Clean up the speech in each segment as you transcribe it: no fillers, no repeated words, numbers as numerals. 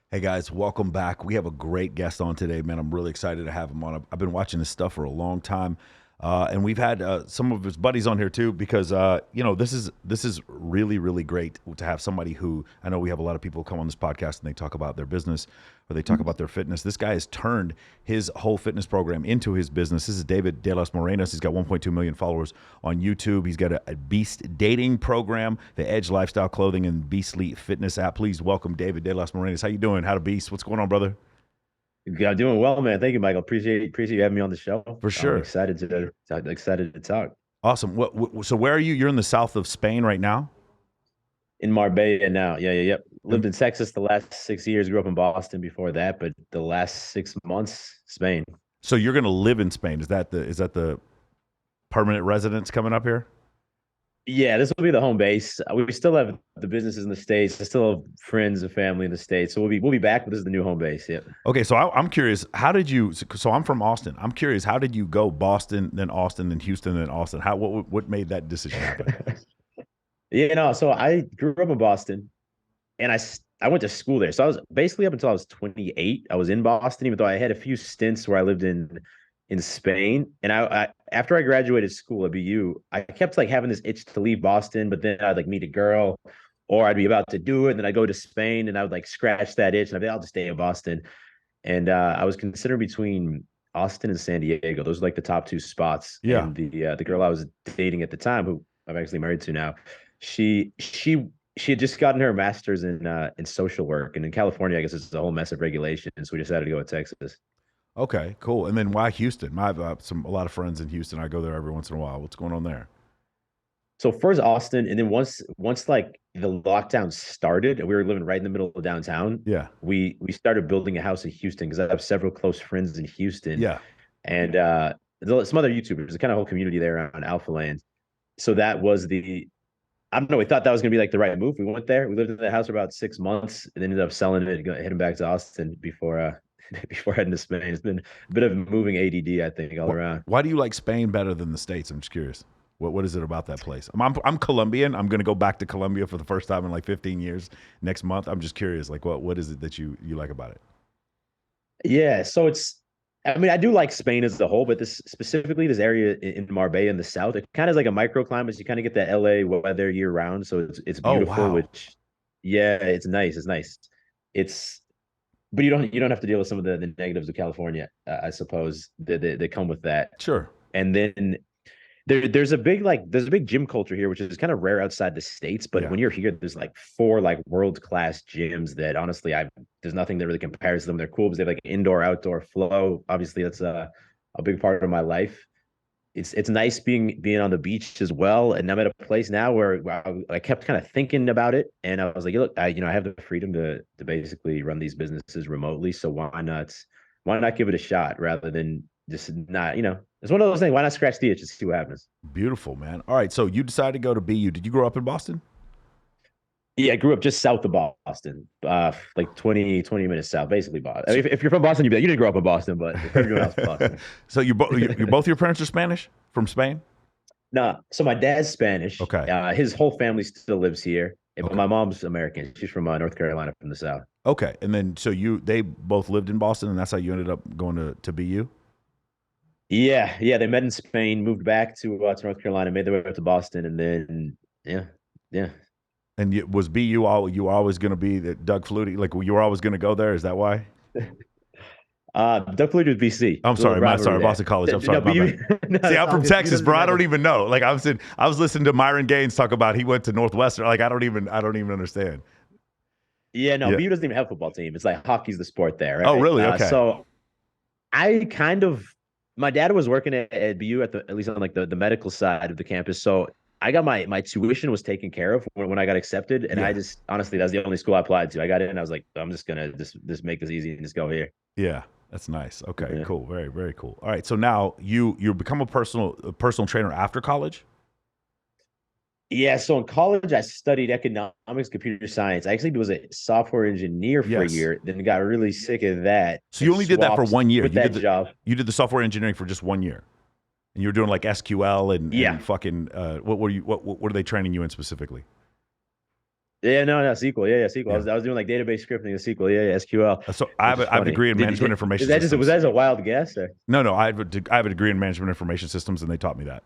Hey guys, welcome back. We have a great guest on today, man. I'm really excited to have him on. I've been watching this stuff for a long time, and we've had some of his buddies on here too because this is really great to have somebody who I know we have a lot of people come on this podcast and they talk about their business or they talk about their fitness. This guy has turned his whole fitness program into his business. This is David de los Morenas. He's got 1.2 million followers on YouTube. He's got a Beast dating program, the Edge lifestyle clothing and Beastly fitness app. Please welcome David de los Morenas. How you doing? How to Beast? What's going on, brother? Yeah, I'm doing well, man. Thank you, Michael. Appreciate you having me on the show. For I'm sure. excited to talk. Awesome. So where are you? You're in the south of Spain right now? In Marbella now. Yeah. Lived And in Texas the last 6 years. Grew up in Boston before that, but the last 6 months, Spain. so you're going to live in Spain. Is that the permanent residence coming up here? Yeah, this will be the home base. We still have the businesses in the States. I still have friends and family in the States, so we'll be back. But this is the new home base. Yep. Okay, so I'm curious, how did you? So I'm from Austin. I'm curious, how did you go Boston, then Austin, then Houston, then Austin? What made that decision happen? So I grew up in Boston, and I went to school there. So I was basically up until I was 28. I was in Boston, even though I had a few stints where I lived in Spain. And after I graduated school at BU, I kept like having this itch to leave Boston, but then I'd like meet a girl, or I'd be about to do it, and then I go to Spain, and I would like scratch that itch, and I'd be, I'll just stay in Boston. And I was considering between Austin and San Diego. Those are like the top two spots. Yeah. And the girl I was dating at the time, who I'm actually married to now, she had just gotten her master's in social work, and in California, I guess it's a whole mess of regulations. So we decided to go with Texas. Okay, cool. And then why Houston? I have a lot of friends in Houston. I go there every once in a while. What's going on there? So first Austin, and then once like the lockdown started, and we were living right in the middle of downtown, Yeah. we started building a house in Houston because I have several close friends in Houston, Yeah. and some other YouTubers. There's a kind of whole community there around Alpha Land. So that was the I don't know. We thought that was going to be like the right move. We went there. We lived in the house for about 6 months, and ended up selling it, heading back to Austin before before heading to Spain. It's been a bit of moving ADD, I think, all around. Why do you like Spain better than the States? I'm just curious. What is it about that place? I'm Colombian. I'm going to go back to Colombia for the first time in like 15 years next month. I'm just curious, like what is it that you like about it? Yeah, so I mean, I do like Spain as a whole, but this area in Marbella in the south, it kind of is like a microclimate. So you kind of get that LA weather year round, so it's Oh beautiful. wow. Which, yeah, it's nice. It's nice. It's but you don't have to deal with some of the negatives of California, I suppose that come with that. Sure. And then there's a big gym culture here, which is kind of rare outside the States. But Yeah. when you're here, there's like four like world class gyms that honestly, I there's nothing that really compares to them. They're cool because they have like indoor outdoor flow. Obviously, that's a big part of my life. It's nice being on the beach as well. And I'm at a place now where I kept kind of thinking about it, and I was like, look, I have the freedom to basically run these businesses remotely. So why not give it a shot rather than just not, it's one of those things. Why not scratch the itch and see what happens? Beautiful, man. All right, so you decided to go to BU. Did you grow up in Boston? Yeah, I grew up just south of Boston, like 20 minutes south, basically Boston. I mean, if you're from Boston, you'd be like, you didn't grow up in Boston, but if everyone else Boston. So you're both your parents are Spanish from Spain? No, so my dad's Spanish. Okay. His whole family still lives here, but Okay. my mom's American. She's from North Carolina, from the south. Okay. And then so they both lived in Boston and that's how you ended up going to BU? Yeah. They met in Spain, moved back to North Carolina, made their way up to Boston, and then yeah. And was BU all you were always going to be the Doug Flutie? Like you were always going to go there? Is that why? Definitely to BC. I'm A little sorry, rivalry there. Boston College. I'm sorry, No, my but bad. no, See, it's I'm all from good. You Texas, doesn't bro. I matter. don't even know. Like I was listening to Myron Gaines talk about he went to Northwestern. Like I don't even understand. Yeah, no, Yeah. BU doesn't even have a football team. It's like hockey's the sport there, Oh, right? really? Okay. So I kind of my dad was working at BU at least on like the medical side of the campus. So I got my tuition was taken care of when I got accepted. And I Yeah. just honestly that's the only school I applied to. I got in and I was like, I'm just gonna just make this easy and just go here. Yeah. That's nice. Okay, Yeah. cool. Very, very cool. All right. So now you become a personal trainer after college? Yeah, so in college I studied economics, computer science. I actually was a software engineer for a Yes. year, then got really sick of that So you and only did that for swapped, 1 year. quit that job. You did the software engineering for just 1 year. And you were doing like SQL and Yeah. fucking what were you what are they training you in specifically? Yeah, no, SQL. Yeah, SQL. Yeah. I was doing like database scripting in SQL. Yeah, SQL, So I which have is I have a funny. degree in management Is information that just was systems. that just a wild guess? Or? No, I have a degree in management information systems, and they taught me that.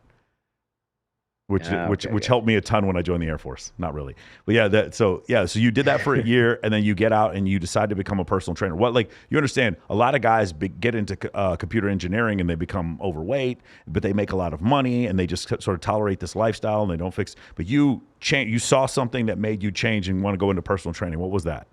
which Ah, which okay, which helped gotcha. me a ton when I joined the Air Force. Not really, but so you did that for a year, and then you get out and you decide to become a personal trainer. What like you understand? A lot of guys get into computer engineering and they become overweight, but they make a lot of money and they just sort of tolerate this lifestyle and they don't fix. But you change. You saw something that made you change and want to go into personal training. What was that?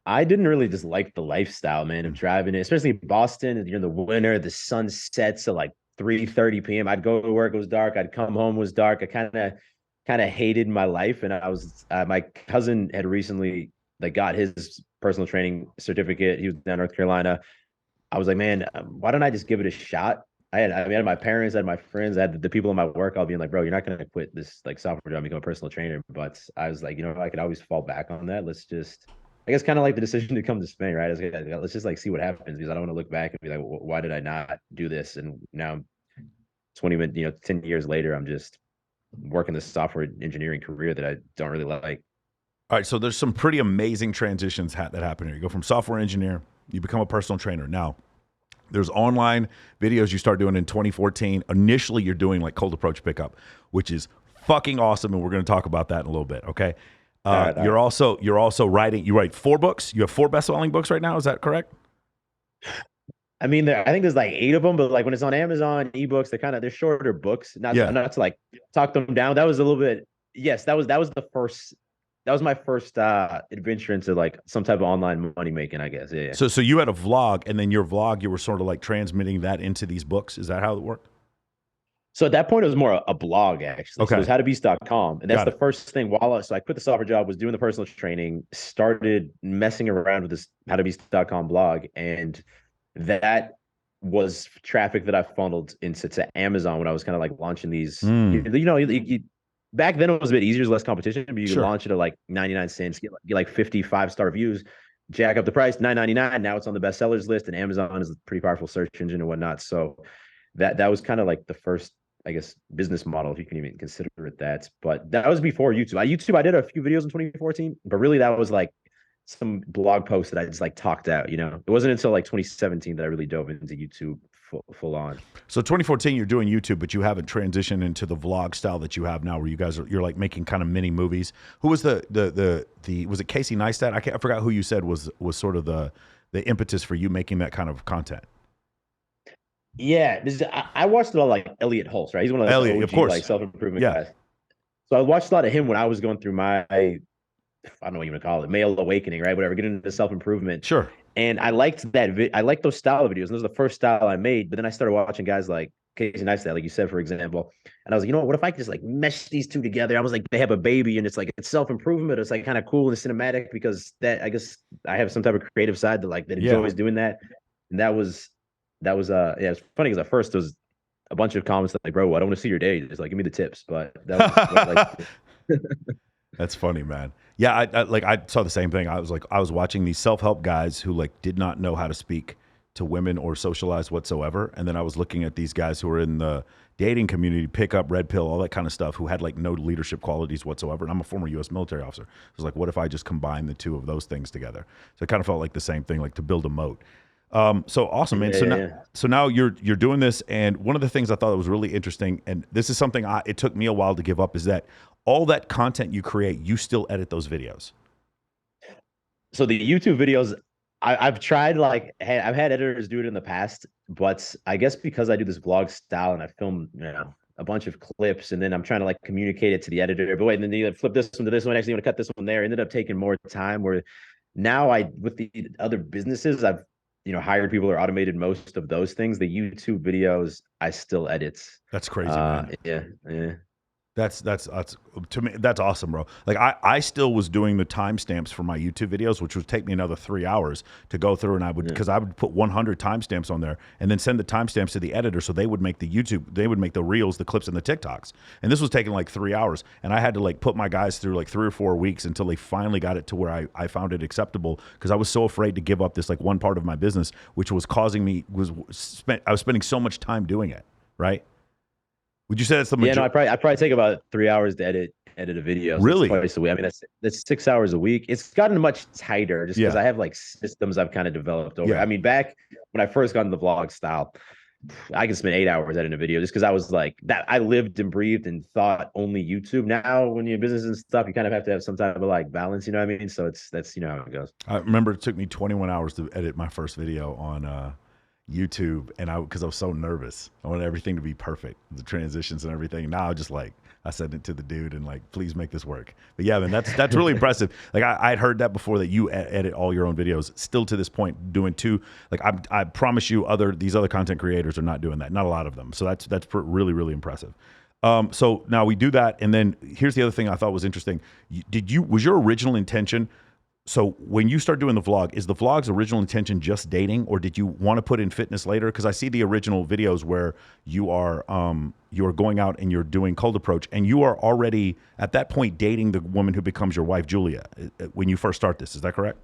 I didn't really just like the lifestyle, man, of driving it, especially Boston. You're in the winter, the sun sets at like 3:30 p.m. I'd go to work, it was dark. I'd come home, it was dark. I kind of hated my life. And I was my cousin had recently like got his personal training certificate. He was down in North Carolina. I was like, man, why don't I just give it a shot? I had my parents, I had my friends, I had the people in my work all being like, bro, you're not gonna quit this like software job and become a personal trainer. But I was like, I could always fall back on that. Let's just I guess kind of like the decision to come to Spain, right? I was like, let's just like see what happens because I don't want to look back and be like, why did I not do this? And now 10 years later, I'm just working this software engineering career that I don't really like. All right, so there's some pretty amazing transitions that happen here. You go from software engineer, you become a personal trainer. Now, there's online videos you start doing in 2014. Initially, you're doing like cold approach pickup, which is fucking awesome, and we're going to talk about that in a little bit. Okay. All You're right. also writing. You write 4 books. You have 4 best-selling books right now. Is that correct? I mean, I think there's like 8 of them, but like when it's on Amazon ebooks, they're shorter books. Yeah. Not to like talk them down. That was a little bit. Yes, that was the first. That was my first adventure into like some type of online money making, I guess. Yeah, yeah. So you had a vlog, and then your vlog, you were sort of like transmitting that into these books. Is that how it worked? So at that point, it was more a blog actually. So it was Okay, howtobeast.com. And that's got the it. first thing so I quit the software job, was doing the personal training, started messing around with this howtobeast.com blog. And that was traffic that I funneled into to Amazon when I was kind of like launching these, Mm, back then it was a bit easier, there's less competition, but you could sure. launch it at like 99 cents, get like 55-star views, jack up the price, 9.99. Now it's on the bestsellers list, and Amazon is a pretty powerful search engine and whatnot. So that was kind of like the first, I guess, business model, if you can even consider it that. But that was before YouTube. I did a few videos in 2014, but really that was like some blog posts that I just like talked out. It wasn't until like 2017 that I really dove into YouTube full on. So 2014, you're doing YouTube, but you haven't transitioned into the vlog style that you have now, where you're like making kind of mini movies. Who was the was it Casey Neistat? I forgot who you said was sort of the impetus for you making that kind of content. Yeah, I watched a lot of like Elliot Hulse, right? He's one of like the Elliot, of OG like course. self improvement Yeah, guys. So I watched a lot of him when I was going through my, I don't know what you want to call it, male awakening, right? Whatever, getting into self improvement. sure. And I liked I liked those style of videos. And those are the first style I made. But then I started watching guys like Casey Neistat, like you said, for example. And I was like, what if I could just like mesh these two together? I was like, they have a baby and it's like it's self-improvement. It's like kind of cool and cinematic because that I guess I have some type of creative side that Yeah. enjoys doing that. And yeah, it's funny because at first there was a bunch of comments like, bro, I don't want to see your day. Just like give me the tips. But that was what like That's funny, man. Yeah, I saw the same thing. I was watching these self-help guys who like did not know how to speak to women or socialize whatsoever, and then I was looking at these guys who were in the dating community, pick up, red pill, all that kind of stuff, who had like no leadership qualities whatsoever. And I'm a former U.S. military officer. I was like, what if I just combine the two of those things together? So it kind of felt like the same thing, like to build a moat. So awesome, man. yeah, yeah. So now you're doing this, and one of the things I thought was really interesting, and this is something it took me a while to give up, is that all that content you create, you still edit those videos. So the YouTube videos, I've tried like I've had editors do it in the past, but I guess because I do this vlog style and I film, a bunch of clips and then I'm trying to like communicate it to the editor. But wait, and then you flip this one to this one. Actually, you want to cut this one there. Ended up taking more time. Where now with the other businesses, I've hired people or automated most of those things. The YouTube videos I still edit. That's crazy, man. Yeah, yeah. That's to me, that's awesome, bro. Like I still was doing the timestamps for my YouTube videos, which would take me another 3 hours to go through, and because I would put 100 timestamps on there and then send the timestamps to the editor, so they would make they would make the reels, the clips, and the TikToks. And this was taking like 3 hours, and I had to like put my guys through like 3 or 4 weeks until they finally got it to where I found it acceptable, because I was so afraid to give up this like one part of my business, which was causing me I was spending so much time doing it, right? Would you say that's the Yeah, majority? no, I probably take about 3 hours to edit edit a video. So it's Really? twice a week. I mean, that's 6 hours a week. It's gotten much tighter just because Yeah. I have like systems I've kind of developed over. Yeah. I mean, back when I first got into the vlog style, I can spend 8 hours editing a video just because I was like that. I lived and breathed and thought only YouTube. Now, when you're in business and stuff, you kind of have to have some type of like balance. You know what I mean? So that's how it goes. I remember it took me 21 hours to edit my first video on YouTube, and because I was so nervous, I wanted everything to be perfect, the transitions and everything. Now I just like I sent it to the dude and like, please make this work. But yeah, man, that's really impressive. Like I'd heard that before, that you edit all your own videos. Still to this point, doing two. Like I promise you, these other content creators are not doing that. Not a lot of them. So that's really really impressive. So now we do that, and then here's the other thing I thought was interesting. Was your original intention? So when you start doing the vlog, is the vlog's original intention just dating, or did you want to put in fitness later? Because I see the original videos where you are going out and you're doing cold approach, and you are already at that point dating the woman who becomes your wife, Julia, when you first start this. Is that correct?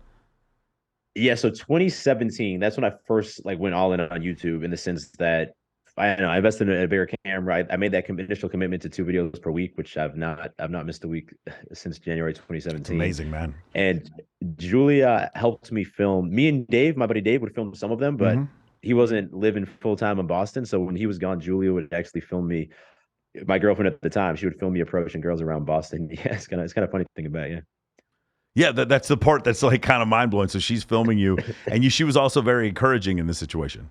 Yeah. So 2017, that's when I first like went all in on YouTube, in the sense that I don't know, I invested in a bigger camera. I made that initial commitment to 2 videos per week, which I've not missed a week since January 2017. It's amazing, man. And Julia helped me film. Me and Dave, my buddy Dave, would film some of them, but he wasn't living full time in Boston. So when he was gone, Julia would actually film me. My girlfriend at the time, she would film me approaching girls around Boston. Yeah, it's kind of funny to think about. Yeah. Yeah, that's the part that's like kind of mind blowing. So she's filming you, and she was also very encouraging in this situation.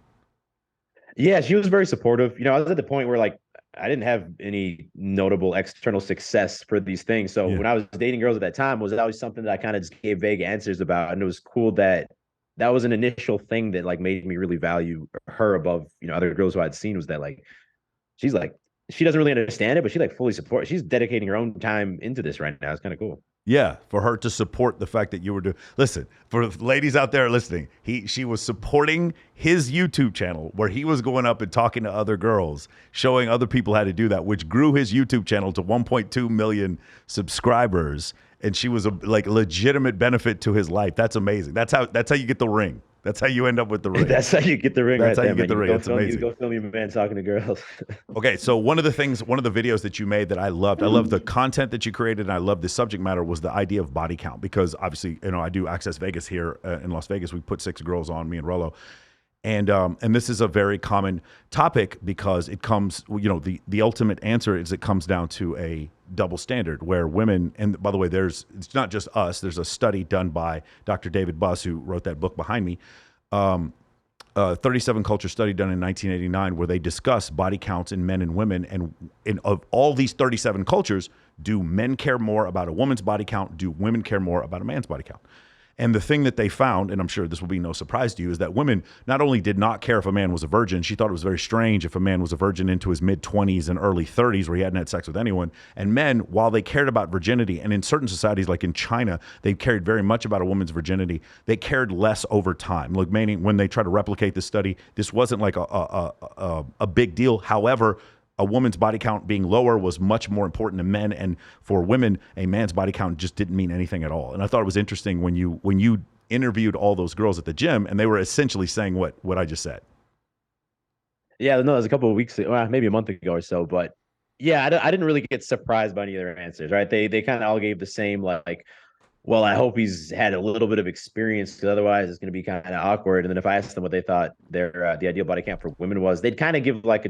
Yeah, she was very supportive. I was at the point where like I didn't have any notable external success for these things. So when I was dating girls at that time, was always something that I kind of just gave vague answers about. And it was cool that was an initial thing that like made me really value her above, other girls who I'd seen, was that like, she's like, she doesn't really understand it, but she like fully supports. She's dedicating her own time into this right now. It's kind of cool. Yeah, for her to support the fact that you were doing. Listen, for ladies out there listening, she was supporting his YouTube channel where he was going up and talking to other girls, showing other people how to do that, which grew his YouTube channel to 1.2 million subscribers, and she was a like legitimate benefit to his life. That's amazing. That's how you get the ring. That's how you end up with the ring. That's how you get the ring. That's right how you there, get the ring. That's amazing. You go film your man talking to girls. Okay, so one of the videos that you made that I loved the content that you created, and I loved the subject matter, was the idea of body count. Because obviously, I do Access Vegas here in Las Vegas. We put 6 girls on, me and Rollo. And this is a very common topic because it comes, the ultimate answer is it comes down to a double standard where women, and by the way, it's not just us, there's a study done by Dr. David Buss, who wrote that book behind me, 37 culture study done in 1989 where they discuss body counts in men and women. And of all these 37 cultures, do men care more about a woman's body count? Do women care more about a man's body count? And the thing that they found, and I'm sure this will be no surprise to you, is that women not only did not care if a man was a virgin, she thought it was very strange if a man was a virgin into his mid-20s and early 30s where he hadn't had sex with anyone. And men, while they cared about virginity, and in certain societies like in China, they cared very much about a woman's virginity, they cared less over time. Like, meaning when they try to replicate this study, this wasn't like a big deal. However, a woman's body count being lower was much more important to men, and for women, a man's body count just didn't mean anything at all. And I thought it was interesting when you interviewed all those girls at the gym, and they were essentially saying what I just said. Yeah, no, that was a couple of weeks ago, well, maybe a month ago or so. But yeah, I didn't really get surprised by any of their answers, right? They kind of all gave the same, like, well, I hope he's had a little bit of experience because otherwise it's going to be kind of awkward. And then if I asked them what they thought the ideal body count for women was, they'd kind of give like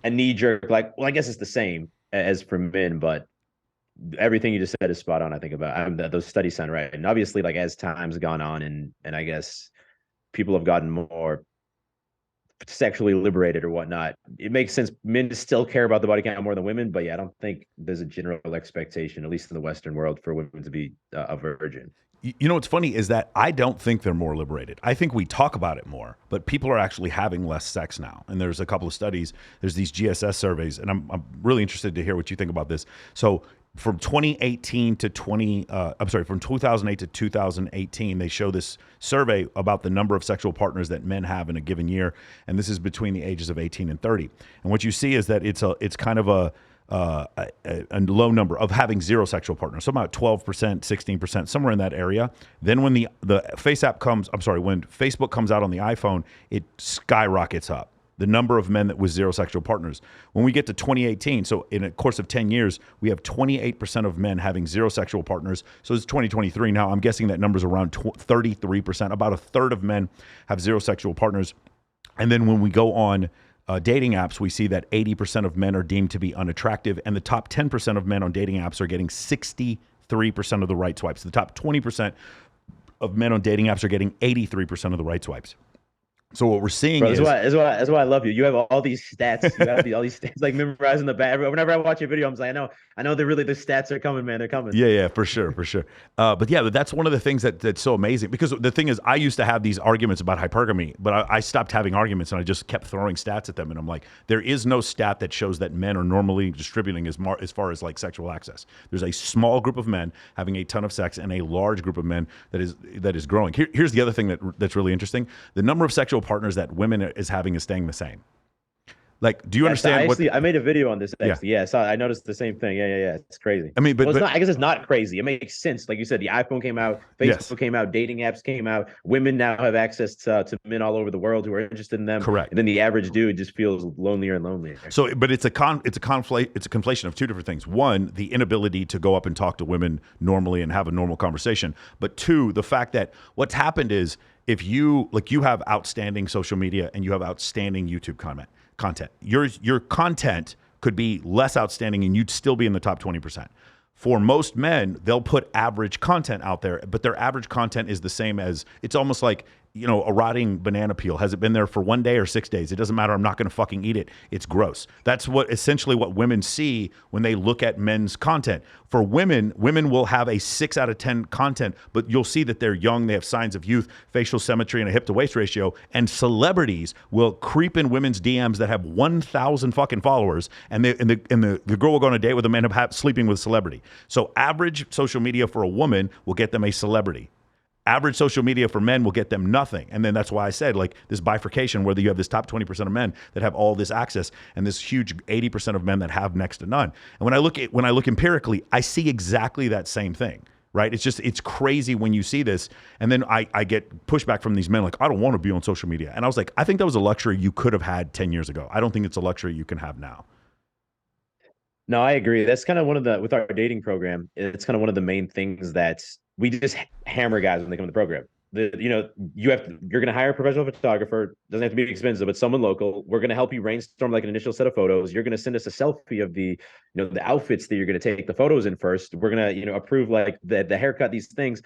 a knee jerk, like, well, I guess it's the same as for men, but everything you just said is spot on. I think about those studies sound right. And obviously, like, as time's gone on and I guess people have gotten more sexually liberated or whatnot, it makes sense. Men still care about the body count more than women, but yeah, I don't think there's a general expectation, at least in the Western world, for women to be a virgin. You know what's funny is that I don't think they're more liberated. I think we talk about it more, but people are actually having less sex now. And there's a couple of studies. There's these GSS surveys, and I'm really interested to hear what you think about this. So from 2008 to 2018, they show this survey about the number of sexual partners that men have in a given year, and this is between the ages of 18 and 30. And what you see is that it's kind of a low number of having zero sexual partners, so about 12%, 16%, somewhere in that area. Then when when Facebook comes out on the iPhone, it skyrockets up. the number of men that with zero sexual partners. When we get to 2018, so in a course of 10 years, we have 28% of men having zero sexual partners. So it's 2023 now. I'm guessing that number's around 33%. About a third of men have zero sexual partners. And then when we go on dating apps, we see that 80% of men are deemed to be unattractive, and the top 10% of men on dating apps are getting 63% of the right swipes. The top 20% of men on dating apps are getting 83% of the right swipes. So what we're seeing Bro, is that's why I love you. You have all these stats. You have all these stats like memorized in the back. Whenever I watch your video, I'm just like, I know. The stats are coming, man. They're coming. Yeah, for sure. But that's one of the things that's so amazing, because the thing is, I used to have these arguments about hypergamy, but I stopped having arguments and I just kept throwing stats at them. And I'm like, there is no stat that shows that men are normally distributing as far as like sexual access. There's a small group of men having a ton of sex and a large group of men that is growing. Here's the other thing that's really interesting: the number of sexual partners that women is having is staying the same. Like, do you understand? I made a video on this. Actually, yeah. So I noticed the same thing. Yeah. It's crazy. I mean, it's not. I guess it's not crazy. It makes sense. Like you said, the iPhone came out, Facebook came out, dating apps came out. Women now have access to men all over the world who are interested in them. Correct. And then the average dude just feels lonelier and lonelier. So, but it's a conflation of two different things. One, the inability to go up and talk to women normally and have a normal conversation. But two, the fact that what's happened is, if you have outstanding social media and you have outstanding YouTube content, your content could be less outstanding and you'd still be in the top 20%. For most men, they'll put average content out there, but their average content is the same as, it's almost like, a rotting banana peel. Has it been there for 1 day or 6 days? It doesn't matter. I'm not going to fucking eat it. It's gross. That's essentially what women see when they look at men's content. For women will have a 6 out of 10 content, but you'll see that they're young. They have signs of youth, facial symmetry, and a hip to waist ratio. And celebrities will creep in women's DMs that have 1,000 fucking followers, and the girl will go on a date with them and end up sleeping with a celebrity. So average social media for a woman will get them a celebrity. Average social media for men will get them nothing. And then that's why I said, like, this bifurcation, whether you have this top 20% of men that have all this access and this huge 80% of men that have next to none. And when I look empirically, I see exactly that same thing, right? It's crazy when you see this. And then I get pushback from these men like, I don't want to be on social media. And I was like, I think that was a luxury you could have had 10 years ago. I don't think it's a luxury you can have now. No, I agree. That's kind of with our dating program, it's kind of one of the main things that we just hammer guys when they come to the program. You're going to hire a professional photographer. Doesn't have to be expensive, but someone local. We're going to help you brainstorm like an initial set of photos. You're going to send us a selfie of the outfits that you're going to take the photos in first. We're going to, approve like the haircut, these things.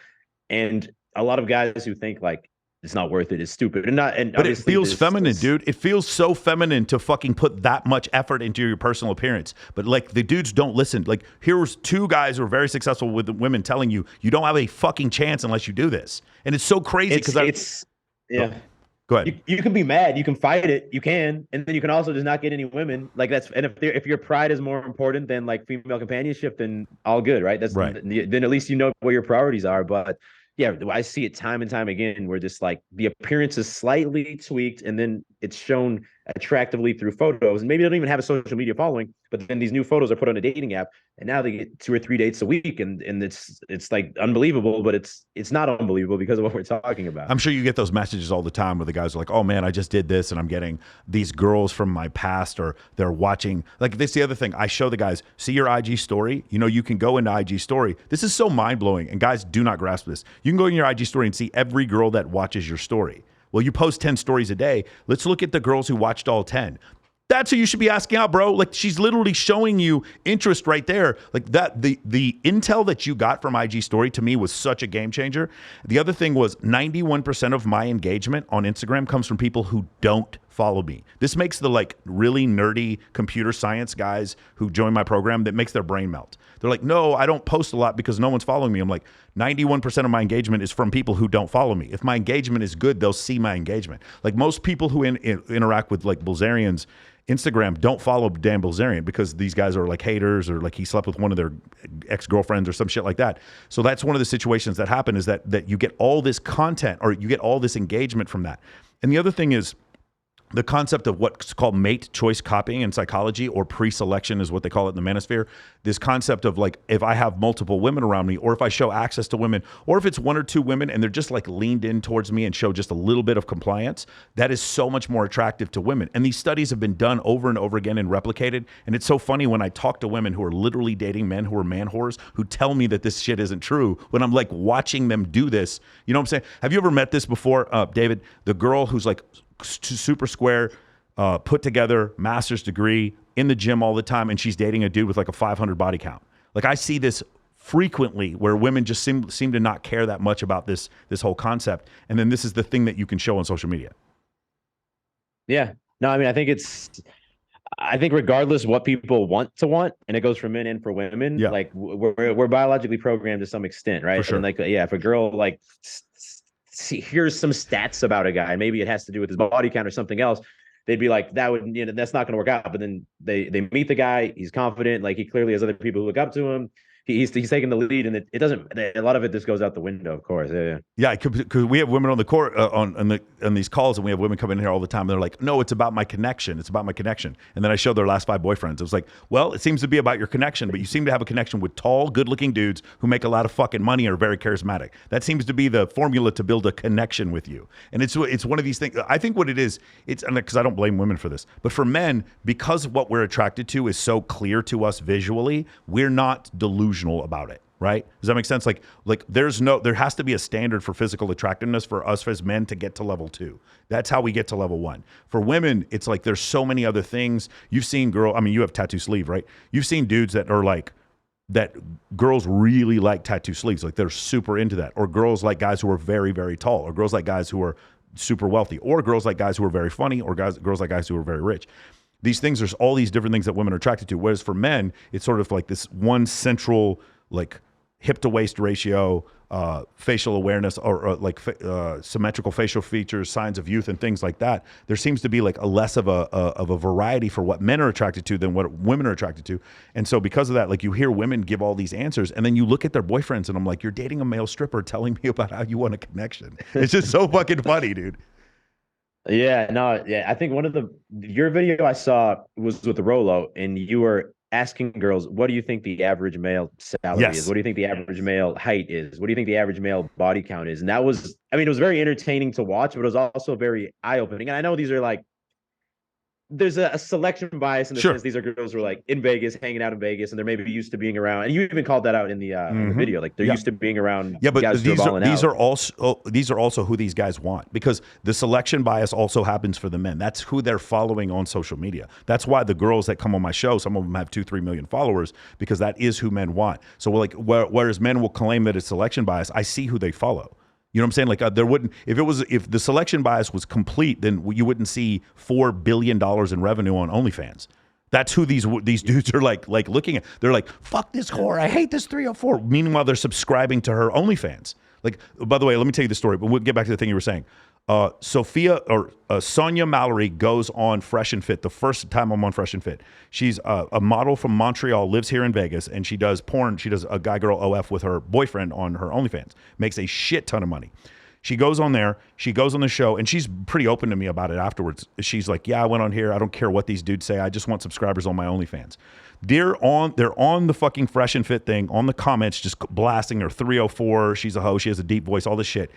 And a lot of guys who think like, it's not worth it, it's stupid. But it feels feminine, dude. It feels so feminine to fucking put that much effort into your personal appearance. But like, the dudes don't listen. Like, here was 2 guys who are very successful with women telling you don't have a fucking chance unless you do this. And it's so crazy because Go ahead. You can be mad, you can fight it, you can, and then you can also just not get any women. Like if your pride is more important than like female companionship, then all good, right? That's right. Then at least you know where your priorities are. But yeah, I see it time and time again where just like the appearance is slightly tweaked and then it's shown attractively through photos. And maybe they don't even have a social media following, but then these new photos are put on a dating app and now they get 2 or 3 dates a week. And it's like unbelievable, but it's not unbelievable because of what we're talking about. I'm sure you get those messages all the time where the guys are like, oh man, I just did this and I'm getting these girls from my past, or they're watching. Like, this is the other thing. I show the guys, see your IG story. You can go into IG story. This is so mind blowing. And guys do not grasp this. You can go in your IG story and see every girl that watches your story. Well, you post 10 stories a day. Let's look at the girls who watched all 10. That's who you should be asking out, bro. Like, she's literally showing you interest right there. Like, that the intel that you got from IG story to me was such a game changer. The other thing was 91% of my engagement on Instagram comes from people who don't follow me. This makes the like really nerdy computer science guys who join my program, that makes their brain melt. They're like, no, I don't post a lot because no one's following me. I'm like, 91% of my engagement is from people who don't follow me. If my engagement is good, they'll see my engagement. Like, most people who interact with like Bilzerian's Instagram don't follow Dan Bilzerian because these guys are like haters, or like he slept with one of their ex-girlfriends or some shit like that. So that's one of the situations that happen, is that you get all this content, or you get all this engagement from that. And the other thing is, the concept of what's called mate choice copying in psychology, or pre-selection is what they call it in the manosphere. This concept of like, if I have multiple women around me, or if I show access to women, or if it's one or two women and they're just like leaned in towards me and show just a little bit of compliance, that is so much more attractive to women. And these studies have been done over and over again and replicated. And it's so funny when I talk to women who are literally dating men who are man whores, who tell me that this shit isn't true, when I'm like watching them do this. You know what I'm saying? Have you ever met this before, David? The girl who's like super square, put together, master's degree, in the gym all the time, and she's dating a dude with like a 500 body count. Like, I see this frequently where women just seem to not care that much about this whole concept. And then this is the thing that you can show on social media. Yeah. No, I mean, I think regardless what people want, and it goes for men and for women, Yeah. like we're biologically programmed to some extent, right? For sure. And like, yeah, if a girl like here's some stats about a guy, maybe it has to do with his body count or something else, they'd be like, that would, that's not going to work out. But then they meet the guy, he's confident, like he clearly has other people who look up to him. He's taking the lead, and it doesn't. A lot of it just goes out the window, of course. Yeah, because we have women on the court on these calls, and we have women come in here all the time. And they're like, "No, it's about my connection. It's about my connection." And then I show their last 5 boyfriends. It was like, well, it seems to be about your connection, but you seem to have a connection with tall, good-looking dudes who make a lot of fucking money and are very charismatic. That seems to be the formula to build a connection with you. And it's one of these things. I think what it is, it's because I don't blame women for this, but for men, because what we're attracted to is so clear to us visually, we're not delusional about it, right? Does that make sense? Like there has to be a standard for physical attractiveness for us as men to get to level 2. That's how we get to level 1. For women, it's like there's so many other things. You've seen you have tattoo sleeve, right? You've seen dudes that are like, that girls really like tattoo sleeves, like they're super into that, or girls like guys who are very, very tall, or girls like guys who are super wealthy, or girls like guys who are very funny, or girls like guys who are very rich. These things, there's all these different things that women are attracted to. Whereas for men, it's sort of like this one central, like hip to waist ratio, facial awareness, or like symmetrical facial features, signs of youth, and things like that. There seems to be like a less of a variety for what men are attracted to than what women are attracted to. And so because of that, like you hear women give all these answers, and then you look at their boyfriends, and I'm like, you're dating a male stripper telling me about how you want a connection. It's just so fucking funny, dude. Yeah, no, yeah. I think your video I saw was with the Rolo, and you were asking girls, what do you think the average male salary is? What do you think the average male height is? What do you think the average male body count is? And that was, I mean, it was very entertaining to watch, but it was also very eye-opening. And I know these are like, there's a selection bias in the sense these are girls who are like in Vegas, hanging out in Vegas, and they're maybe used to being around. And you even called that out in the video, like they're used to being around. Yeah, but guys these are also who these guys want, because the selection bias also happens for the men. That's who they're following on social media. That's why the girls that come on my show, some of them have 2-3 million followers, because that is who men want. So like, whereas men will claim that it's selection bias, I see who they follow. You know what I'm saying? Like there wouldn't, if the selection bias was complete, then you wouldn't see $4 billion in revenue on OnlyFans. That's who these dudes are like looking at. They're like, fuck this whore, I hate this 304. Meanwhile, they're subscribing to her OnlyFans. Like, by the way, let me tell you the story, but we'll get back to the thing you were saying. Sonia Mallory goes on Fresh and Fit. The first time I'm on Fresh and Fit, she's a model from Montreal, lives here in Vegas, and she does porn. She does a guy girl OF with her boyfriend on her OnlyFans. Makes a shit ton of money. She goes on there, she goes on the show, and she's pretty open to me about it afterwards. She's like, yeah, I went on here. I don't care what these dudes say. I just want subscribers on my OnlyFans. They're on the fucking Fresh and Fit thing, on the comments, just blasting her 304. She's a hoe. She has a deep voice, all this shit.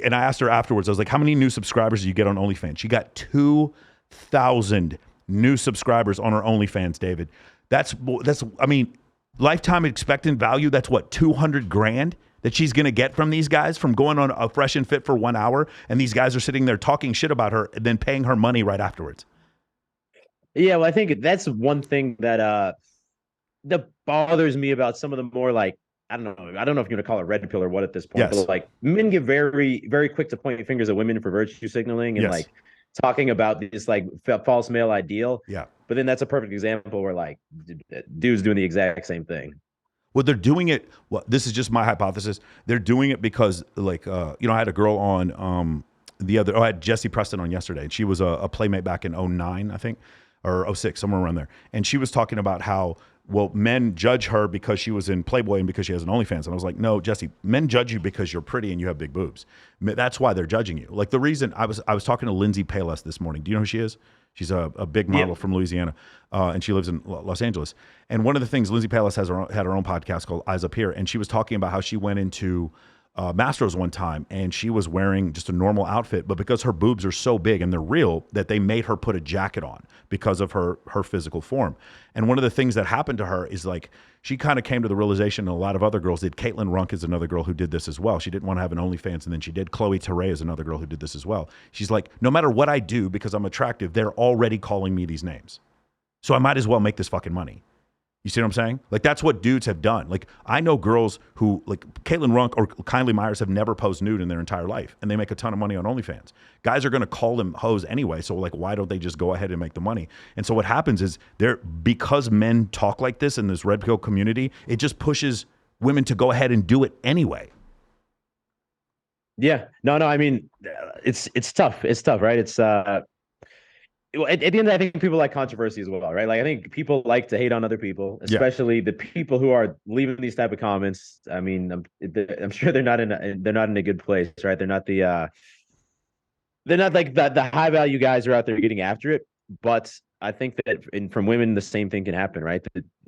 And I asked her afterwards, I was like, how many new subscribers did you get on OnlyFans? She got 2,000 new subscribers on her OnlyFans, David. That's I mean, lifetime expectant value, that's what, 200 grand that she's going to get from these guys from going on a Fresh and Fit for 1 hour. And these guys are sitting there talking shit about her and then paying her money right afterwards. Yeah, well, I think that's one thing that bothers me about some of the more like, I don't know if you're going to call it red pill or what at this point, Yes. but like men get very, very quick to point fingers at women for virtue signaling and like talking about this like false male ideal. Yeah. But then that's a perfect example where like dudes doing the exact same thing. Well, they're doing it. Well, this is just my hypothesis. They're doing it because like, I had a girl on I had Jessie Preston on yesterday, and she was a playmate back in 09, I think, or 06, somewhere around there. And she was talking about how well, men judge her because she was in Playboy and because she has an OnlyFans. And I was like, no, Jesse, men judge you because you're pretty and you have big boobs. That's why they're judging you. Like the reason I was talking to Lindsay Payless this morning. Do you know who she is? She's a big model from Louisiana, and she lives in Los Angeles. And one of the things, Lindsay Payless had her own podcast called Eyes Up Here, and she was talking about how she went into Mastro's one time, and she was wearing just a normal outfit, but because her boobs are so big and they're real, that they made her put a jacket on because of her physical form. And one of the things that happened to her is like she kind of came to the realization, and a lot of other girls did. Caitlin Runk is another girl who did this as well. She didn't want to have an OnlyFans, and then she did. Chloe Tere is another girl who did this as well. She's like, no matter what I do, because I'm attractive, they're already calling me these names, so I might as well make this fucking money. You see what I'm saying? Like, that's what dudes have done. Like, I know girls who, like Caitlin Runk or Kylie Myers, have never posed nude in their entire life, and they make a ton of money on OnlyFans. Guys are going to call them hoes anyway, so like, why don't they just go ahead and make the money? And so what happens is, because men talk like this in this red pill community, it just pushes women to go ahead and do it anyway. Yeah. No, I mean, it's tough. It's tough, right? It's at the end, I think people like controversy as well, right? Like, I think people like to hate on other people, especially the people who are leaving these type of comments. I mean, I'm sure they're not in a good place, right? They're not like the high value guys who are out there getting after it. But I think that from women, the same thing can happen, right?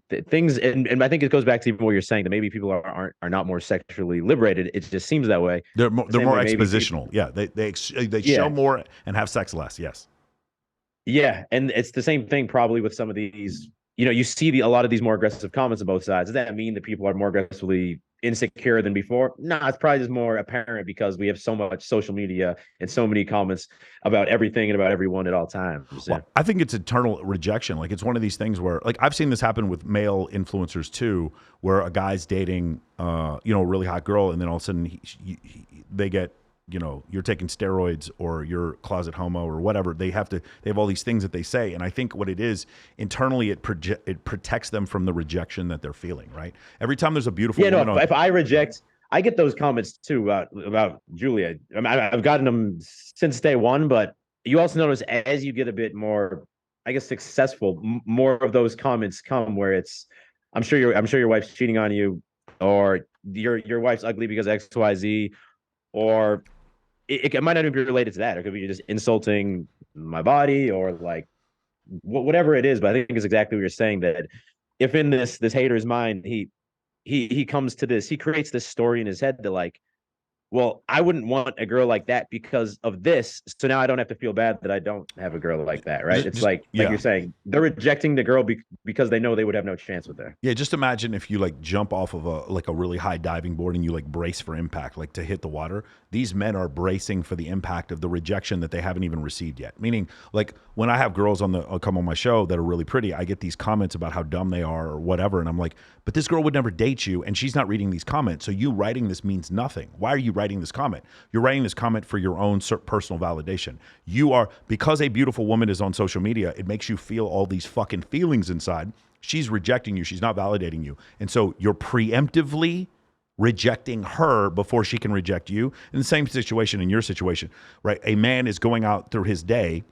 The things, and I think it goes back to even what you're saying, that maybe people are not more sexually liberated. It just seems that way. They're more expositional. They show more and have sex less. Yes. Yeah, and it's the same thing probably with some of these. You see a lot of these more aggressive comments on both sides. Does that mean that people are more aggressively insecure than before? No, it's probably just more apparent because we have so much social media and so many comments about everything and about everyone at all times. Well, I think it's eternal rejection. Like, it's one of these things where, like, I've seen this happen with male influencers too, where a guy's dating, a really hot girl, and then all of a sudden they get, you're taking steroids or you're closet homo or whatever. They have all these things that they say. And I think what it is internally, it protects them from the rejection that they're feeling, right? Every time there's a beautiful woman if I reject, I get those comments too about Julia. I mean, I've gotten them since day one, but you also notice as you get a bit more, I guess, successful, more of those comments come where it's, I'm sure your wife's cheating on you, or your wife's ugly because XYZ, or it might not even be related to that. It could be just insulting my body or like whatever it is. But I think it's exactly what you're saying, that if in this hater's mind, he comes to this, he creates this story in his head that like, well, I wouldn't want a girl like that because of this. So now I don't have to feel bad that I don't have a girl like that, right? It's like you're saying, they're rejecting the girl because they know they would have no chance with her. Yeah, just imagine if you like jump off of a really high diving board and you like brace for impact, like to hit the water. These men are bracing for the impact of the rejection that they haven't even received yet. Meaning, like, when I have girls come on my show that are really pretty, I get these comments about how dumb they are or whatever, and I'm like, but this girl would never date you, and she's not reading these comments. So you writing this means nothing. Why are you writing this comment? You're writing this comment for your own personal validation. Because a beautiful woman is on social media, it makes you feel all these fucking feelings inside. She's rejecting you. She's not validating you. And so you're preemptively rejecting her before she can reject you. In the same situation, in your situation, right? A man is going out through his day.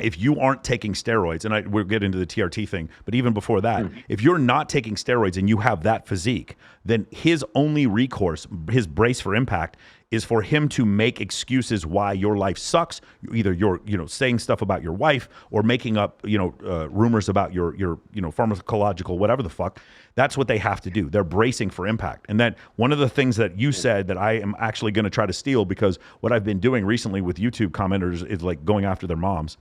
If you aren't taking steroids, and we'll get into the TRT thing, but even before that, if you're not taking steroids and you have that physique, then his only recourse, his brace for impact, is for him to make excuses why your life sucks. Either you're, saying stuff about your wife or making up, rumors about your pharmacological, whatever the fuck. That's what they have to do. They're bracing for impact. And then one of the things that you said that I am actually going to try to steal, because what I've been doing recently with YouTube commenters is like going after their moms.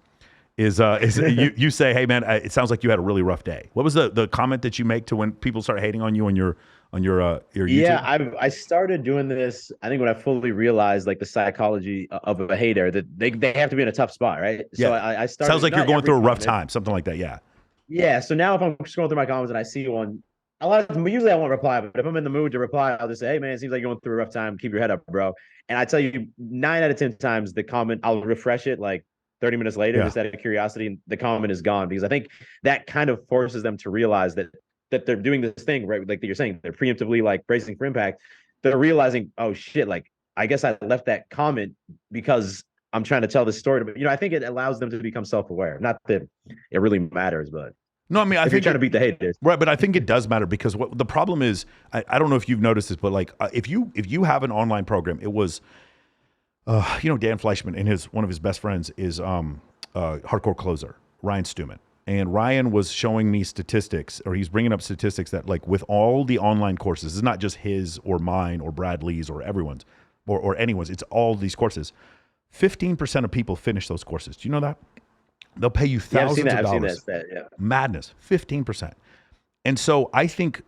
Is you say, hey man, it sounds like you had a really rough day. What was the comment that you make to when people start hating on you on your YouTube? Yeah, I started doing this, I think, when I fully realized like the psychology of a hater, that they have to be in a tough spot, right? Yeah. So I started. Sounds like you're going through a rough time, something like that. Yeah. Yeah. So now if I'm scrolling through my comments and I see one, usually I won't reply, but if I'm in the mood to reply, I'll just say, hey man, it seems like you're going through a rough time. Keep your head up, bro. And I tell you, 9 out of 10 times the comment, I'll refresh it like 30 minutes later, just out of curiosity, and the comment is gone, because I think that kind of forces them to realize that they're doing this thing, right? Like that you're saying, they're preemptively like bracing for impact. They're realizing, oh shit, like I guess I left that comment because I'm trying to tell this story. But I think it allows them to become self-aware. Not that it really matters, but No, I mean, I If you're think trying to beat the haters. right, but I think it does matter because what the problem is, I don't know if you've noticed this, but like if you have an online program, it was, Dan Fleischman and one of his best friends is hardcore closer Ryan Stewman, and Ryan was showing me statistics, or he's bringing up statistics that like with all the online courses, it's not just his or mine or Bradley's or everyone's or anyone's, it's all these courses. 15% of people finish those courses. Do you know that? They'll pay you thousands of dollars. I've seen that. Yeah. Madness, 15%. And so I think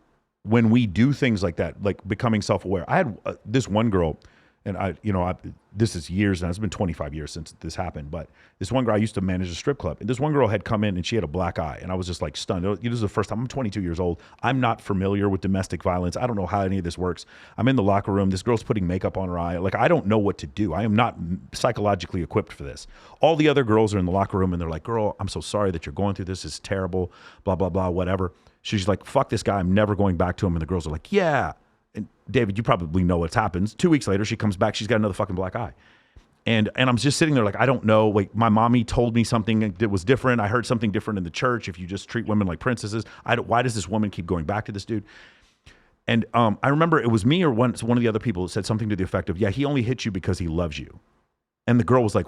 when we do things like that, like becoming self-aware, I had this one girl, and this is years now. It's been 25 years since this happened, but this one girl, I used to manage a strip club, and this one girl had come in and she had a black eye, and I was just like stunned. This is the first time. I'm 22 years old. I'm not familiar with domestic violence. I don't know how any of this works. I'm in the locker room. This girl's putting makeup on her eye. Like, I don't know what to do. I am not psychologically equipped for this. All the other girls are in the locker room, and they're like, girl, I'm so sorry that you're going through this. It's terrible, blah, blah, blah, whatever. She's like, fuck this guy. I'm never going back to him. And the girls are like, yeah. And David, you probably know what's happened. 2 weeks later, she comes back. She's got another fucking black eye. And I'm just sitting there like, I don't know. Like, my mommy told me something that was different. I heard something different in the church. If you just treat women like princesses, why does this woman keep going back to this dude? And I remember it was me or one of the other people that said something to the effect of, yeah, he only hit you because he loves you. And the girl was like,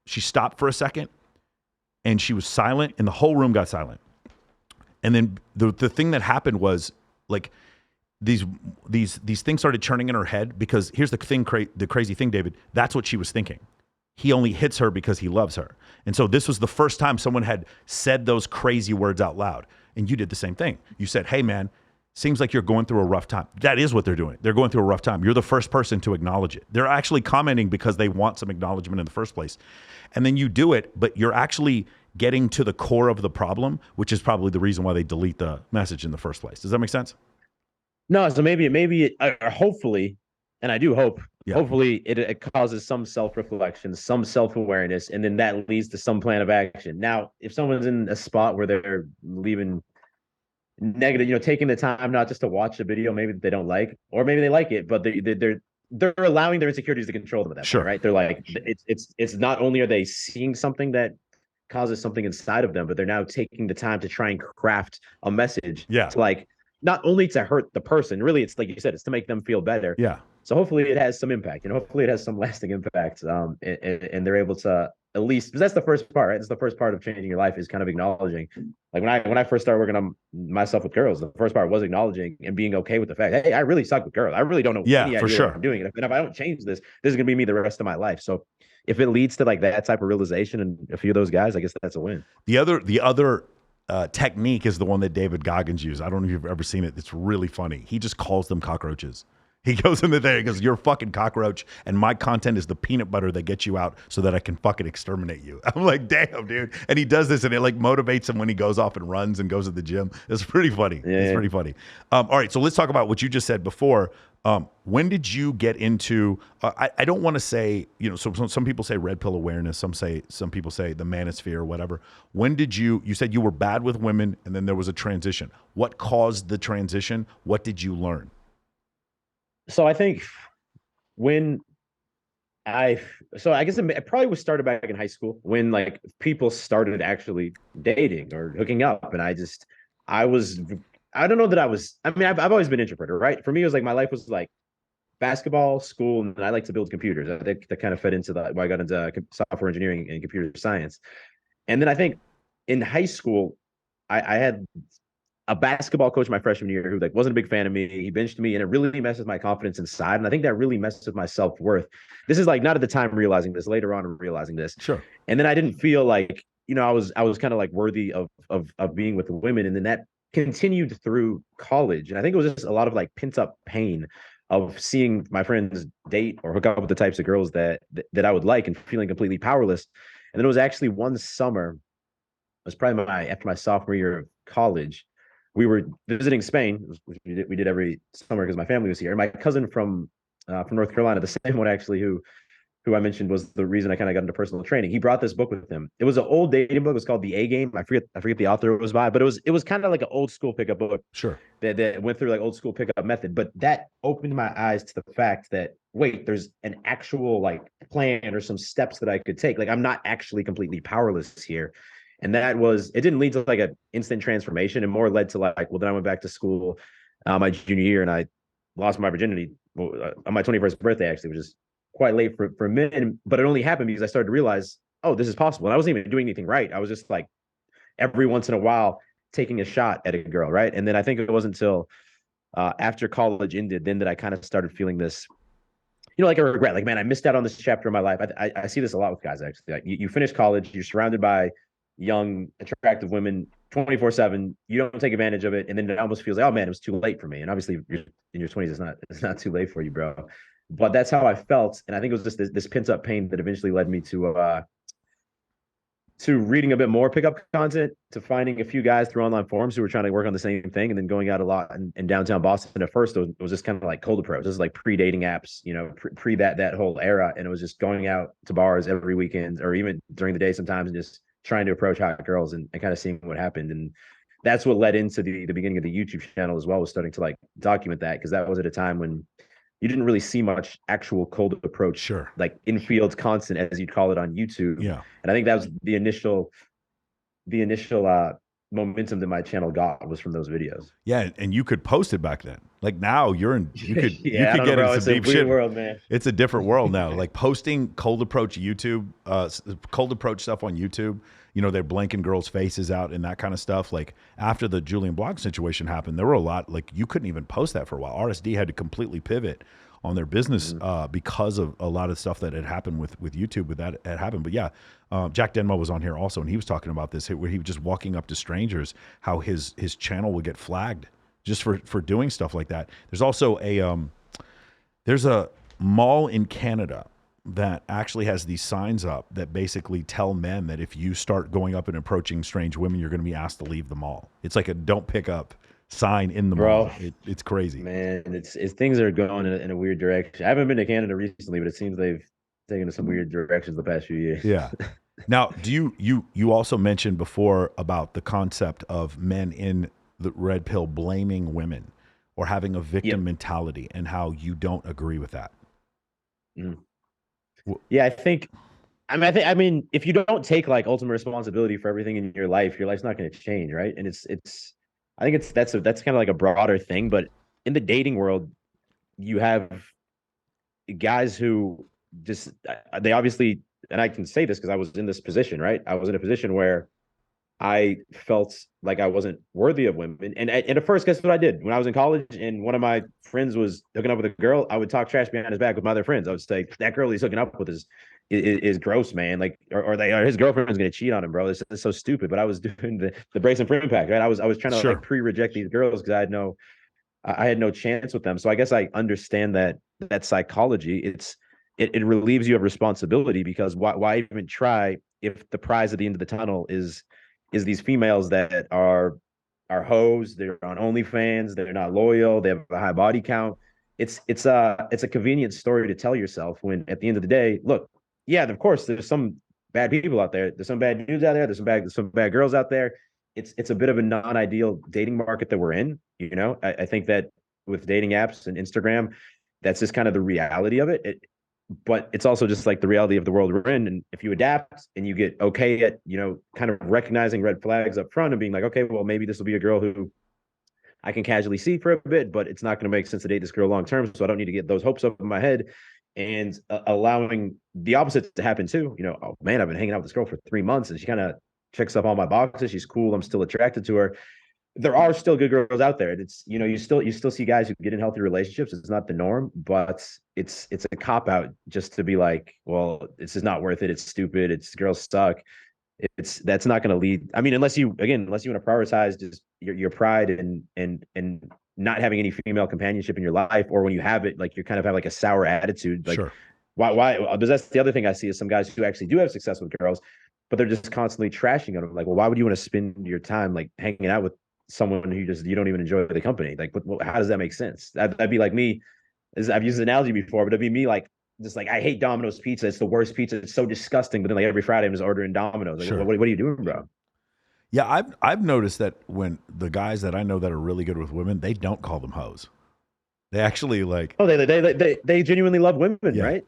she stopped for a second and she was silent, and the whole room got silent. And then the thing that happened was like these things started churning in her head, because here's the thing, the crazy thing, David, that's what she was thinking. He only hits her because he loves her. And so this was the first time someone had said those crazy words out loud. And you did the same thing. You said, hey man, seems like you're going through a rough time. That is what they're doing. They're going through a rough time. You're the first person to acknowledge it. They're actually commenting because they want some acknowledgement in the first place. And then you do it, but you're actually getting to the core of the problem, which is probably the reason why they delete the message in the first place. Does that make sense? No, so hopefully, and I do hope, hopefully it causes some self-reflection, some self-awareness, and then that leads to some plan of action. Now, if someone's in a spot where they're leaving negative, taking the time not just to watch a video maybe that they don't like, or maybe they like it, but they're allowing their insecurities to control them at that point, right? They're like, it's not only are they seeing something that causes something inside of them, but they're now taking the time to try and craft a message to like, not only to hurt the person, really, it's like you said, it's to make them feel better. Yeah. So hopefully it has some impact, hopefully it has some lasting impact. And they're able to, at least, because that's the first part, right? That's the first part of changing your life, is kind of acknowledging. Like when I first started working on myself with girls, the first part was acknowledging and being okay with the fact, hey, I really suck with girls. I really don't know any idea what I'm doing. And if I don't change this is going to be me the rest of my life. So if it leads to like that type of realization and a few of those guys, I guess that's a win. The other technique is the one that David Goggins used. I don't know if you've ever seen it. It's really funny. He just calls them cockroaches. He goes into there and goes, you're a fucking cockroach, and my content is the peanut butter that gets you out so that I can fucking exterminate you. I'm like, damn, dude. And he does this, and it like motivates him when he goes off and runs and goes to the gym. It's pretty funny. It's pretty funny. All right, so let's talk about what you just said before. When did you get into, I don't want to say, so some people say red pill awareness, some people say the manosphere or whatever. When did you said you were bad with women, and then there was a transition. What caused the transition? What did you learn? So I think I guess it probably was started back in high school when like people started actually dating or hooking up. And I don't know that I've always been introverted, right? For me, it was like, my life was like basketball, school, and I like to build computers. I think that kind of fed into why I got into software engineering and computer science. And then I think in high school, I had a basketball coach my freshman year who like wasn't a big fan of me. He benched me, and it really messed with my confidence inside. And I think that really messed with my self-worth. This is like not at the time realizing this, later on realizing this. Sure. And then I didn't feel like, I was kind of like worthy of being with women. And then that continued through college. And I think it was just a lot of like pent up pain of seeing my friends date or hook up with the types of girls that I would like, and feeling completely powerless. And then it was actually one summer, it was probably after my sophomore year of college. We were visiting Spain, which we did every summer because my family was here. And my cousin from North Carolina, the same one actually who I mentioned was the reason I kind of got into personal training. He brought this book with him. It was an old dating book. It was called The A Game. I forget the author it was by, but it was kind of like an old school pickup book. Sure. That went through like old school pickup method. But that opened my eyes to the fact that, wait, there's an actual like plan or some steps that I could take. Like, I'm not actually completely powerless here. And it didn't lead to like a instant transformation, and more led to like, well, then I went back to school my junior year, and I lost my virginity on my 21st birthday, actually, which is quite late for men, but it only happened because I started to realize, oh, this is possible. And I wasn't even doing anything right. I was just like every once in a while taking a shot at a girl, right? And then I think it wasn't until after college ended, then that I kind of started feeling this, like a regret. Like, man, I missed out on this chapter of my life. I see this a lot with guys, actually. Like, you finish college, you're surrounded by young, attractive women 24/7. You don't take advantage of it, and then it almost feels like, oh man, it was too late for me. And obviously, you're in your 20s, it's not too late for you, bro. But that's how I felt, and I think it was just this pent up pain that eventually led me to reading a bit more pickup content, to finding a few guys through online forums who were trying to work on the same thing, and then going out a lot in downtown Boston. At first, it was just kind of like cold approach. This is like pre-dating apps, pre that whole era. And it was just going out to bars every weekend or even during the day sometimes and just trying to approach hot girls and kind of seeing what happened. And that's what led into the beginning of the YouTube channel as well, was starting to like document that, because that was at a time when you didn't really see much actual cold approach, Sure. like infield content, as you'd call it, on YouTube. Yeah. And I think that was the initial momentum that my channel got, was from those videos. Yeah, and you could post it back then. Like now, you could Yeah, get bro, into some deep shit. World, man. It's a different world now. Like posting cold approach YouTube, cold approach stuff on YouTube. They're blanking girls' faces out and that kind of stuff. Like after the Julian Block situation happened, there were a lot, like you couldn't even post that for a while. RSD had to completely pivot on their business because of a lot of stuff that had happened with YouTube with that had happened. But yeah, Jack Denmo was on here also, and he was talking about this, where he was just walking up to strangers, how his channel would get flagged just for doing stuff like that. There's also there's a mall in Canada that actually has these signs up that basically tell men that if you start going up and approaching strange women, you're going to be asked to leave the mall. It's like a don't pick up sign in the mall. It's crazy, man. It's things are going in a weird direction. I haven't been to Canada recently, but it seems they've taken some weird directions the past few years. Yeah. Now, do you also mentioned before about the concept of men in the red pill blaming women or having a victim mentality, and how you don't agree with that? Yeah, I mean, if you don't take like ultimate responsibility for everything in your life's not going to change, right? And I think that's kind of like a broader thing. But in the dating world, you have guys who just, they obviously, and I can say this because I was in this position, right? I was in a position where I felt like I wasn't worthy of women. And at first, guess what I did? When I was in college and one of my friends was hooking up with a girl, I would talk trash behind his back with my other friends. I would say, that girl he's hooking up with is gross, man. Like, or his girlfriend's gonna cheat on him, bro. This is so stupid. But I was doing the brace and for impact, right? I was trying to like pre-reject these girls because I had no chance with them. So I guess I understand that psychology. It relieves you of responsibility, because why even try if the prize at the end of the tunnel is these females that are hoes, they're on OnlyFans, they're not loyal, they have a high body count. It's a convenient story to tell yourself, when at the end of the day, look, yeah, of course there's some bad people out there, there's some bad dudes out there, there's some bad girls out there. It's a bit of a non-ideal dating market that we're in. I think that with dating apps and Instagram, that's just kind of the reality of it. But it's also just like the reality of the world we're in. And if you adapt and you get okay at, kind of recognizing red flags up front and being like, okay, well, maybe this will be a girl who I can casually see for a bit, but it's not going to make sense to date this girl long term. So I don't need to get those hopes up in my head, and allowing the opposite to happen too. Oh man, I've been hanging out with this girl for 3 months and she kind of checks up all my boxes. She's cool. I'm still attracted to her. There are still good girls out there. It's, you still see guys who get in healthy relationships. It's not the norm, but it's a cop out just to be like, well, this is not worth it. It's stupid. It's girls suck. That's not going to lead. I mean, unless you want to prioritize just your pride and not having any female companionship in your life, or when you have it, like you kind of have like a sour attitude. Like, sure. Why? Because that's the other thing I see is some guys who actually do have success with girls, but they're just constantly trashing them. Like, well, why would you want to spend your time like hanging out with someone who you don't even enjoy the company? Like, how does that make sense? That'd be like me. I've used the analogy before, but it'd be me like, just like, I hate Domino's pizza. It's the worst pizza. It's so disgusting. But then like every Friday I'm just ordering Domino's. Like, sure. what are you doing, bro? Yeah, I've noticed that when the guys that I know that are really good with women, they don't call them hoes. They actually like. Oh, they genuinely love women, right?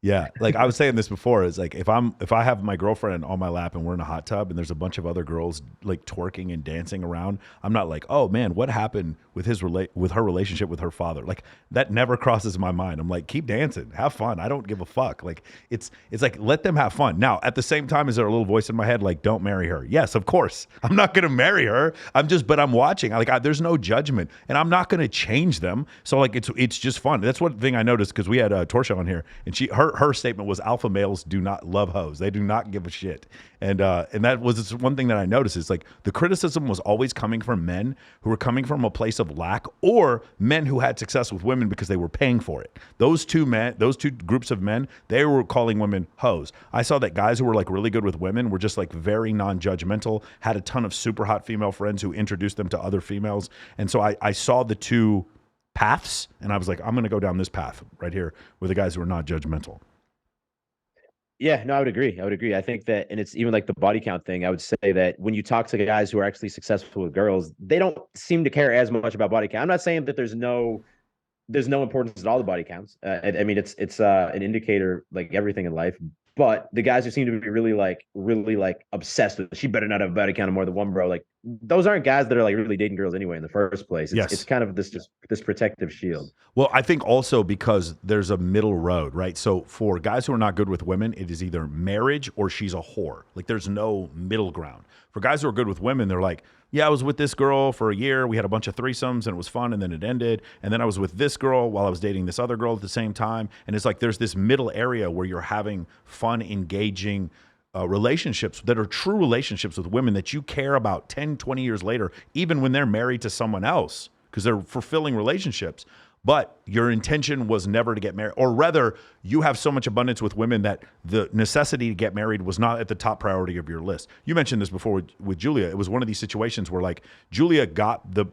Yeah, like I was saying this before, is like if I have my girlfriend on my lap and we're in a hot tub and there's a bunch of other girls like twerking and dancing around, I'm not like, oh man, what happened with with her relationship with her father? Like that never crosses my mind. I'm like, keep dancing, have fun. I don't give a fuck. Like it's like let them have fun. Now at the same time, is there a little voice in my head like, don't marry her? Yes, of course. I'm not gonna marry her. But I'm watching. There's no judgment, and I'm not gonna change them. So like it's just fun. That's one thing I noticed because we had Torsha on here, and her statement was alpha males do not love hoes. They do not give a shit. And that was one thing that I noticed is like the criticism was always coming from men who were coming from a place of lack, or men who had success with women because they were paying for it. Those two groups of men, they were calling women hoes. I saw that guys who were like really good with women were just like very non-judgmental, had a ton of super hot female friends who introduced them to other females. And so I saw the two paths, and I was like, I'm going to go down this path right here with the guys who are not judgmental. Yeah, no, I would agree. I would agree. I think that, and it's even like the body count thing. I would say that when you talk to guys who are actually successful with girls, they don't seem to care as much about body count. I'm not saying that there's no importance at all to body counts. I mean, it's an indicator like everything in life. But the guys who seem to be really like obsessed with, she better not have a body count of more than one, bro. Like those aren't guys that are like really dating girls anyway in the first place. It's kind of this protective shield. Well, I think also because there's a middle road, right? So for guys who are not good with women, it is either marriage or she's a whore. Like there's no middle ground. For guys who are good with women, they're like, yeah, I was with this girl for a year. We had a bunch of threesomes and it was fun, and then it ended. And then I was with this girl while I was dating this other girl at the same time. And it's like there's this middle area where you're having fun, engaging relationships that are true relationships with women that you care about 10, 20 years later, even when they're married to someone else, because they're fulfilling relationships. But your intention was never to get married, or rather, you have so much abundance with women that the necessity to get married was not at the top priority of your list. You mentioned this before with Julia. It was one of these situations where like Julia got this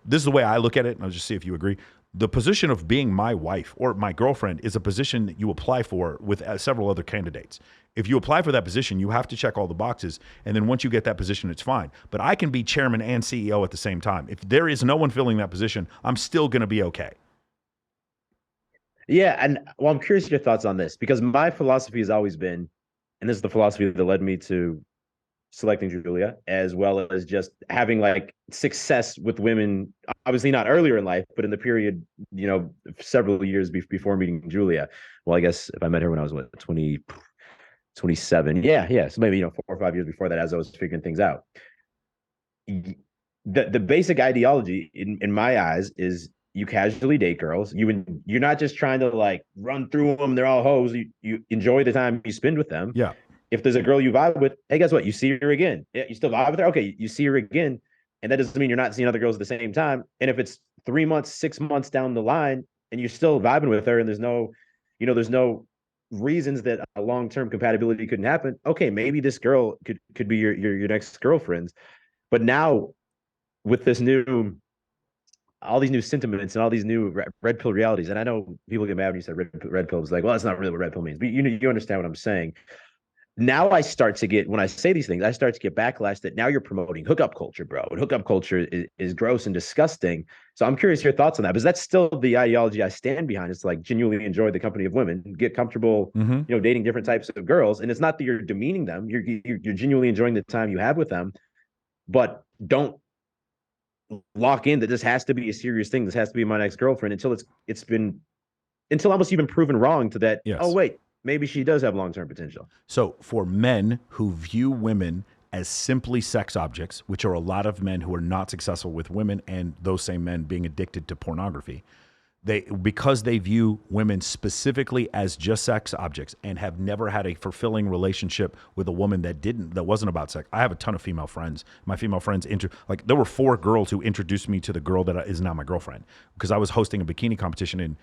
is the way I look at it, and I'll just see if you agree. The position of being my wife or my girlfriend is a position that you apply for with several other candidates. If you apply for that position, you have to check all the boxes. And then once you get that position, it's fine. But I can be chairman and CEO at the same time. If there is no one filling that position, I'm still going to be okay. Yeah, and well, I'm curious your thoughts on this because my philosophy has always been, and this is the philosophy that led me to selecting Julia, as well as just having like success with women, obviously not earlier in life, but in the period, several years before meeting Julia. Well, I guess if I met her when I was 27. Yeah. So maybe, 4 or 5 years before that, as I was figuring things out. The basic ideology in my eyes is you casually date girls. You're not just trying to like run through them. They're all hoes. You enjoy the time you spend with them. Yeah. If there's a girl you vibe with, hey, guess what? You see her again. Yeah, you still vibe with her? Okay, you see her again. And that doesn't mean you're not seeing other girls at the same time. And if it's 3 months, 6 months down the line and you're still vibing with her and there's no reasons that a long-term compatibility couldn't happen, okay, maybe this girl could be your next girlfriend. But now with all these new sentiments and all these new red pill realities, and I know people get mad when you said red pill. It's like, well, that's not really what red pill means. But you understand what I'm saying. Now I start to get, when I say these things, I start to get backlash that now you're promoting hookup culture, bro. And hookup culture is gross and disgusting. So I'm curious your thoughts on that, because that's still the ideology I stand behind. It's like genuinely enjoy the company of women, get comfortable, dating different types of girls. And it's not that you're demeaning them. You're genuinely enjoying the time you have with them, but don't lock in that this has to be a serious thing. This has to be my next girlfriend until almost you've been proven wrong to that. Yes. Oh, wait. Maybe she does have long-term potential. So for men who view women as simply sex objects, which are a lot of men who are not successful with women, and those same men being addicted to pornography, because they view women specifically as just sex objects and have never had a fulfilling relationship with a woman that wasn't about sex. I have a ton of female friends. My female friends there were 4 girls who introduced me to the girl that is now my girlfriend, because I was hosting a bikini competition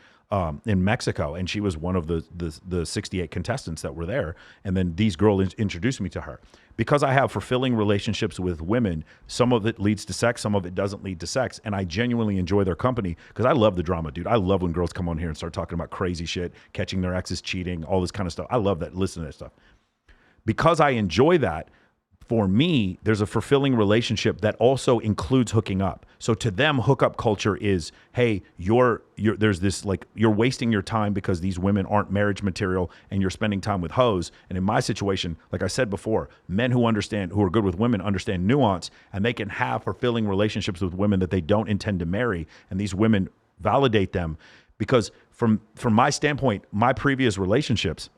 in Mexico, and she was one of the 68 contestants that were there. And then these girls introduced me to her. Because I have fulfilling relationships with women, some of it leads to sex, some of it doesn't lead to sex. And I genuinely enjoy their company because I love the drama, dude. I love when girls come on here and start talking about crazy shit, catching their exes cheating, all this kind of stuff. I love that. Listen to that stuff. Because I enjoy that, For me, there's a fulfilling relationship that also includes hooking up. So to them, hookup culture is, hey, there's this like you're wasting your time because these women aren't marriage material and you're spending time with hoes. And in my situation, like I said before, men who are good with women understand nuance, and they can have fulfilling relationships with women that they don't intend to marry. And these women validate them because from my standpoint, my previous relationships,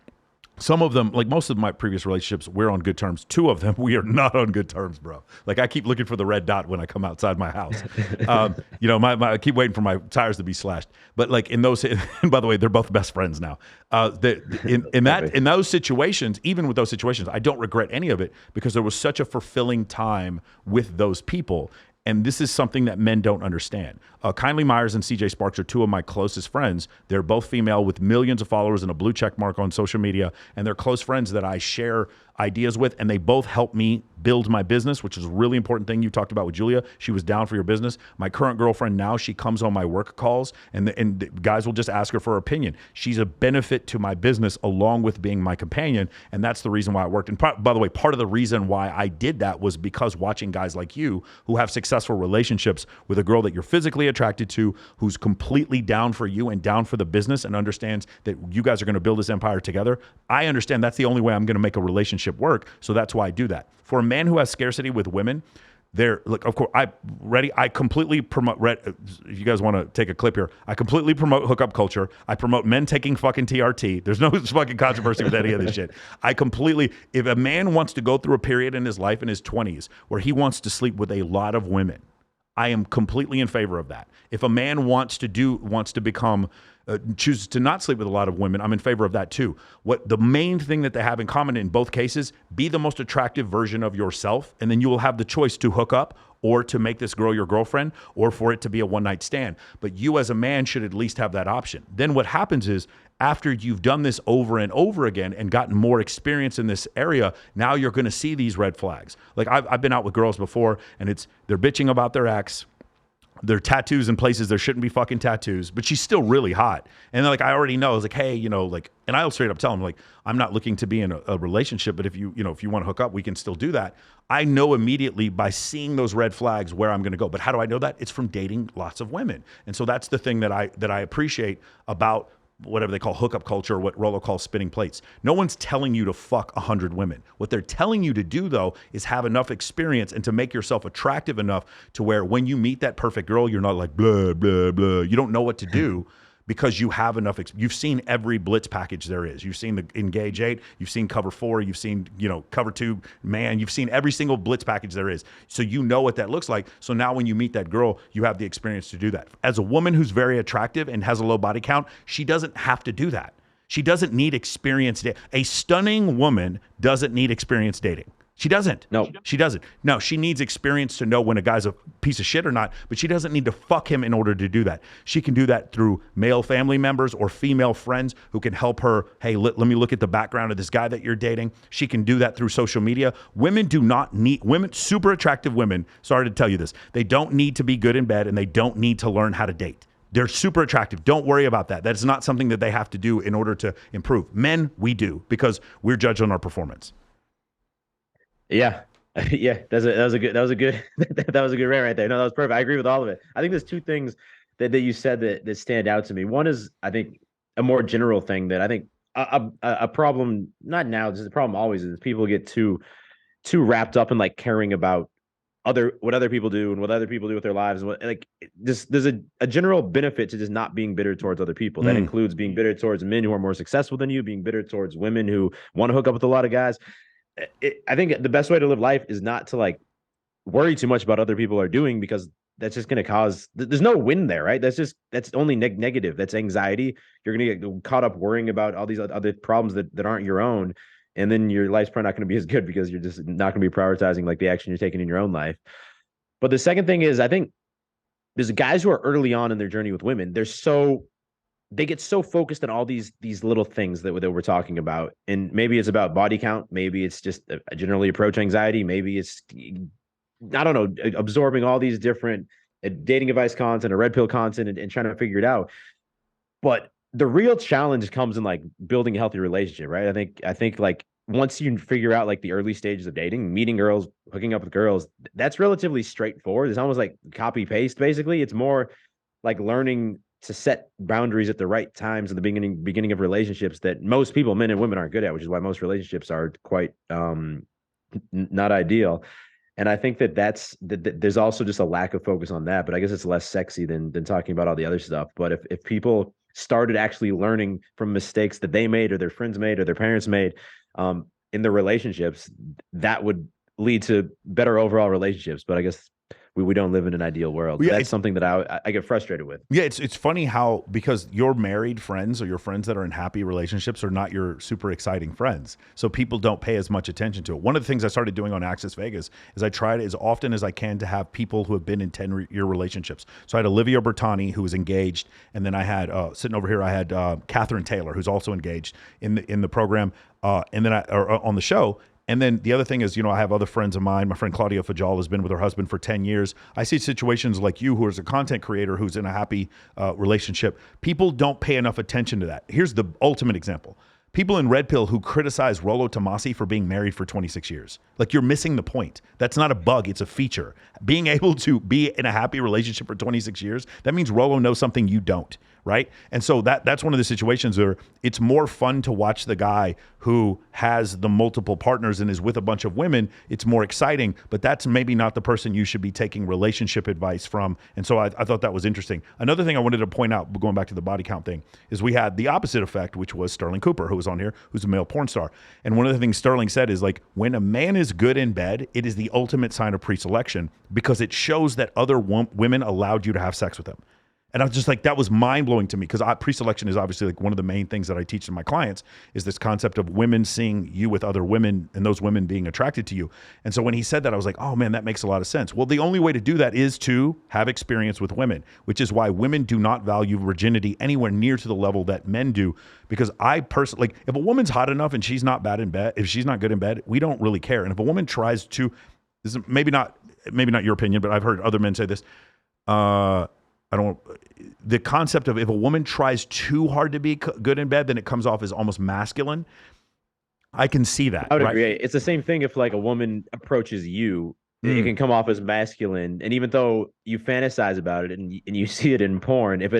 some of them, like most of my previous relationships, we're on good terms. Two of them, we are not on good terms, bro. Like I keep looking for the red dot when I come outside my house. I keep waiting for my tires to be slashed. But like in those, and by the way, they're both best friends now. In those situations, even with those situations, I don't regret any of it because there was such a fulfilling time with those people. And this is something that men don't understand. Kindly Myers and CJ Sparks are two of my closest friends. They're both female with millions of followers and a blue check mark on social media. And they're close friends that I share ideas with. And they both help me build my business, which is a really important thing you talked about with Julia. She was down for your business. My current girlfriend now, she comes on my work calls and the guys will just ask her for her opinion. She's a benefit to my business along with being my companion. And that's the reason why it worked. And by the way, part of the reason why I did that was because watching guys like you who have successful relationships with a girl that you're physically attracted to, who's completely down for you and down for the business and understands that you guys are going to build this empire together. I understand that's the only way I'm going to make a relationship work. So that's why I do that. For a man who has scarcity with women, of course, I completely promote, if you guys want to take a clip here, I completely promote hookup culture. I promote men taking fucking TRT. There's no fucking controversy with any of this shit. If a man wants to go through a period in his life in his 20s where he wants to sleep with a lot of women, I am completely in favor of that. If a man chooses to not sleep with a lot of women, I'm in favor of that too. What the main thing that they have in common in both cases, be the most attractive version of yourself, and then you will have the choice to hook up or to make this girl your girlfriend or for it to be a one-night stand. But you as a man should at least have that option. Then what happens is after you've done this over and over again and gotten more experience in this area, now you're going to see these red flags. Like I've been out with girls before and they're bitching about their ex. Their tattoos in places there shouldn't be fucking tattoos, but she's still really hot. And they're like, I already know. It's like, hey, and I'll straight up tell them, like, I'm not looking to be in a relationship, but if you want to hook up, we can still do that. I know immediately by seeing those red flags where I'm going to go. But how do I know that? It's from dating lots of women. And so that's the thing that I appreciate about whatever they call hookup culture, or what Rollo calls spinning plates. No one's telling you to fuck 100 women. What they're telling you to do, though, is have enough experience and to make yourself attractive enough to where when you meet that perfect girl, you're not like, blah, blah, blah. You don't know what to do because you have enough. You've seen every blitz package there is. You've seen the Engage 8. You've seen Cover 4. You've seen, Cover 2, man. You've seen every single blitz package there is. So you know what that looks like. So now when you meet that girl, you have the experience to do that. As a woman who's very attractive and has a low body count, she doesn't have to do that. She doesn't need experience. A stunning woman doesn't need experience dating. She doesn't. No. She doesn't. No, she needs experience to know when a guy's a piece of shit or not, but she doesn't need to fuck him in order to do that. She can do that through male family members or female friends who can help her. Hey, let me look at the background of this guy that you're dating. She can do that through social media. Women, super attractive women, sorry to tell you this, they don't need to be good in bed and they don't need to learn how to date. They're super attractive. Don't worry about that. That is not something that they have to do in order to improve. Men, we do because we're judged on our performance. Yeah. Yeah. That was a good rant right there. No, that was perfect. I agree with all of it. I think there's two things that you said that stand out to me. One is, I think, a more general thing that I think a problem, not now, this is the problem always is people get too wrapped up in like caring about what other people do and what other people do with their lives. There's a general benefit to just not being bitter towards other people. That includes being bitter towards men who are more successful than you, being bitter towards women who want to hook up with a lot of guys. I think the best way to live life is not to like worry too much about other people are doing, because that's just going to cause, there's no win there, right? That's only negative. That's anxiety. You're going to get caught up worrying about all these other problems that aren't your own. And then your life's probably not going to be as good because you're just not going to be prioritizing like the action you're taking in your own life. But the second thing is, I think there's guys who are early on in their journey with women. They get so focused on all these little things that we're talking about. And maybe it's about body count. Maybe it's just a generally approach anxiety. Maybe it's, I don't know, absorbing all these different dating advice content or red pill content and trying to figure it out. But the real challenge comes in like building a healthy relationship, right? I think like once you figure out like the early stages of dating, meeting girls, hooking up with girls, that's relatively straightforward. It's almost like copy paste, basically. It's more like learning to set boundaries at the right times in the beginning of relationships that most people, men and women, aren't good at, which is why most relationships are quite not ideal. And I think that there's also just a lack of focus on that. But I guess it's less sexy than talking about all the other stuff. But if people started actually learning from mistakes that they made or their friends made or their parents made in their relationships, that would lead to better overall relationships. But I guess we don't live in an ideal world. Yeah, That's something that I get frustrated with. yeah, it's funny how, because your married friends or your friends that are in happy relationships are not your super exciting friends. So people don't pay as much attention to it. One of the things I started doing on Access Vegas is I tried as often as I can to have people who have been in 10-year relationships. So I had Olivia Bertani, who was engaged, and then I had sitting over here, I had Catherine Taylor, who's also engaged in the program, and then on the show. And then the other thing is, I have other friends of mine. My friend Claudia Fajal has been with her husband for 10 years. I see situations like you, who is a content creator who's in a happy relationship. People don't pay enough attention to that. Here's the ultimate example. People in Red Pill who criticize Rollo Tomasi for being married for 26 years. Like, you're missing the point. That's not a bug, it's a feature. Being able to be in a happy relationship for 26 years, that means Rollo knows something you don't, right? And so that's one of the situations where it's more fun to watch the guy who has the multiple partners and is with a bunch of women. It's more exciting, but that's maybe not the person you should be taking relationship advice from. And so I thought that was interesting. Another thing I wanted to point out, going back to the body count thing, is we had the opposite effect, which was Sterling Cooper, who was on here, who's a male porn star. And one of the things Sterling said is, like, when a man is good in bed, it is the ultimate sign of pre-selection, because it shows that other women allowed you to have sex with them. And I was just like, that was mind-blowing to me, because pre-selection is obviously like one of the main things that I teach to my clients, is this concept of women seeing you with other women and those women being attracted to you. And so when he said that, I was like, oh man, that makes a lot of sense. Well, the only way to do that is to have experience with women, which is why women do not value virginity anywhere near to the level that men do. Because I personally, like, if a woman's hot enough and she's not bad in bed, if she's not good in bed, we don't really care. And if a woman tries to, this is maybe not your opinion, but I've heard other men say this, the concept of, if a woman tries too hard to be good in bed, then it comes off as almost masculine. I can see that. I would right? agree. It's the same thing if like a woman approaches you, it can come off as masculine. And even though you fantasize about it and you see it in porn, if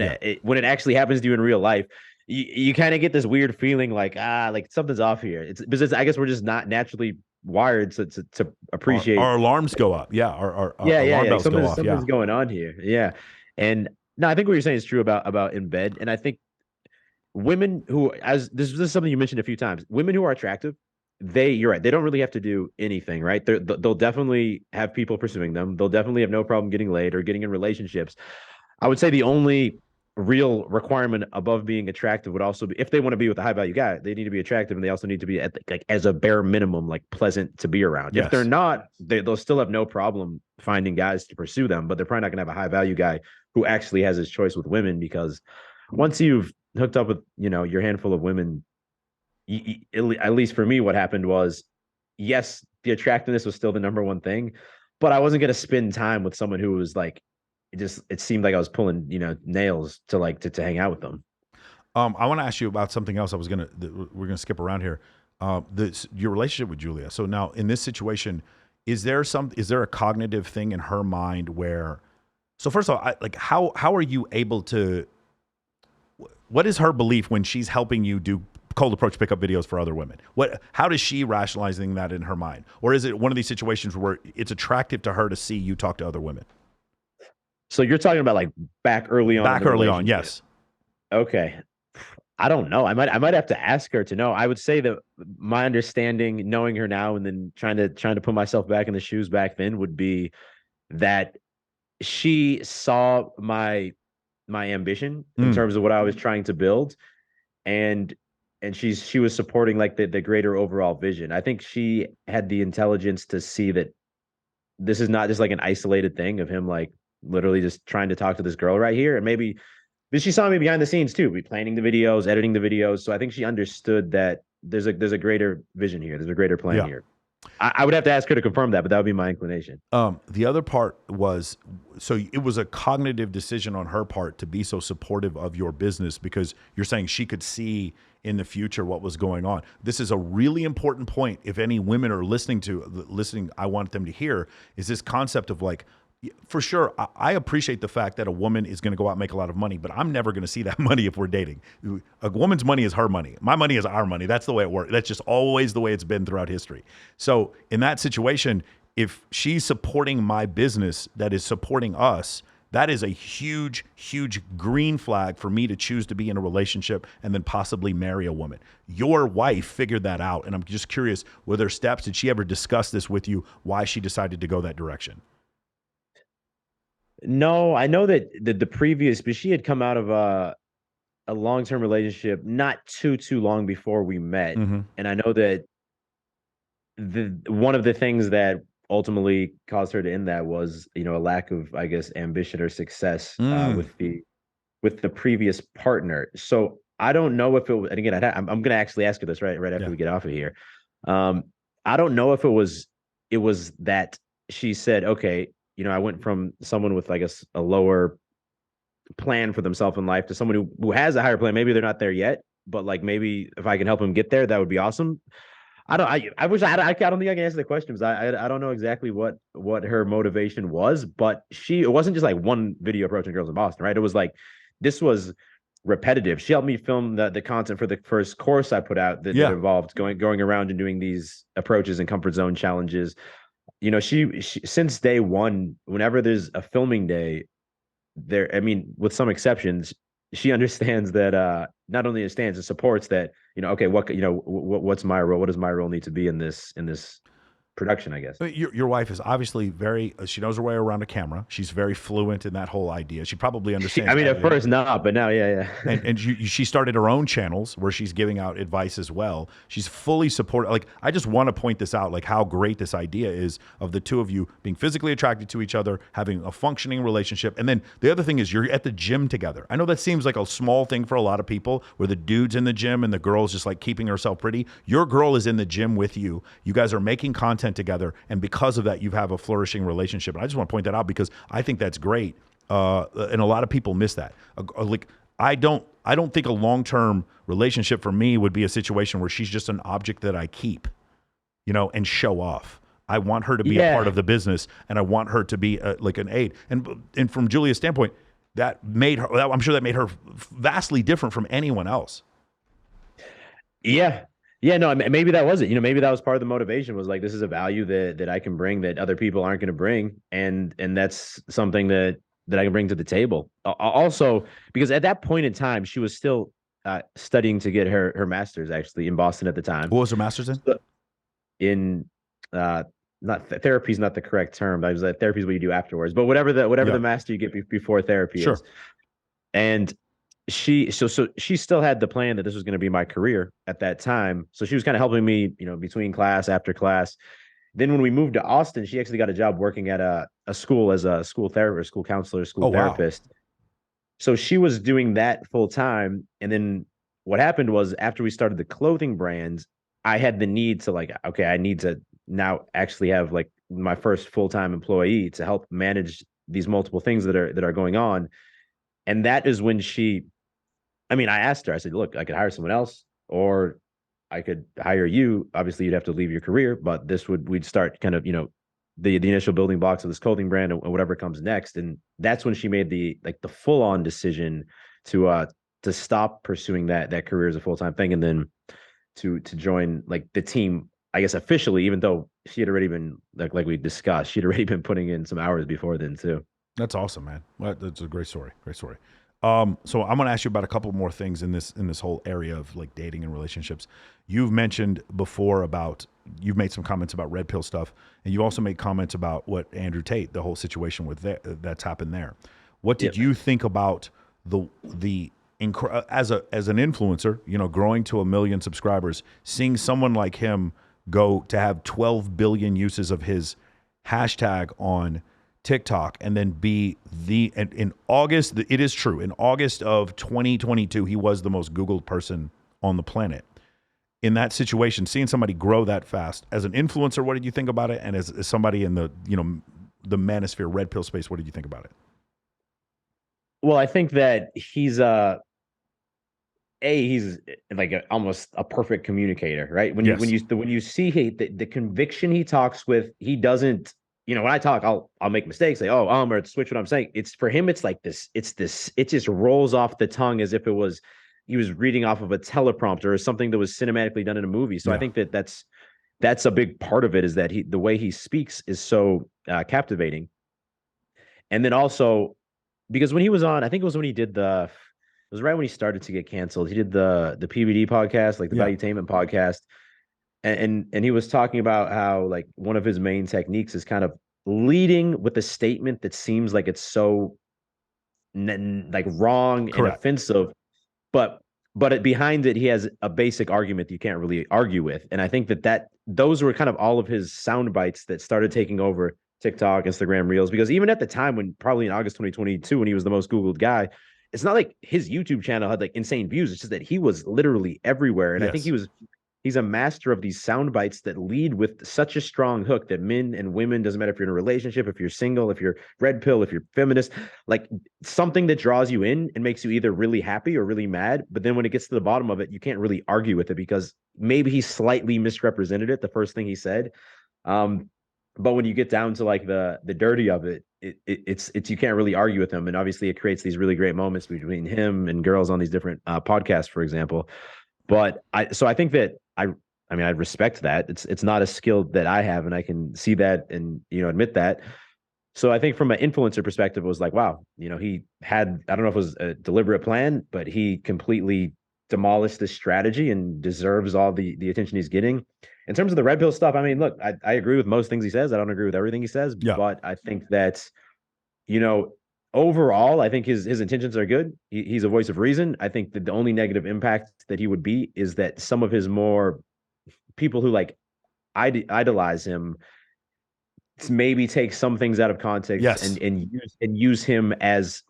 when it actually happens to you in real life, you kind of get this weird feeling like, like something's off here. It's because I guess we're just not naturally wired to appreciate. Our alarms go up. Yeah. Our alarm bells go off. Something's going on here. Yeah. And no, I think what you're saying is true about in bed. And I think women who, as this is something you mentioned a few times, women who are attractive, you're right, they don't really have to do anything, right? They'll definitely have people pursuing them. They'll definitely have no problem getting laid or getting in relationships. I would say the only real requirement above being attractive would also be, if they want to be with a high value guy, they need to be attractive, and they also need to be like as a bare minimum, like pleasant to be around. Yes. If they're not, they'll still have no problem finding guys to pursue them, but they're probably not going to have a high value guy who actually has his choice with women, because once you've hooked up with, your handful of women, at least for me, what happened was, yes, the attractiveness was still the number one thing, but I wasn't going to spend time with someone who was like, it seemed like I was pulling, nails to hang out with them. I want to ask you about something else. We're going to skip around here. Your relationship with Julia. So now in this situation, is there a cognitive thing in her mind where, so first of all, how are you able to, what is her belief when she's helping you do cold approach pickup videos for other women? How does she rationalizing that in her mind? Or is it one of these situations where it's attractive to her to see you talk to other women? So you're talking about like back early on, yes. Okay. I don't know. I might have to ask her to know. I would say that my understanding, knowing her now and then trying to put myself back in the shoes back then, would be that she saw my ambition in terms of what I was trying to build, and she was supporting like the greater overall vision. I think she had the intelligence to see that this is not just like an isolated thing of him like literally just trying to talk to this girl right here. And maybe she saw me behind the scenes too, be planning the videos, editing the videos. So I think she understood that there's a greater vision here. There's a greater plan here. I would have to ask her to confirm that, but that would be my inclination. The other part was, so it was a cognitive decision on her part to be so supportive of your business because you're saying she could see in the future what was going on. This is a really important point. If any women are listening, I want them to hear is this concept of like, for sure, I appreciate the fact that a woman is going to go out and make a lot of money, but I'm never going to see that money if we're dating. A woman's money is her money. My money is our money. That's the way it works. That's just always the way it's been throughout history. So in that situation, if she's supporting my business that is supporting us, that is a huge, huge green flag for me to choose to be in a relationship and then possibly marry a woman. Your wife figured that out. And I'm just curious, were there steps? Did she ever discuss this with you, why she decided to go that direction? No, I know that the previous, but she had come out of a long-term relationship not too long before we met. Mm-hmm. And I know that the one of the things that ultimately caused her to end that was, a lack of, I guess, ambition or success with the previous partner. So I don't know if it was, and again, I'm going to actually ask her this right after Yeah. we get off of here. I don't know if it was that she said, okay, I went from someone with, I guess, a lower plan for themselves in life to someone who has a higher plan. Maybe they're not there yet, but like maybe if I can help them get there, that would be awesome. I wish I don't think I can answer the question because I don't know exactly what her motivation was, but it wasn't just like one video approaching girls in Boston, right? It was like this was repetitive. She helped me film the content for the first course I put out that involved going around and doing these approaches and comfort zone challenges. She since day one, whenever there's a filming day, there, I mean, with some exceptions, she understands that not only understands and supports that, okay, what's my role? What does my role need to be in this production, I guess. Your wife is obviously very, she knows her way around a camera. She's very fluent in that whole idea. She probably understands. I mean, at first not, but now, yeah. And she started her own channels where she's giving out advice as well. She's fully supported. Like, I just want to point this out, like how great this idea is of the two of you being physically attracted to each other, having a functioning relationship. And then the other thing is you're at the gym together. I know that seems like a small thing for a lot of people where the dude's in the gym and the girl's just like keeping herself pretty. Your girl is in the gym with you. You guys are making content together, and because of that you have a flourishing relationship. And I just want to point that out because I think that's great, and a lot of people miss that. Like, I don't think a long-term relationship for me would be a situation where she's just an object that I keep, and show off. I want her to be a part of the business, and I want her to be like an aid. And from Julia's standpoint, that made her, I'm sure that made her vastly different from anyone else. Yeah. Yeah, no, maybe that was it. Maybe that was part of the motivation was like, this is a value that I can bring that other people aren't going to bring. And that's something that I can bring to the table. Also, because at that point in time, she was still studying to get her master's actually in Boston at the time. What was her master's in? Not therapy is not the correct term. But it was like therapy is what you do afterwards. But whatever the master you get before therapy is. And she still had the plan that this was going to be my career at that time. So she was kind of helping me, between class, after class. Then when we moved to Austin, she actually got a job working at a school as a school therapist, school counselor, school therapist. Wow. So she was doing that full time. And then what happened was after we started the clothing brands, I had the need to like, okay, I need to now actually have like my first full-time employee to help manage these multiple things that are going on. And that is when I asked her, I said, look, I could hire someone else or I could hire you. Obviously you'd have to leave your career, but we'd start kind of, the initial building blocks of this clothing brand and whatever comes next. And that's when she made the full on decision to stop pursuing that career as a full-time thing. And then to join like the team, I guess officially, even though she had already been like we discussed, she'd already been putting in some hours before then too. That's awesome, man. That's a great story. Great story. So I'm going to ask you about a couple more things in this whole area of like dating and relationships. You've mentioned before you've made some comments about red pill stuff, and you also made comments about what Andrew Tate, the whole situation with that's happened there. What did you think about as an influencer, growing to 1 million subscribers, seeing someone like him go to have 12 billion uses of his hashtag on TikTok and then in August, it is true, in August of 2022, he was the most Googled person on the planet. in that situation, seeing somebody grow that fast as an influencer, what did you think about it? And as somebody in the, the manosphere red pill space, what did you think about it? Well, I think that he's like almost a perfect communicator, right? Yes. When you see the conviction he talks with, he doesn't. When I talk, I'll make mistakes, say, oh, or switch what I'm saying. It's for him, it's like this. It just rolls off the tongue as if it was he was reading off of a teleprompter or something that was cinematically done in a movie. So I Yeah. think that's a big part of it, is that the way he speaks is so captivating. And then also, because when he was on, I think it was when he did it was right when he started to get canceled. He did the PBD podcast, like the Yeah. Valuetainment podcast, and he was talking about how like one of his main techniques is kind of leading with a statement that seems like it's so like wrong and Correct. offensive, but behind it he has a basic argument that you can't really argue with. And I think that those were kind of all of his sound bites that started taking over TikTok, Instagram Reels, because even at the time, when probably in August 2022, when he was the most Googled guy, it's not like his YouTube channel had like insane views. It's just that he was literally everywhere. And I think Yes. he's a master of these sound bites that lead with such a strong hook that men and women, doesn't matter if you're in a relationship, if you're single, if you're red pill, if you're feminist, like something that draws you in and makes you either really happy or really mad. But then when it gets to the bottom of it, you can't really argue with it because maybe he slightly misrepresented it the first thing he said. Um, but when you get down to like the dirty of it, it's you can't really argue with him. And obviously it creates these really great moments between him and girls on these different podcasts, for example. But I think that I mean, I respect that. It's not a skill that I have, and I can see that and admit that. So I think from an influencer perspective, it was like, wow, he had, I don't know if it was a deliberate plan, but he completely demolished this strategy and deserves all the attention he's getting. In terms of the red pill stuff, I mean, look, I agree with most things he says. I don't agree with everything he says, Yeah. but I think that, you know, overall, I think his intentions are good. He's a voice of reason. I think that the only negative impact that he would be is that some of his more people who like idolize him maybe take some things out of context Yes. and use him as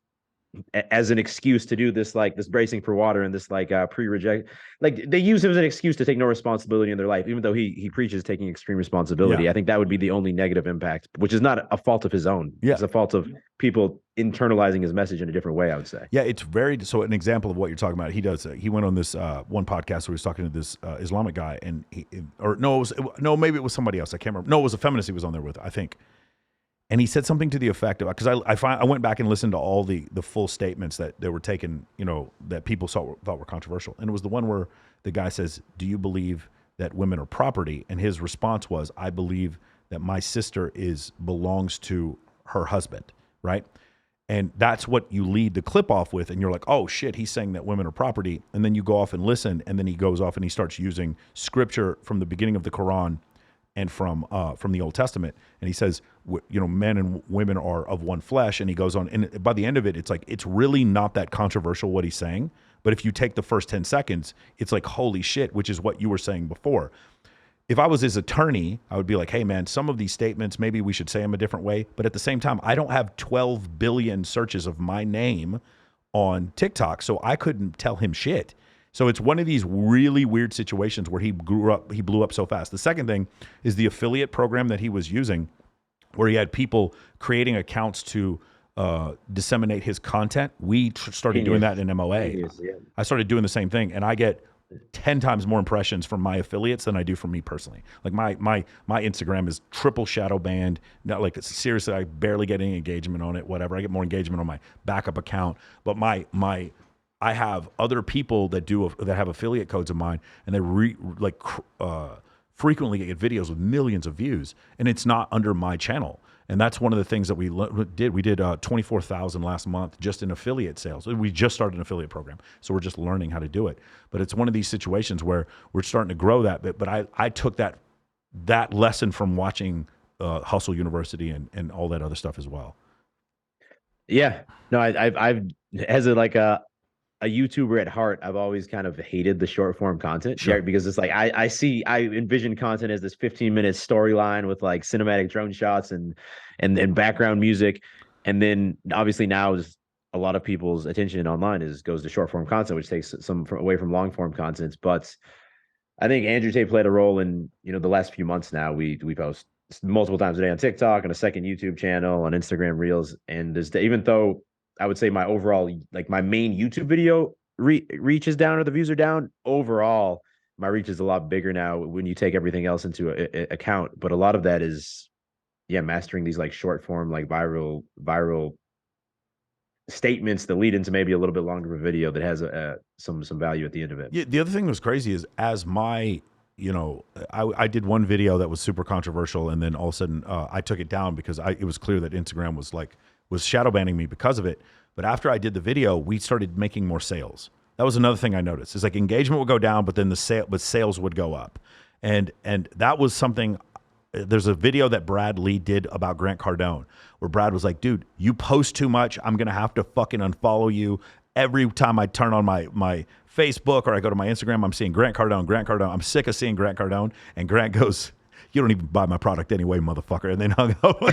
an excuse to do this, like this bracing for water and this like pre-reject, like they use him as an excuse to take no responsibility in their life, even though he preaches taking extreme responsibility. Yeah. I think that would be the only negative impact, which is not a fault of his own. Yeah. It's a fault of people internalizing his message in a different way, I would say. Yeah, it's very so. An example of what you're talking about. He went on this one podcast where he was talking to this Islamic guy, and maybe it was somebody else. I can't remember. No, it was a feminist he was on there with, I think. And he said something to the effect of, because I went back and listened to all the full statements that they were taken, that people thought were controversial, and it was the one where the guy says, "Do you believe that women are property?" And his response was, "I believe that my sister belongs to her husband," right? And that's what you lead the clip off with, and you're like, "Oh shit, he's saying that women are property." And then you go off and listen, and then he goes off and he starts using scripture from the beginning of the Quran and from the Old Testament, and he says, men and women are of one flesh, and he goes on, and by the end of it, it's like it's really not that controversial what he's saying, but if you take the first 10 seconds, it's like, holy shit, which is what you were saying before. If I was his attorney, I would be like, hey man, some of these statements, maybe we should say them a different way, but at the same time, I don't have 12 billion searches of my name on TikTok, so I couldn't tell him shit. So it's one of these really weird situations where he blew up so fast. The second thing is the affiliate program that he was using, where he had people creating accounts to disseminate his content. We started doing that in MOA. Yeah. I started doing the same thing, and I get 10 times more impressions from my affiliates than I do from me personally. Like my Instagram is triple shadow banned. Not like, seriously, I barely get any engagement on it, whatever. I get more engagement on my backup account, but I have other people that have affiliate codes of mine, and they frequently get videos with millions of views, and it's not under my channel. And that's one of the things that we did. We did 24,000 last month just in affiliate sales. We just started an affiliate program, so we're just learning how to do it. But it's one of these situations where we're starting to grow that bit. But I took that lesson from watching Hustle University and all that other stuff as well. Yeah, no, I've as a YouTuber at heart, I've always kind of hated the short form content. Sure. Because it's like I envision content as this 15-minute storyline with like cinematic drone shots and background music. And then obviously now just a lot of people's attention online goes to short form content, which takes some away from long form content. But I think Andrew Tate played a role in, the last few months now. We post multiple times a day on TikTok, on a second YouTube channel, on Instagram Reels, and even though I would say my overall, like, my main YouTube video reach is down or the views are down, overall my reach is a lot bigger now when you take everything else into account. But a lot of that is, yeah, mastering these like short form, like viral statements that lead into maybe a little bit longer of a video that has some value at the end of it. Yeah, the other thing that was crazy is as my, I did one video that was super controversial, and then all of a sudden I took it down because it was clear that Instagram was shadow banning me because of it. But after I did the video, we started making more sales. That was another thing I noticed. It's like engagement would go down, but then sales would go up, and that was something. There's a video that Brad Lee did about Grant Cardone where Brad was like, dude, you post too much. I'm going to have to fucking unfollow you. Every time I turn on my Facebook or I go to my Instagram, I'm seeing Grant Cardone. I'm sick of seeing Grant Cardone. And Grant goes, you don't even buy my product anyway, motherfucker. And then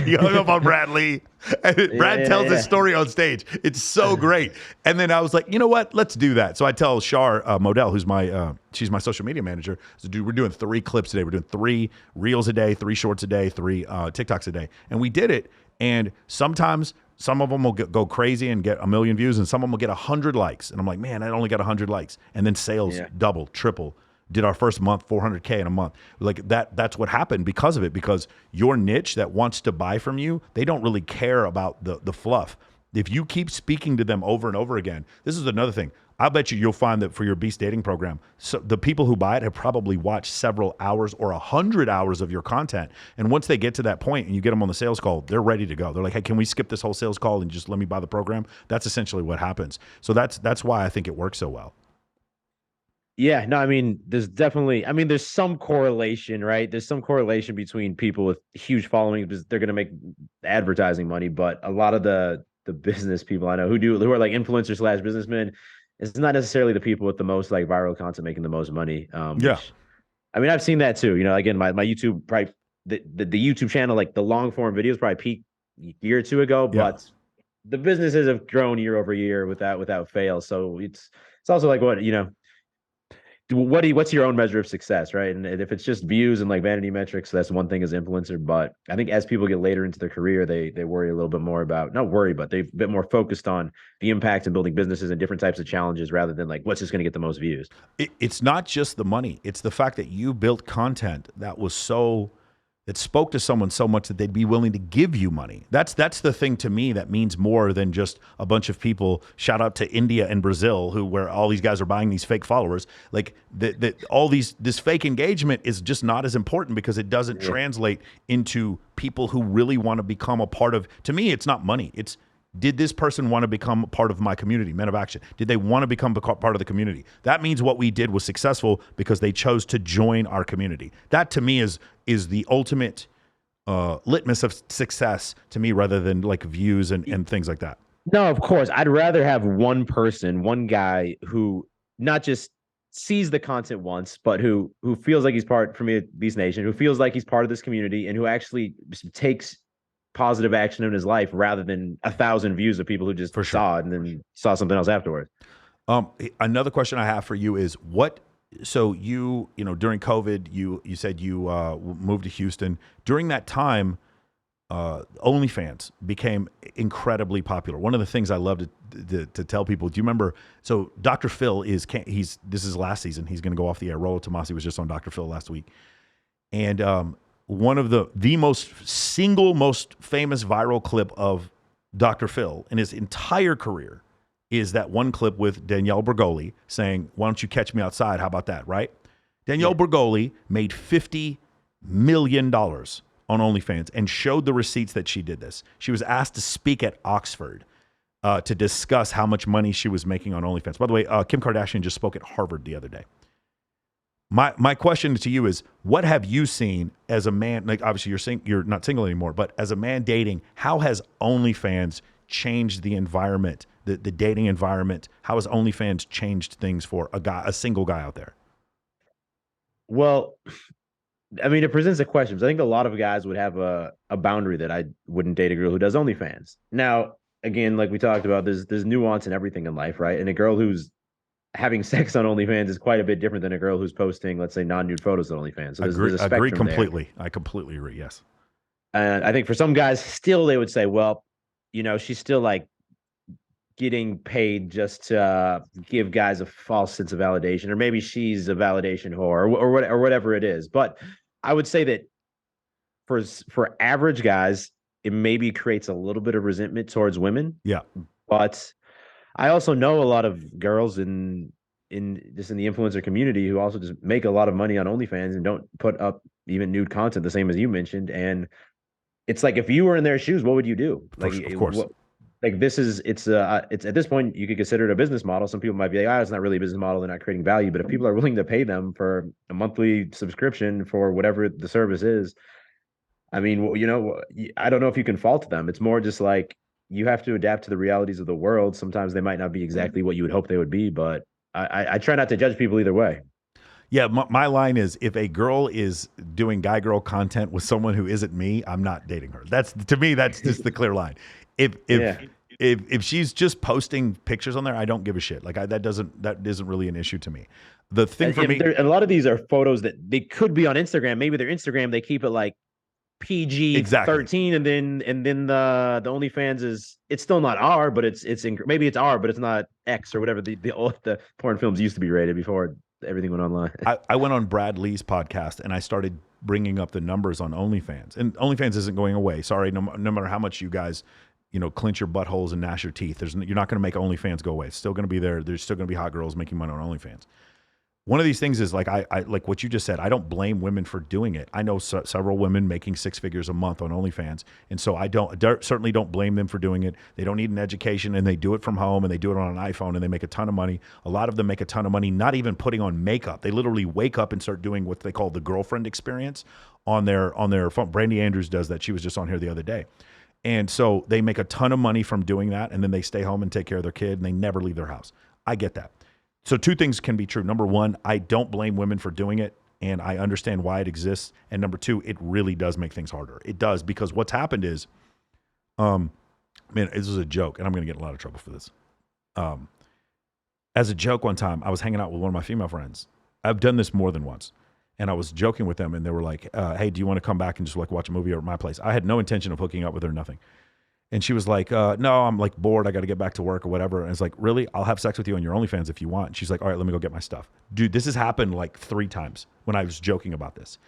he hung up on Brad Lee. And Brad tells this story on stage. It's so great. And then I was like, you know what? Let's do that. So I tell Shar Modell, who's she's my social media manager. So, dude, we're doing 3 clips a day. We're doing 3 reels a day, 3 shorts a day, 3 TikToks a day. And we did it. And sometimes some of them will go crazy and get 1 million views, and some of them will get 100 likes. And I'm like, man, I only got 100 likes. And then sales double, triple. Did our first month, 400K in a month. Like that's what happened because of it, because your niche that wants to buy from you, they don't really care about the fluff. If you keep speaking to them over and over again, this is another thing. I bet you'll find that for your Beast Dating program, so the people who buy it have probably watched several hours or 100 hours of your content. And once they get to that point and you get them on the sales call, they're ready to go. They're like, hey, can we skip this whole sales call and just let me buy the program? That's essentially what happens. So that's why I think it works so well. Yeah, no, I mean, there's some correlation, right? There's some correlation between people with huge followings because they're going to make advertising money. But a lot of the business people I know who are like influencers / businessmen, it's not necessarily the people with the most like viral content making the most money. I mean, I've seen that too. Again, my YouTube, probably the YouTube channel, like the long form videos probably peaked a year or two ago, but the businesses have grown year over year without fail. So it's also like what's your own measure of success, right? And if it's just views and like vanity metrics, that's one thing as influencer. But I think as people get later into their career, they worry a little bit more about, not worry, but they're a bit more focused on the impact and building businesses and different types of challenges rather than like what's just going to get the most views. It's not just the money. It's the fact that you built content that spoke to someone so much that they'd be willing to give you money. That's the thing to me that means more than just a bunch of people. Shout out to India and Brazil, where all these guys are buying these fake followers. Like this fake engagement is just not as important because it doesn't translate into people who really want to become a part of. To me, it's not money. It's, did this person want to become a part of my community, Men of Action? Did they want to become part of the community? That means what we did was successful because they chose to join our community. That to me is the ultimate litmus of success to me, rather than like views and things like that. No, of course. I'd rather have one person, one guy who not just sees the content once, but who feels like he's part from Beast Nation, who feels like he's part of this community, and who actually takes positive action in his life rather than 1,000 views of people who just saw it and then saw something else afterwards. Another question I have for you is so you during COVID, you said you moved to Houston. During that time, OnlyFans became incredibly popular. One of the things I love to tell people, do you remember? So Dr. Phil this is last season. He's going to go off the air. Rollo Tomasi was just on Dr. Phil last week. And one of the most famous viral clip of Dr. Phil in his entire career is that one clip with Danielle Bregolli saying, why don't you catch me outside? How about that, right? Danielle Bregolli made $50 million on OnlyFans and showed the receipts that she did this. She was asked to speak at Oxford to discuss how much money she was making on OnlyFans. By the way, Kim Kardashian just spoke at Harvard the other day. My question to you is, what have you seen as a man? Like, obviously you're not single anymore, but as a man dating, how has OnlyFans changed the environment, the dating environment? How has OnlyFans changed things for a single guy out there? Well, I mean, it presents a question. I think a lot of guys would have a boundary that I wouldn't date a girl who does OnlyFans. Now, again, like we talked about, there's nuance in everything in life, right? And a girl who's having sex on OnlyFans is quite a bit different than a girl who's posting, let's say, non-nude photos on OnlyFans. So there's a spectrum agree there. completely. I completely agree. Yes. And I think for some guys, still they would say, well, she's still like getting paid just to give guys a false sense of validation, or maybe she's a validation whore, or whatever it is. But I would say that for average guys, it maybe creates a little bit of resentment towards women. Yeah. But I also know a lot of girls in the influencer community who also just make a lot of money on OnlyFans and don't put up even nude content, the same as you mentioned. And it's like, if you were in their shoes, what would you do? Like, of course. Like it's at this point you could consider it a business model. Some people might be like, it's not really a business model, they're not creating value. But if people are willing to pay them for a monthly subscription for whatever the service is, I mean, I don't know if you can fault them. It's more just like, you have to adapt to the realities of the world. Sometimes they might not be exactly what you would hope they would be, but I try not to judge people either way. Yeah, my line is, if a girl is doing guy girl content with someone who isn't me, I'm not dating her. To me, that's just the clear line. If she's just posting pictures on there, I don't give a shit. Like, that isn't really an issue to me. The thing for me, a lot of these are photos that they could be on Instagram. Maybe their Instagram, they keep it like PG 13, and then the OnlyFans it's still not R, but maybe it's R, but it's not X or whatever the porn films used to be rated before everything went online. I went on Brad Lee's podcast and I started bringing up the numbers on OnlyFans, and OnlyFans isn't going away. Sorry, no matter how much you guys clench your buttholes and gnash your teeth, you're not going to make OnlyFans go away. It's still going to be there. There's still going to be hot girls making money on OnlyFans. One of these things is like, I like what you just said. I don't blame women for doing it. I know several women making 6 figures a month on OnlyFans, and so I certainly don't blame them for doing it. They don't need an education, and they do it from home, and they do it on an iPhone, and they make a ton of money. A lot of them make a ton of money not even putting on makeup. They literally wake up and start doing what they call the girlfriend experience on their phone. Brandy Andrews does that. She was just on here the other day. And so they make a ton of money from doing that, and then they stay home and take care of their kid, and they never leave their house. I get that. So 2 things can be true. Number 1, I don't blame women for doing it, and I understand why it exists. And number 2, it really does make things harder. It does, because what's happened is, man, this is a joke, and I'm going to get in a lot of trouble for this. As a joke, one time, I was hanging out with one of my female friends. I've done this more than once. And I was joking with them, and they were like, hey, do you want to come back and just like watch a movie over at my place? I had no intention of hooking up with her, nothing. And she was like, no, I'm like bored. I got to get back to work or whatever. And it's like, really? I'll have sex with you on your OnlyFans if you want. And she's like, all right, let me go get my stuff. Dude, this has happened like 3 times when I was joking about this.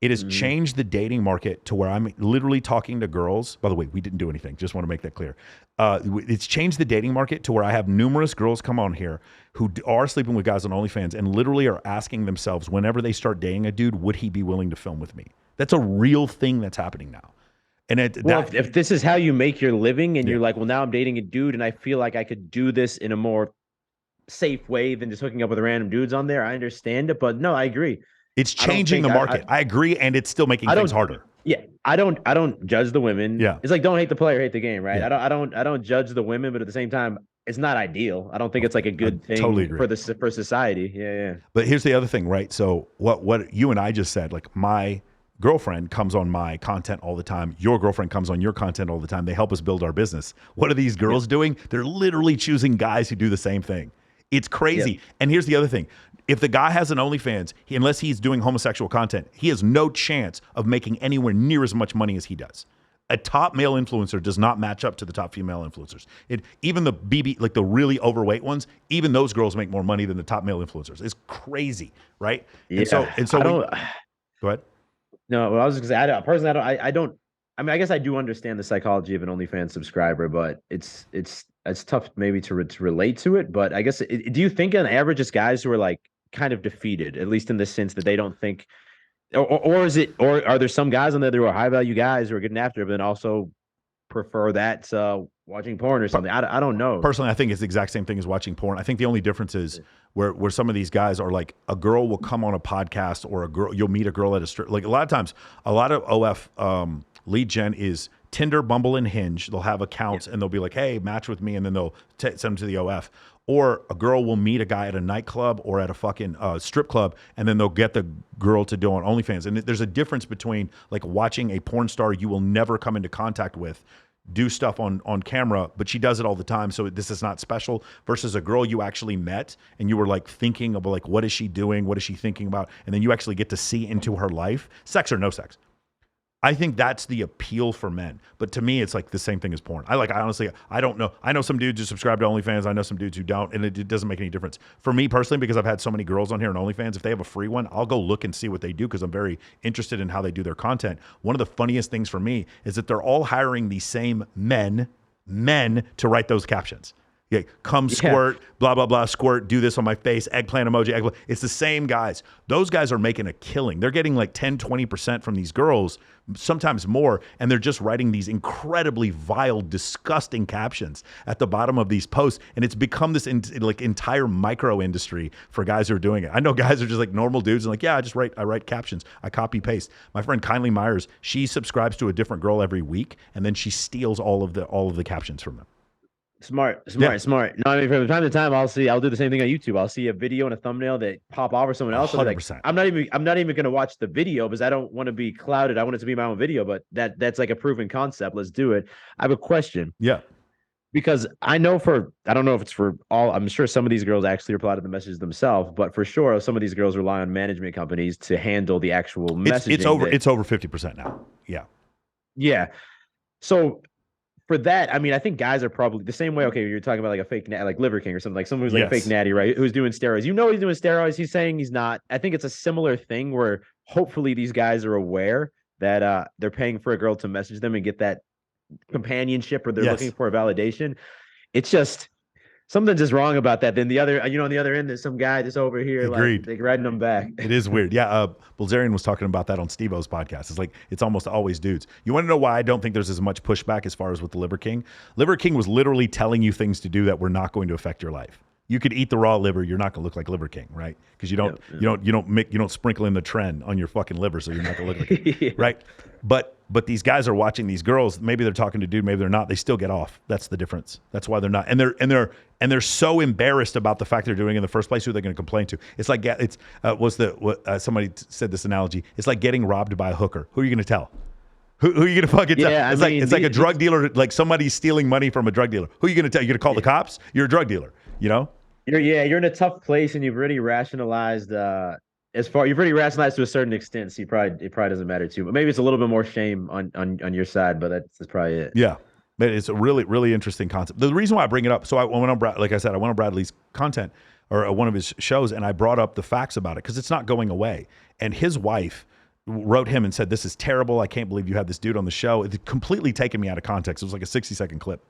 It has changed the dating market to where I'm literally talking to girls. By the way, we didn't do anything. Just want to make that clear. It's changed the dating market to where I have numerous girls come on here who are sleeping with guys on OnlyFans and literally are asking themselves, whenever they start dating a dude, would he be willing to film with me? That's a real thing that's happening now. And if this is how you make your living, and you're like, well, now I'm dating a dude, and I feel like I could do this in a more safe way than just hooking up with random dudes on there, I understand it. But no, I agree. It's changing the market. I agree, and it's still making things harder. Yeah, I don't judge the women. Yeah, it's like, don't hate the player, hate the game, right? Yeah. I don't judge the women, but at the same time, it's not ideal. I don't think it's like a good thing for society. Yeah. But here's the other thing, right? So what you and I just said, like, my girlfriend comes on my content all the time. Your girlfriend comes on your content all the time. They help us build our business. What are these girls doing? They're literally choosing guys who do the same thing. It's crazy. Yep. And here's the other thing. If the guy has an OnlyFans, unless he's doing homosexual content, he has no chance of making anywhere near as much money as he does. A top male influencer does not match up to the top female influencers. Even the BB, like the really overweight ones, even those girls make more money than the top male influencers. It's crazy, right? Yeah. And so go ahead. No, I was just gonna say, personally, I don't. I mean, I guess I do understand the psychology of an OnlyFans subscriber, but it's tough maybe to relate to it. But I guess, do you think on average it's guys who are like kind of defeated, at least in the sense that they don't think, or are there some guys on there who are high value guys who are getting after it, but then also prefer that to watching porn or something? I don't know. Personally, I think it's the exact same thing as watching porn. I think the only difference is where some of these guys are like, a girl will come on a podcast, or you'll meet a girl at a strip. Like, a lot of times, a lot of OF lead gen is Tinder, Bumble, and Hinge. They'll have accounts, and they'll be like, hey, match with me, and then they'll send them to the OF. Or a girl will meet a guy at a nightclub or at a fucking strip club, and then they'll get the girl to do on OnlyFans. And there's a difference between like watching a porn star you will never come into contact with do stuff on camera, but she does it all the time. So this is not special versus a girl you actually met and you were like thinking about like, what is she doing? What is she thinking about? And then you actually get to see into her life, sex or no sex. I think that's the appeal for men. But to me, it's like the same thing as porn. I honestly, I don't know. I know some dudes who subscribe to OnlyFans. I know some dudes who don't, and it doesn't make any difference. For me personally, because I've had so many girls on here on OnlyFans, if they have a free one, I'll go look and see what they do because I'm very interested in how they do their content. One of the funniest things for me is that they're all hiring the same men to write those captions. Yeah, come squirt, blah, blah, blah, squirt, do this on my face, eggplant emoji, eggplant. It's the same guys. Those guys are making a killing. They're getting like 10, 20% from these girls, sometimes more, and they're just writing these incredibly vile, disgusting captions at the bottom of these posts, and it's become this entire micro industry for guys who are doing it. I know guys are just like normal dudes and like, yeah, I write captions. I copy paste. My friend Kindly Myers, she subscribes to a different girl every week, and then she steals all of the captions from them. Smart. No, I mean, from time to time, I'll do the same thing on YouTube. I'll see a video and a thumbnail that pop off for someone else. 100%. Like, I'm not even going to watch the video because I don't want to be clouded. I want it to be my own video, but that's like a proven concept. Let's do it. I have a question. Yeah. Because I don't know if it's for all, I'm sure some of these girls actually reply to the messages themselves, but for sure, some of these girls rely on management companies to handle the actual messaging. It's over 50% now. Yeah. Yeah. So, for that, I mean, I think guys are probably the same way. Okay, you're talking about like a fake, like Liver King or something, like someone who's like a fake natty, right? Who's doing steroids. You know he's doing steroids. He's saying he's not. I think it's a similar thing where hopefully these guys are aware that they're paying for a girl to message them and get that companionship or they're looking for a validation. It's just something's just wrong about that. Then the other, on the other end, there's some guy just over here, Agreed. like riding them back. It is weird. Yeah. Bilzerian was talking about that on Steve-O's podcast. It's like, it's almost always dudes. You want to know why I don't think there's as much pushback as far as with the Liver King? Liver King was literally telling you things to do that were not going to affect your life. You could eat the raw liver. You're not going to look like Liver King, right? Because you don't sprinkle in the tren on your fucking liver, so you're not going to look like it, right? But these guys are watching these girls. Maybe they're talking to dude, maybe they're not. They still get off. That's the difference. That's why they're not. And they're so embarrassed about the fact they're doing it in the first place. Who they're going to complain to? It's like somebody said this analogy. It's like getting robbed by a hooker. Who are you going to tell? Who are you going to fucking tell? Yeah, it's like a drug dealer, like somebody's stealing money from a drug dealer. Who are you going to tell? You're going to call the cops? You're a drug dealer, you know? You're in a tough place and you've already rationalized you've already rationalized to a certain extent, so it probably doesn't matter too. But maybe it's a little bit more shame on your side, but that's probably it. Yeah. But it's a really, really interesting concept. The reason why I bring it up, so I went on, like I said, I went on Bradley's content or one of his shows, and I brought up the facts about it because it's not going away. And his wife wrote him and said, "This is terrible. I can't believe you had this dude on the show." It completely taken me out of context. It was like a 60-second clip.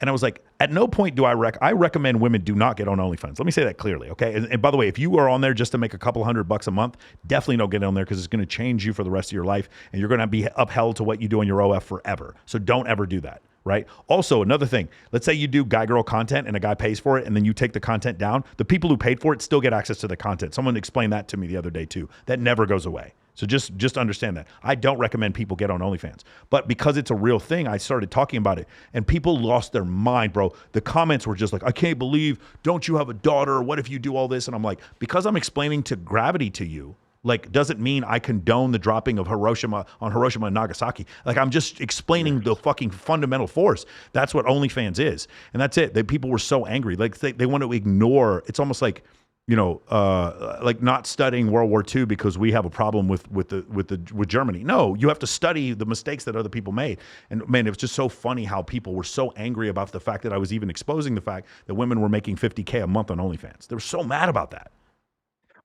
And I was like, at no point do I recommend women do not get on OnlyFans. Let me say that clearly, okay? And by the way, if you are on there just to make a couple $100 a month, definitely don't get on there because it's going to change you for the rest of your life, and you're going to be upheld to what you do on your OF forever. So don't ever do that, right? Also, another thing, let's say you do guy-girl content and a guy pays for it, and then you take the content down. The people who paid for it still get access to the content. Someone explained that to me the other day too. That never goes away. So just understand that. I don't recommend people get on OnlyFans. But because it's a real thing, I started talking about it. And people lost their mind, bro. The comments were just like, I can't believe, don't you have a daughter? What if you do all this? And I'm like, because I'm explaining to gravity to you, like, doesn't mean I condone the dropping of Hiroshima and Nagasaki. Like, I'm just explaining the fucking fundamental force. That's what OnlyFans is. And that's it. People were so angry. Like, they want to ignore. It's almost like, like not studying World War II because we have a problem with Germany. No, you have to study the mistakes that other people made. And man, it was just so funny how people were so angry about the fact that I was even exposing the fact that women were making $50K a month on OnlyFans. They were so mad about that.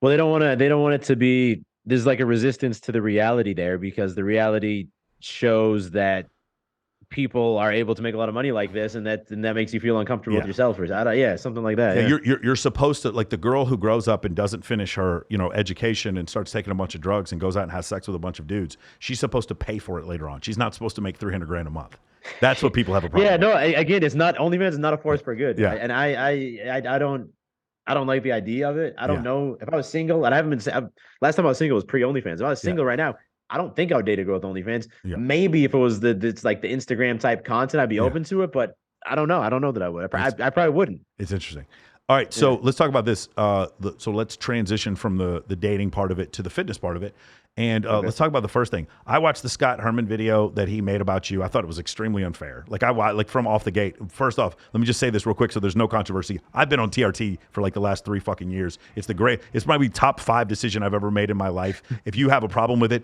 Well, they don't want it to be. There's like a resistance to the reality there because the reality shows that people are able to make a lot of money like this, and that makes you feel uncomfortable with yourself, something like that. Yeah, you're supposed to, like, the girl who grows up and doesn't finish her education and starts taking a bunch of drugs and goes out and has sex with a bunch of dudes. She's supposed to pay for it later on. She's not supposed to make $300,000 a month. That's what people have a problem. Yeah, no. Again, it's not OnlyFans is not a force for good. Yeah, and I don't like the idea of it. I don't know if I was single, and I haven't been. Last time I was single was pre OnlyFans. If I was single right now, I don't think I would date a girl with OnlyFans. Yeah. Maybe if it was it's like the Instagram type content, I'd be open to it. But I don't know. I don't know that I would. I probably wouldn't. It's interesting. All right, so let's talk about this. So let's transition from the dating part of it to the fitness part of it. And Okay. let's talk about the first thing. I watched the Scott Herman video that he made about you. I thought it was extremely unfair. Like from off the gate. First off, let me just say this real quick so there's no controversy. I've been on TRT for like the last 3 fucking years. It's probably top 5 decision I've ever made in my life. If you have a problem with it,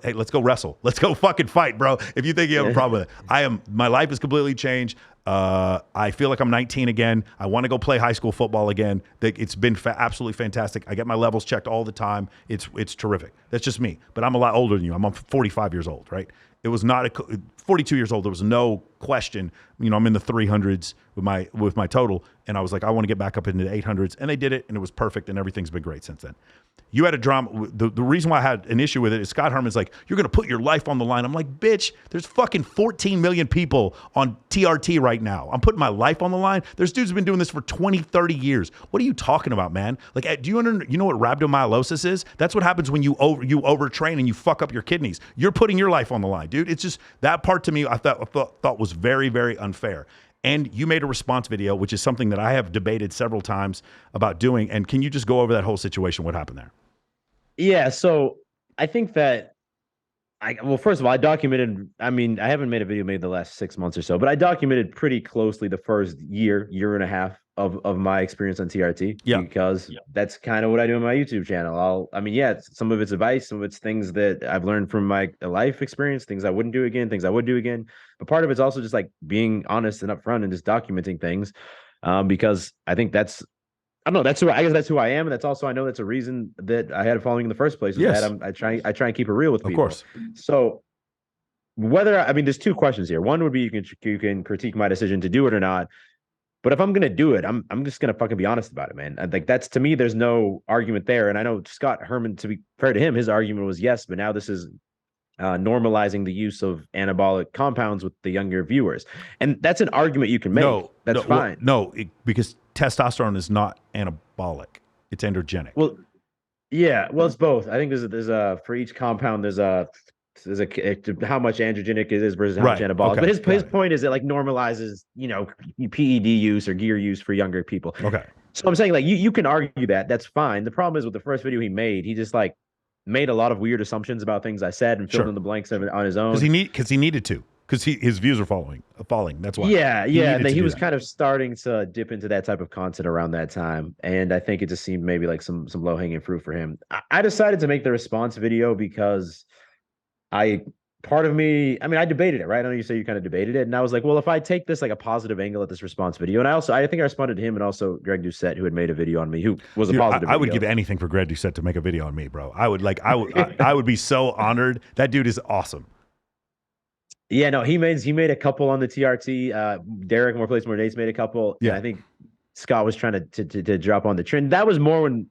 hey, let's go wrestle. Let's go fucking fight, bro. If you think you have a problem with it. My life has completely changed. I feel like I'm 19 again. I want to go play high school football again. It's been absolutely fantastic. I get my levels checked all the time. It's terrific. That's just me. But I'm a lot older than you. I'm 45 years old, right? It was not 42 years old. There was no question. I'm in the 300s with my total, and I was like, I want to get back up into the 800s, and they did it, and it was perfect, and everything's been great since then. You had a drama. The reason why I had an issue with it is Scott Herman's like, you're going to put your life on the line. I'm like, bitch, there's fucking 14 million people on TRT right now. I'm putting my life on the line. There's dudes who've been doing this for 20, 30 years. What are you talking about, man? Like, do you know what rhabdomyolysis is? That's what happens when you overtrain and you fuck up your kidneys. You're putting your life on the line, dude. It's just that part to me I thought was very, very unfair. And you made a response video, which is something that I have debated several times about doing. And can you just go over that whole situation? What happened there? Yeah, so I think that first of all, I documented. I haven't made a video made the last 6 months or so, but I documented pretty closely the first year and a half of my experience on TRT. Yeah. Because that's kind of what I do on my YouTube channel. Some of it's advice, some of it's things that I've learned from my life experience, things I wouldn't do again, things I would do again. But part of it's also just like being honest and upfront and just documenting things, because I think I don't know. I guess that's who I am, and that's also I know that's a reason that I had a following in the first place. Yes. That I try and keep it real with people. Of course. So there's 2 questions here. One would be you can critique my decision to do it or not. But if I'm gonna do it, I'm just gonna fucking be honest about it, man. Like that's to me, there's no argument there. And I know Scott Herman, to be fair to him, his argument was yes, but now this is normalizing the use of anabolic compounds with the younger viewers, and that's an argument you can make. That's fine. Because testosterone is not anabolic; it's androgenic. Well, yeah, it's both. I think there's a for each compound there's a how much androgenic it is versus how much anabolic. Okay. But his point is it like normalizes PED use or gear use for younger people. Okay. So I'm saying like you can argue that's fine. The problem is with the first video he made, he just like made a lot of weird assumptions about things I said and filled in the blanks of it on his own. Because he needed to. Because his views are falling. That's why. Yeah. And he was kind of starting to dip into that type of content around that time, and I think it just seemed maybe like some low hanging fruit for him. I decided to make the response video because part of me, I debated it, right? I know you say you kind of debated it, and I was like, well, if I take this like a positive angle at this response video, and I think I responded to him and also Greg Doucette, who had made a video on me, who was a positive. I would give anything for Greg Doucette to make a video on me, bro. I would be so honored. That dude is awesome. Yeah, no, he made a couple on the TRT. Derek, More Plates, More Dates made a couple. Yeah, I think Scott was trying to drop on the trend. That was more when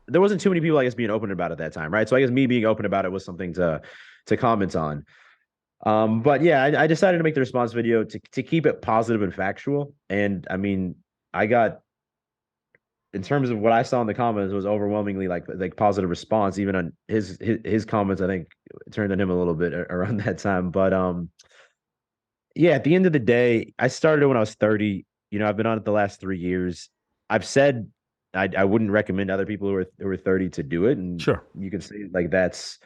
there wasn't too many people, I guess, being open about it at that time, right? So I guess me being open about it was something to comment on. But yeah, I decided to make the response video to keep it positive and factual. And I got, in terms of what I saw in the comments, it was overwhelmingly like positive response. Even on his comments, I think turned on him a little bit around that time. But yeah, at the end of the day, I started when I was 30. I've been on it the last 3 years. I've said I wouldn't recommend other people who are 30 to do it. And sure, you can say like that's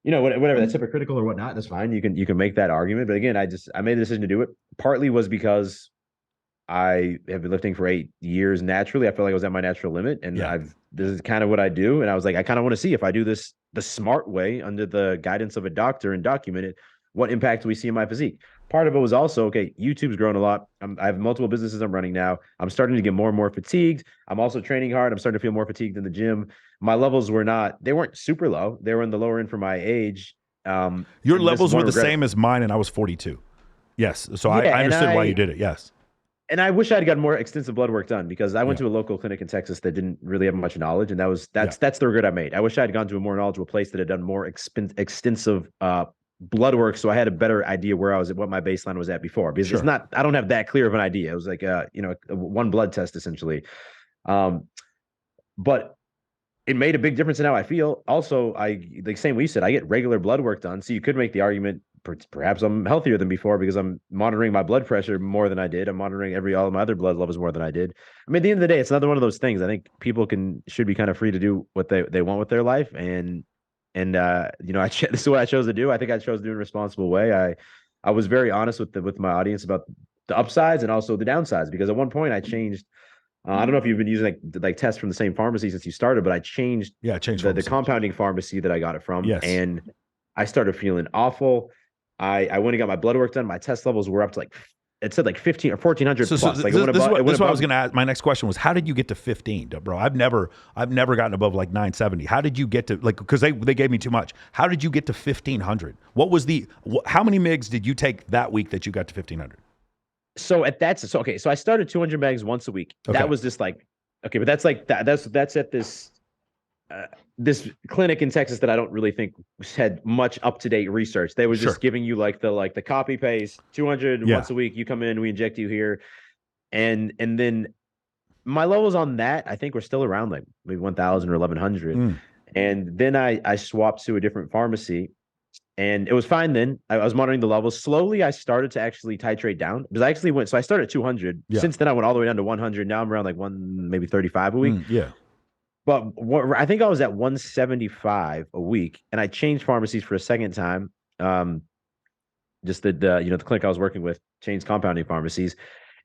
whatever, that's hypocritical or whatnot. That's fine. You can make that argument. But again, I made the decision to do it. Partly was because I have been lifting for 8 years naturally. I felt like I was at my natural limit, and this is kind of what I do. And I was like, I kind of want to see if I do this the smart way under the guidance of a doctor and document it, what impact do we see in my physique? Part of it was also, okay, YouTube's grown a lot. I have multiple businesses I'm running now. I'm starting to get more and more fatigued. I'm also training hard. I'm starting to feel more fatigued in the gym. My levels weren't super low. They were in the lower end for my age. Your levels were the same as mine, and I was 42. Yes. So I understood why you did it. Yes. And I wish I'd got more extensive blood work done, because I went to a local clinic in Texas that didn't really have much knowledge. And that's the regret I made. I wish I had gone to a more knowledgeable place that had done more extensive blood work, so I had a better idea where I was at, what my baseline was at before. Because it's not, I don't have that clear of an idea. It was like one blood test essentially. But it made a big difference in how I feel. Also, like same we said, I get regular blood work done. So you could make the argument perhaps I'm healthier than before because I'm monitoring my blood pressure more than I did. I'm monitoring all of my other blood levels more than I did. At the end of the day, it's another one of those things. I think people should be kind of free to do what they want with their life. And And this is what I chose to do. I think I chose to do it in a responsible way. I was very honest with my audience about the upsides and also the downsides, because at one point I changed. I don't know if you've been using like tests from the same pharmacy since you started, but I changed the compounding pharmacy that I got it from, Yes. and I started feeling awful. I went and got my blood work done. My test levels were up to like, it said like 15 or 1400 plus. Like this is what I was going to ask. My next question was, how did you get to 15, bro? I've never gotten above like 970. How did you get to, like, because they gave me too much. How did you get to 1500? What was how many mgs did you take that week that you got to 1500? So so I started 200 megs once a week. Okay. That was just like, okay, but that's like that's at this clinic in Texas that I don't really think had much up-to-date research. They were just giving you like the copy paste 200 once a week. You come in, we inject you here, and then my levels on that I think were still around like maybe 1,000 or 1,100, and then I swapped to a different pharmacy. And it was fine then. I was monitoring the levels. Slowly, I started to actually titrate down, because I actually went. So I started at 200. Yeah. Since then, I went all the way down to 100. Now I'm around like maybe 35 a week. Yeah. But I think I was at 175 a week, and I changed pharmacies for a second time. Just the clinic I was working with changed compounding pharmacies,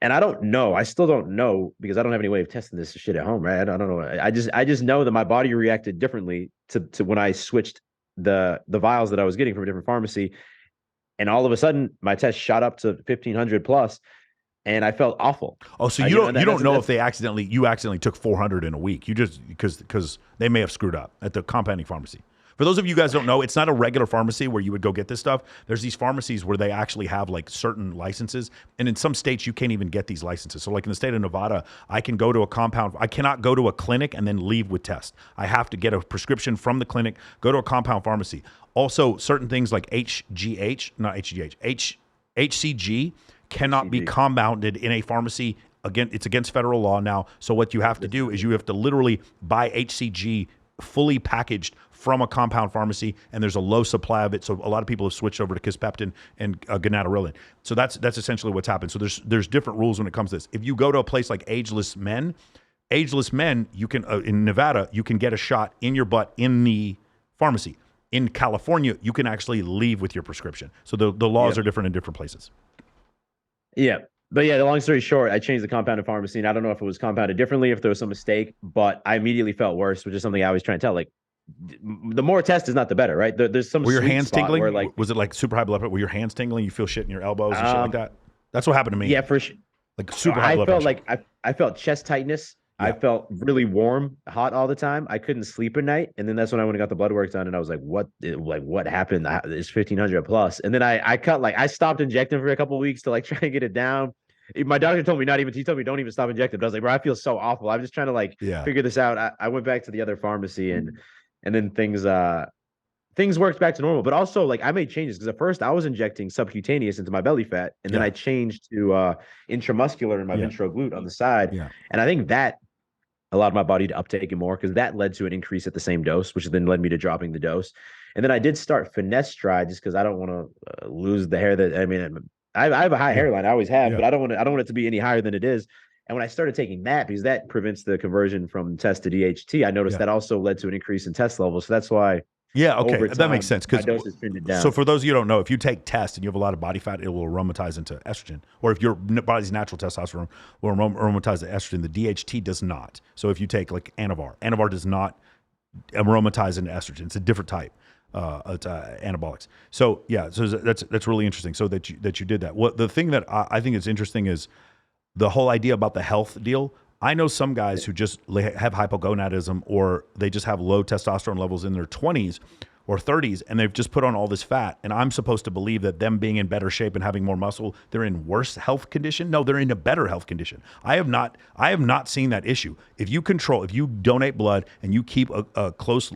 and I still don't know, because I don't have any way of testing this shit at home, right? I don't know. I just know that my body reacted differently to when I switched the vials that I was getting from a different pharmacy, and all of a sudden my test shot up to 1,500 plus, and I felt awful. Oh, so you don't know if you accidentally took 400 in a week. You just because they may have screwed up at the compounding pharmacy. For those of you guys don't know, it's not a regular pharmacy where you would go get this stuff. There's these pharmacies where they actually have like certain licenses, and in some states you can't even get these licenses. So like in the state of Nevada, I can go to a compound. I cannot go to a clinic and then leave with tests. I have to get a prescription from the clinic, go to a compound pharmacy. Also, certain things like HCG cannot be compounded in a pharmacy. Again, it's against federal law now. So what you have to do is you have to literally buy HCG fully packaged from a compound pharmacy, and there's a low supply of it. So a lot of people have switched over to Kisspeptin and Ganatorilin. So that's essentially what's happened. So there's different rules when it comes to this. If you go to a place like Ageless Men, you can in Nevada, you can get a shot in your butt in the pharmacy. In California, you can actually leave with your prescription. So the laws are different in different places. Yeah. But yeah, the long story short, I changed the compounded pharmacy, and I don't know if it was compounded differently, if there was some mistake, but I immediately felt worse, which is something I always try and tell. Like, the more test is not the better, right? There's some. Were your hands tingling? Where, like, was it like super high blood pressure? Were your hands tingling? You feel shit in your elbows and shit like that? That's what happened to me. Yeah, for sure. Like super high blood pressure. I felt chest tightness. Yeah. I felt really warm, hot all the time. I couldn't sleep at night, and then that's when I went and got the blood work done, and I was like, what happened? It's 1,500 plus, and then I stopped injecting for a couple of weeks to like try and get it down. My doctor told me he told me don't even stop injecting. But I was like, bro, I feel so awful. I'm just trying to figure this out. I went back to the other pharmacy, and then things worked back to normal. But also, like, I made changes, because at first I was injecting subcutaneous into my belly fat, and then I changed to intramuscular in my ventral glute on the side. Yeah. And I think that allowed my body to uptake it more, because that led to an increase at the same dose, which then led me to dropping the dose. And then I did start finasteride, just because I don't want to lose the hair I have a high hairline. I always have, but I don't want it to be any higher than it is. And when I started taking that, because that prevents the conversion from test to DHT, I noticed that also led to an increase in test levels. So that's why. Yeah, okay, that makes sense. My dose is trended down. So for those of you who don't know, if you take test and you have a lot of body fat, it will aromatize into estrogen. Or if your body's natural testosterone will aromatize to estrogen, the DHT does not. So if you take like Anavar does not aromatize into estrogen. It's a different type. Anabolics. So yeah, so that's really interesting. So that you did that. What the thing that I think is interesting is the whole idea about the health deal. I know some guys who just have hypogonadism, or they just have low testosterone levels in their 20s or 30s, and they've just put on all this fat. And I'm supposed to believe that them being in better shape and having more muscle, they're in worse health condition. No, they're in a better health condition. I have not seen that issue. If you donate blood and you keep a close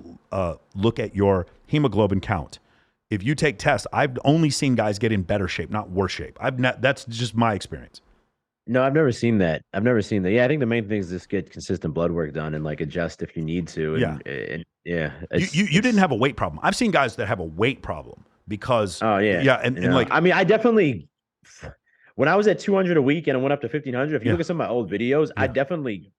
look at your hemoglobin count, if you take tests, I've only seen guys get in better shape, not worse shape. That's just my experience. No, I've never seen that. Yeah, I think the main thing is just get consistent blood work done and like adjust if you need to. And, you didn't have a weight problem. I've seen guys that have a weight problem because. Oh yeah. And like, I mean, I definitely, when I was at 200 a week and I went up to 1,500, if you look at some of my old videos, I definitely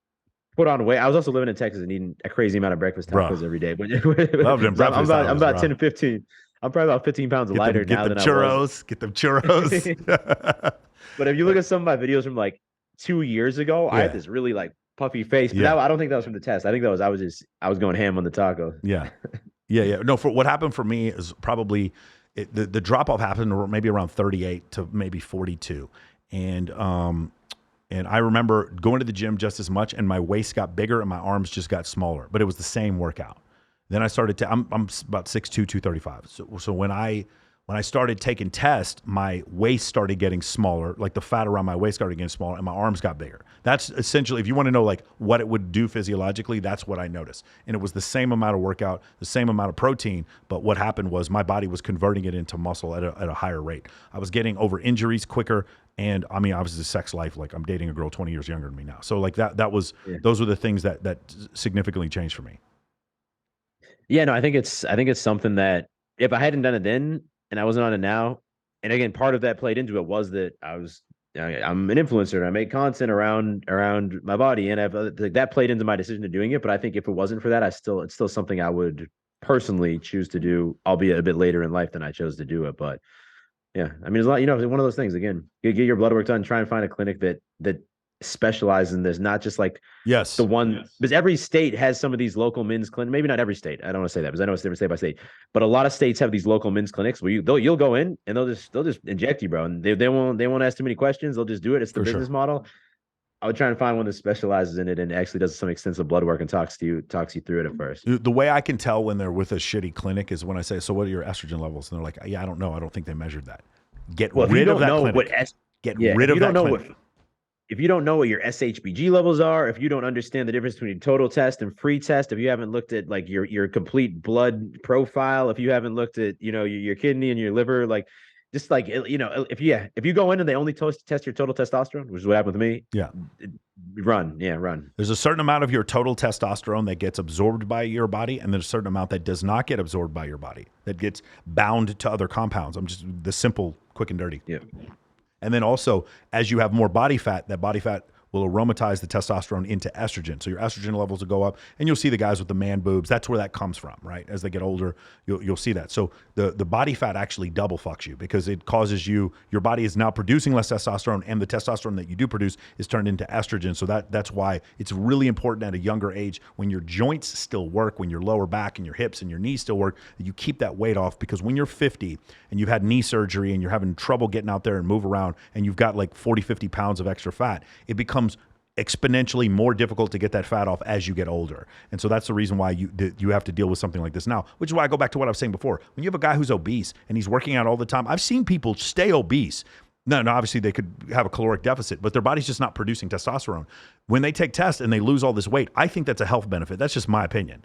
put on weight. I was also living in Texas and eating a crazy amount of breakfast tacos Bro, every day. But love them so breakfast I'm tacos, about bro. 10 to 15. I'm probably about 15 pounds lighter Get now them than I was. churros, get them churros. But if you look at some of my videos from like 2 years ago, I had Yeah, this really like puffy face. But yeah, I don't think that was from the test. I think that was I was going ham on the taco. yeah, yeah. No, for what happened for me is probably the drop off happened maybe around 38 to maybe 42, and I remember going to the gym just as much, and my waist got bigger and my arms just got smaller, but it was the same workout. Then I started to, I'm about 6'2", 235. So when I started taking tests, my waist started getting smaller, like the fat around my waist started getting smaller, and my arms got bigger. That's essentially, if you want to know like what it would do physiologically, that's what I noticed. And it was the same amount of workout, the same amount of protein, but what happened was my body was converting it into muscle at a higher rate. I was getting over injuries quicker, and I mean, obviously the sex life, like I'm dating a girl 20 years younger than me now. So like those were the things that significantly changed for me. Yeah, no, I think it's something that if I hadn't done it then and I wasn't on it now, and again, part of that played into it was that I'm an influencer and I make content around my body, and like, that played into my decision to doing it. But I think if it wasn't for that, it's still something I would personally choose to do, albeit a bit later in life than I chose to do it. But yeah, I mean, there's a lot, one of those things. Again, you get your blood work done, try and find a clinic that specializes in this, not just like the Yes. one, because every state has some of these local men's clinics. Maybe not every state. I don't want to say that because I know it's different state by state. But a lot of states have these local men's clinics where you'll go in and they'll just inject you, bro, and they won't ask too many questions. They'll just do it. It's the For business sure. model. I would try and find one that specializes in it and actually does some extensive blood work and talks you through it at first. The way I can tell when they're with a shitty clinic is when I say, "So what are your estrogen levels?" And they're like, "Yeah, I don't know. I don't think they measured that." Get Well, if you rid of don't that know clinic. Get rid if of you that don't know clinic. if you don't know what your SHBG levels are, if you don't understand the difference between total test and free test, if you haven't looked at like your complete blood profile, if you haven't looked at your kidney and your liver, like just like if you go in and they only test your total testosterone, which is what happened with me, Yeah. run. There's a certain amount of your total testosterone that gets absorbed by your body, and there's a certain amount that does not get absorbed by your body, that gets bound to other compounds. I'm just the simple, quick and dirty. Yeah. And then also, as you have more body fat, that body fat will aromatize the testosterone into estrogen. So your estrogen levels will go up, and you'll see the guys with the man boobs. That's where that comes from, right? As they get older, you'll see that. So the body fat actually double fucks you because it causes your body is now producing less testosterone, and the testosterone that you do produce is turned into estrogen. So that's why it's really important at a younger age, when your joints still work, when your lower back and your hips and your knees still work, that you keep that weight off, because when you're 50 and you've had knee surgery and you're having trouble getting out there and move around, and you've got like 40, 50 pounds of extra fat, it becomes exponentially more difficult to get that fat off as you get older. And so that's the reason why you have to deal with something like this now, which is why I go back to what I was saying before. When you have a guy who's obese and he's working out all the time, I've seen people stay obese. No, obviously they could have a caloric deficit, but their body's just not producing testosterone. When they take tests and they lose all this weight, I think that's a health benefit. That's just my opinion.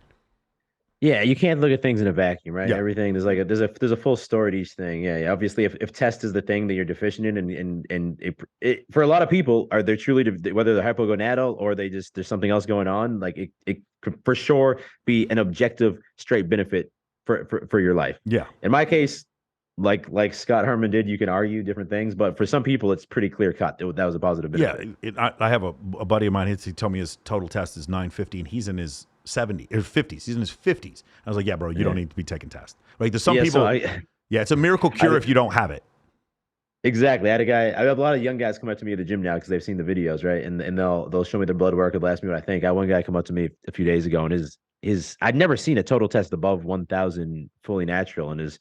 Yeah, you can't look at things in a vacuum, right? Yeah. Everything there's a full story to each thing. Yeah. Obviously, if test is the thing that you're deficient in, and it for a lot of people, are they truly whether they're hypogonadal or there's something else going on, like it could for sure be an objective straight benefit for your life. Yeah. In my case, like Scott Herman did, you can argue different things, but for some people, it's pretty clear cut that was a positive benefit. Yeah, I have a buddy of mine. He told me his total test is 950, and he's in his 50s. He's in his 50s. I was like, yeah, bro, you don't need to be taking tests. Like there's some people. It's a miracle cure if you don't have it. Exactly. I have a lot of young guys come up to me at the gym now because they've seen the videos, right? And they'll show me their blood work. They'll ask me what I think. I had one guy come up to me a few days ago, and I'd never seen a total test above 1,000 fully natural, and he's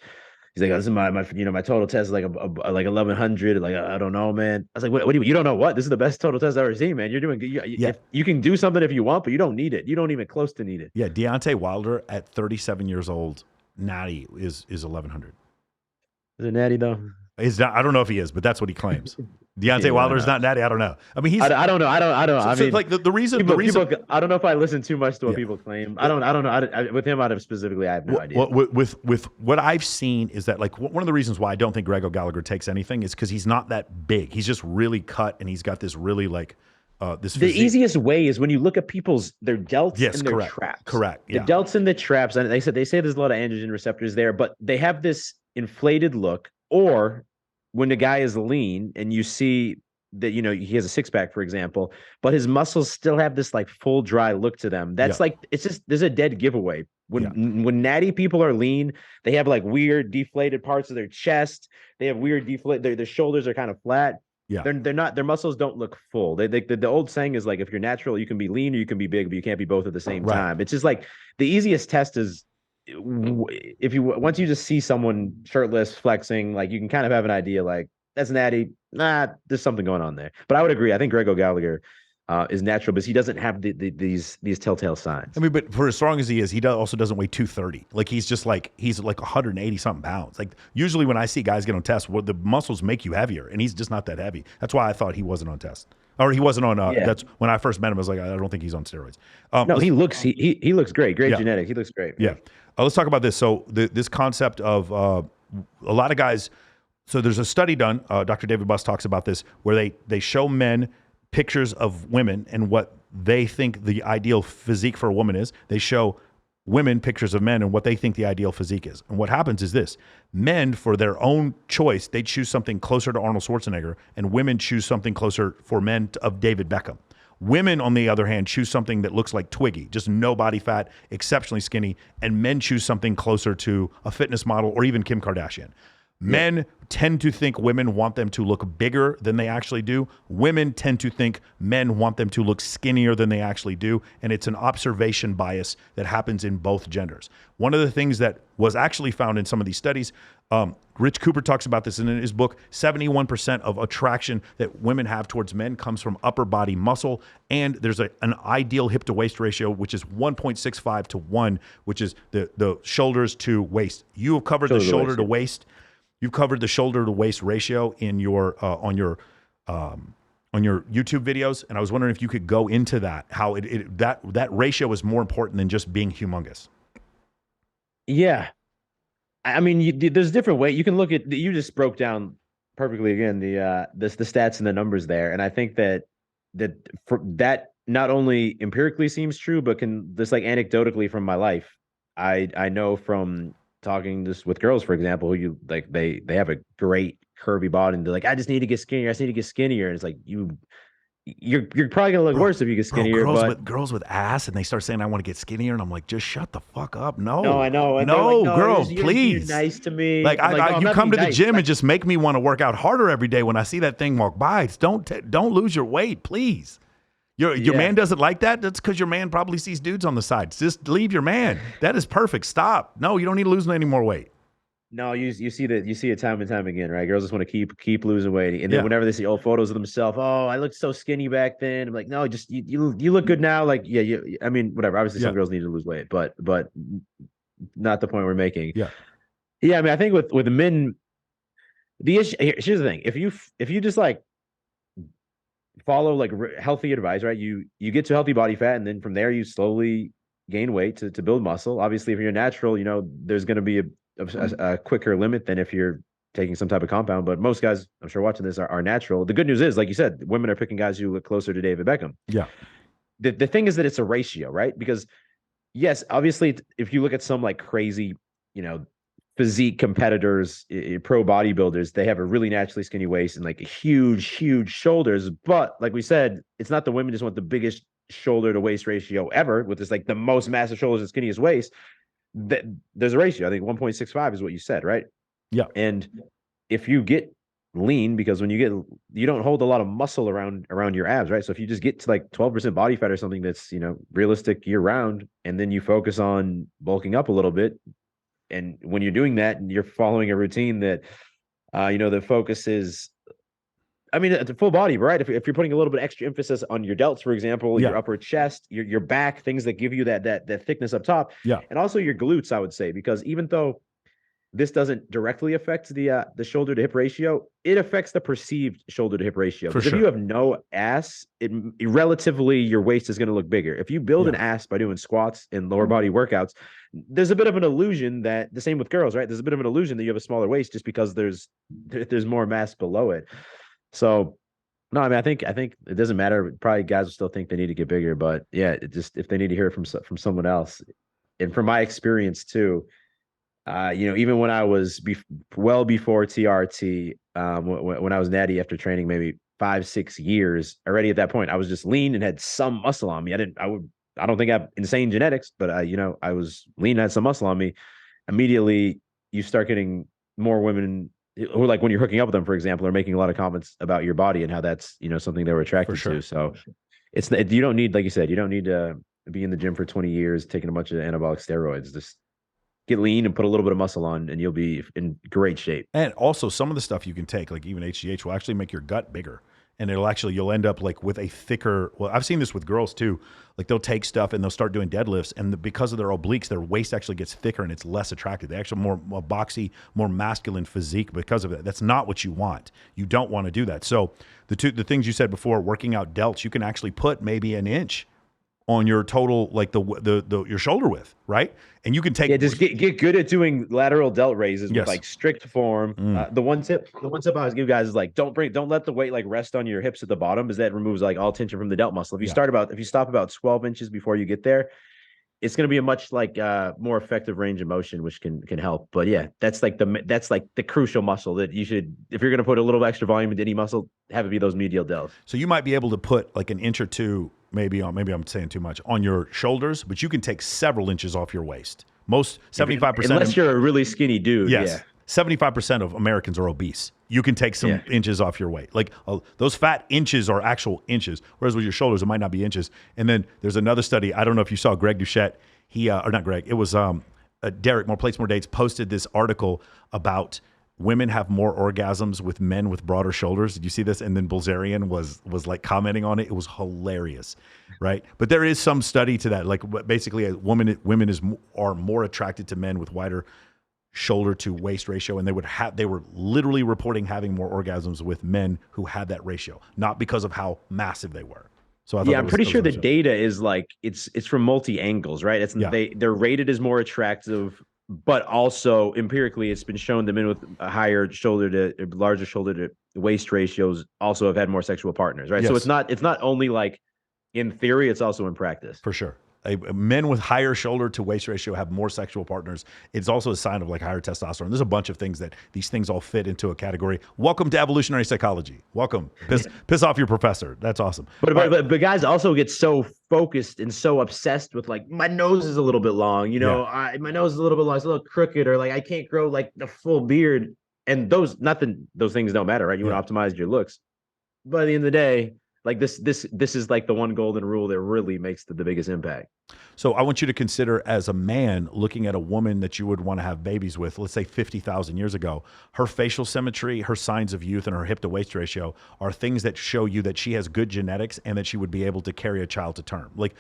like, oh, this is my total test is like 1,100. Like, I don't know, man. I was like, what do you don't know what? This is the best total test I've ever seen, man. You're doing good. You can do something if you want, but you don't need it. You don't even close to need it. Yeah, Deontay Wilder at 37 years old, natty is 1,100. Is it natty though? He's not, I don't know if he is, but that's what he claims. Deontay Wilder is not natty. I don't know. I mean, I don't know. I mean, like the reason, people, I don't know if I listen too much to what people claim. I don't know. With him, specifically, I have no idea. With what I've seen is that like one of the reasons why I don't think Gregor Gallagher takes anything is because he's not that big. He's just really cut, and he's got this really like this. The easiest way is when you look at their delts and their correct, traps. Correct. The delts and the traps, and they say there's a lot of androgen receptors there, but they have this inflated look. Or when the guy is lean and you see that, you know, he has a six pack, for example, but his muscles still have this like full dry look to them. Yeah. That's like, it's just, there's a dead giveaway. Yeah. When natty people are lean, they have like weird deflated parts of their chest. They have weird deflate. Their shoulders are kind of flat. Yeah. They're not, their muscles don't look full. The old saying is like, if you're natural, you can be lean or you can be big, but you can't be both at the same time. It's just like the easiest test is if you, once you just see someone shirtless flexing, like you can kind of have an idea like that's natty. Nah, there's something going on there. But I would agree. I think Grego Gallagher is natural, but he doesn't have these telltale signs. I mean, but for as strong as he is, he also doesn't weigh 230. Like he's like 180 something pounds. Like usually when I see guys get on tests, well, the muscles make you heavier, and he's just not that heavy. That's why I thought he wasn't on test, or he wasn't on. That's when I first met him. I was like, I don't think he's on steroids. No, he looks great. Great genetics. He looks great. Yeah. Let's talk about this. So this concept of a lot of guys. So there's a study done. Dr. David Buss talks about this, where they show men pictures of women and what they think the ideal physique for a woman is. They show women pictures of men and what they think the ideal physique is. And what happens is this: men, for their own choice, they choose something closer to Arnold Schwarzenegger, and women choose something closer for men of David Beckham. Women, on the other hand, choose something that looks like Twiggy, just no body fat, exceptionally skinny, and men choose something closer to a fitness model or even Kim Kardashian. Men tend to think women want them to look bigger than they actually do. Women tend to think men want them to look skinnier than they actually do. And it's an observation bias that happens in both genders. One of the things that was actually found in some of these studies, Rich Cooper talks about this in his book, 71% of attraction that women have towards men comes from upper body muscle. And there's an ideal hip to waist ratio, which is 1.65 to 1, which is the shoulders to waist. You have covered the shoulder to waist. You've covered the shoulder to waist ratio in your on your YouTube videos, and I was wondering if you could go into that, how that ratio is more important than just being humongous. Yeah, I mean, there's different ways you can look at. You just broke down perfectly again the stats and the numbers there, and I think that not only empirically seems true, but can just like anecdotally from my life, I know from talking just with girls, for example, who you like, they have a great curvy body, and they're like, I just need to get skinnier. I just need to get skinnier. And it's like, you're probably gonna look worse if you get skinnier. Girls with ass, and they start saying, I want to get skinnier, and I'm like, just shut the fuck up. No, I know. And no, like, girl, you're please. nice to me. Like, you come to the gym and just make me want to work out harder every day when I see that thing walk by. Don't lose your weight, please. Your man doesn't like that. That's because your man probably sees dudes on the sides. Just leave your man. That is perfect. Stop. No, you don't need to lose any more weight. No, you see it time and time again, right? Girls just want to keep losing weight, and then whenever they see old photos of themselves, oh, I looked so skinny back then. I'm like, no, just you look good now. Like, I mean, whatever. Obviously, some girls need to lose weight, but not the point we're making. Yeah. I mean, I think with the men, the issue here's the thing: if you just like follow like healthy advice, right? You get to healthy body fat, and then from there you slowly gain weight to build muscle. Obviously, if you're natural, there's going to be a quicker limit than if you're taking some type of compound. But most guys, I'm sure watching this, are natural. The good news is, like you said, women are picking guys who look closer to David Beckham. Yeah. The thing is that it's a ratio, right? Because yes, obviously, if you look at some like crazy, physique competitors, pro bodybuilders, they have a really naturally skinny waist and like huge shoulders. But like we said, it's not the women just want the biggest shoulder to waist ratio ever with this like the most massive shoulders and skinniest waist. There's a ratio. I think 1.65 is what you said, right? Yeah. And if you get lean, because when you don't hold a lot of muscle around your abs, right? So if you just get to like 12% body fat or something that's realistic year round, and then you focus on bulking up a little bit, and when you're doing that and you're following a routine that the focus is, I mean, it's a full body, right? If you're putting a little bit extra emphasis on your delts, for example, your upper chest, your back, things that give you that thickness up top, and also your glutes, I would say, because even though this doesn't directly affect the shoulder to hip ratio, it affects the perceived shoulder to hip ratio. Because if you have no ass, relatively your waist is going to look bigger. If you build an ass by doing squats and lower body workouts, there's a bit of an illusion that, the same with girls, right? There's a bit of an illusion that you have a smaller waist just because there's more mass below it. So, no, I mean, I think it doesn't matter. Probably guys will still think they need to get bigger, but if they need to hear it from someone else, and from my experience too, even when I was well before TRT, when I was natty after training maybe 5, 6 years already. At that point, I was just lean and had some muscle on me. I don't think I have insane genetics, but I was lean and had some muscle on me. Immediately, you start getting more women who, like, when you're hooking up with them, for example, are making a lot of comments about your body and how that's, something they were attracted to. So you don't need, like you said, you don't need to be in the gym for 20 years taking a bunch of anabolic steroids. Just get lean and put a little bit of muscle on, and you'll be in great shape. And also, some of the stuff you can take, like even HGH, will actually make your gut bigger. And you'll end up like with a thicker, well, I've seen this with girls too. Like they'll take stuff and they'll start doing deadlifts, and because of their obliques, their waist actually gets thicker and it's less attractive. They actually more boxy, more masculine physique because of it. That's not what you want. You don't want to do that. So the things you said before, working out delts, you can actually put maybe an inch on your total, like your shoulder width, right? And you can take just get good at doing lateral delt raises with like strict form. The one tip I always give guys is like don't let the weight like rest on your hips at the bottom, because that removes like all tension from the delt muscle. If you stop about 12 inches before you get there, it's going to be a much like more effective range of motion, which can help. But yeah, that's like the crucial muscle that you should, if you're going to put a little extra volume into any muscle, have it be those medial delts. So you might be able to put like an inch or two, maybe I'm saying too much, on your shoulders, but you can take several inches off your waist. Most 75%, unless you're a really skinny dude. Yes. Yeah. 75% of Americans are obese. You can take some inches off your weight. Like those fat inches are actual inches, whereas with your shoulders, it might not be inches. And then there's another study. I don't know if you saw Greg Doucette. Or not Greg. It was Derek, More Plates, More Dates, posted this article about women have more orgasms with men with broader shoulders. Did you see this? And then Bilzerian was like commenting on it. It was hilarious, right? But there is some study to that. Like basically, women are more attracted to men with wider shoulder to waist ratio, and they were literally reporting having more orgasms with men who had that ratio, not because of how massive they were. So I'm pretty sure the data is like it's from multi angles, right? They're rated as more attractive, but also empirically it's been shown that men with a larger shoulder to waist ratios also have had more sexual partners, right? Yes. So it's not only like in theory, it's also in practice. For sure. Men with higher shoulder to waist ratio have more sexual partners. It's also a sign of like higher testosterone. There's a bunch of things that these things all fit into a category. Welcome to evolutionary psychology. Welcome. Piss off your professor. That's awesome. But guys also get so focused and so obsessed with like, my nose is a little bit long, my nose is a little bit long, it's a little crooked, or like I can't grow like the full beard. And those things don't matter, right? You want to optimize your looks. But at the end of the day, like this is like the one golden rule that really makes the biggest impact. So I want you to consider, as a man looking at a woman that you would want to have babies with, let's say 50,000 years ago, her facial symmetry, her signs of youth, and her hip to waist ratio are things that show you that she has good genetics and that she would be able to carry a child to term. Like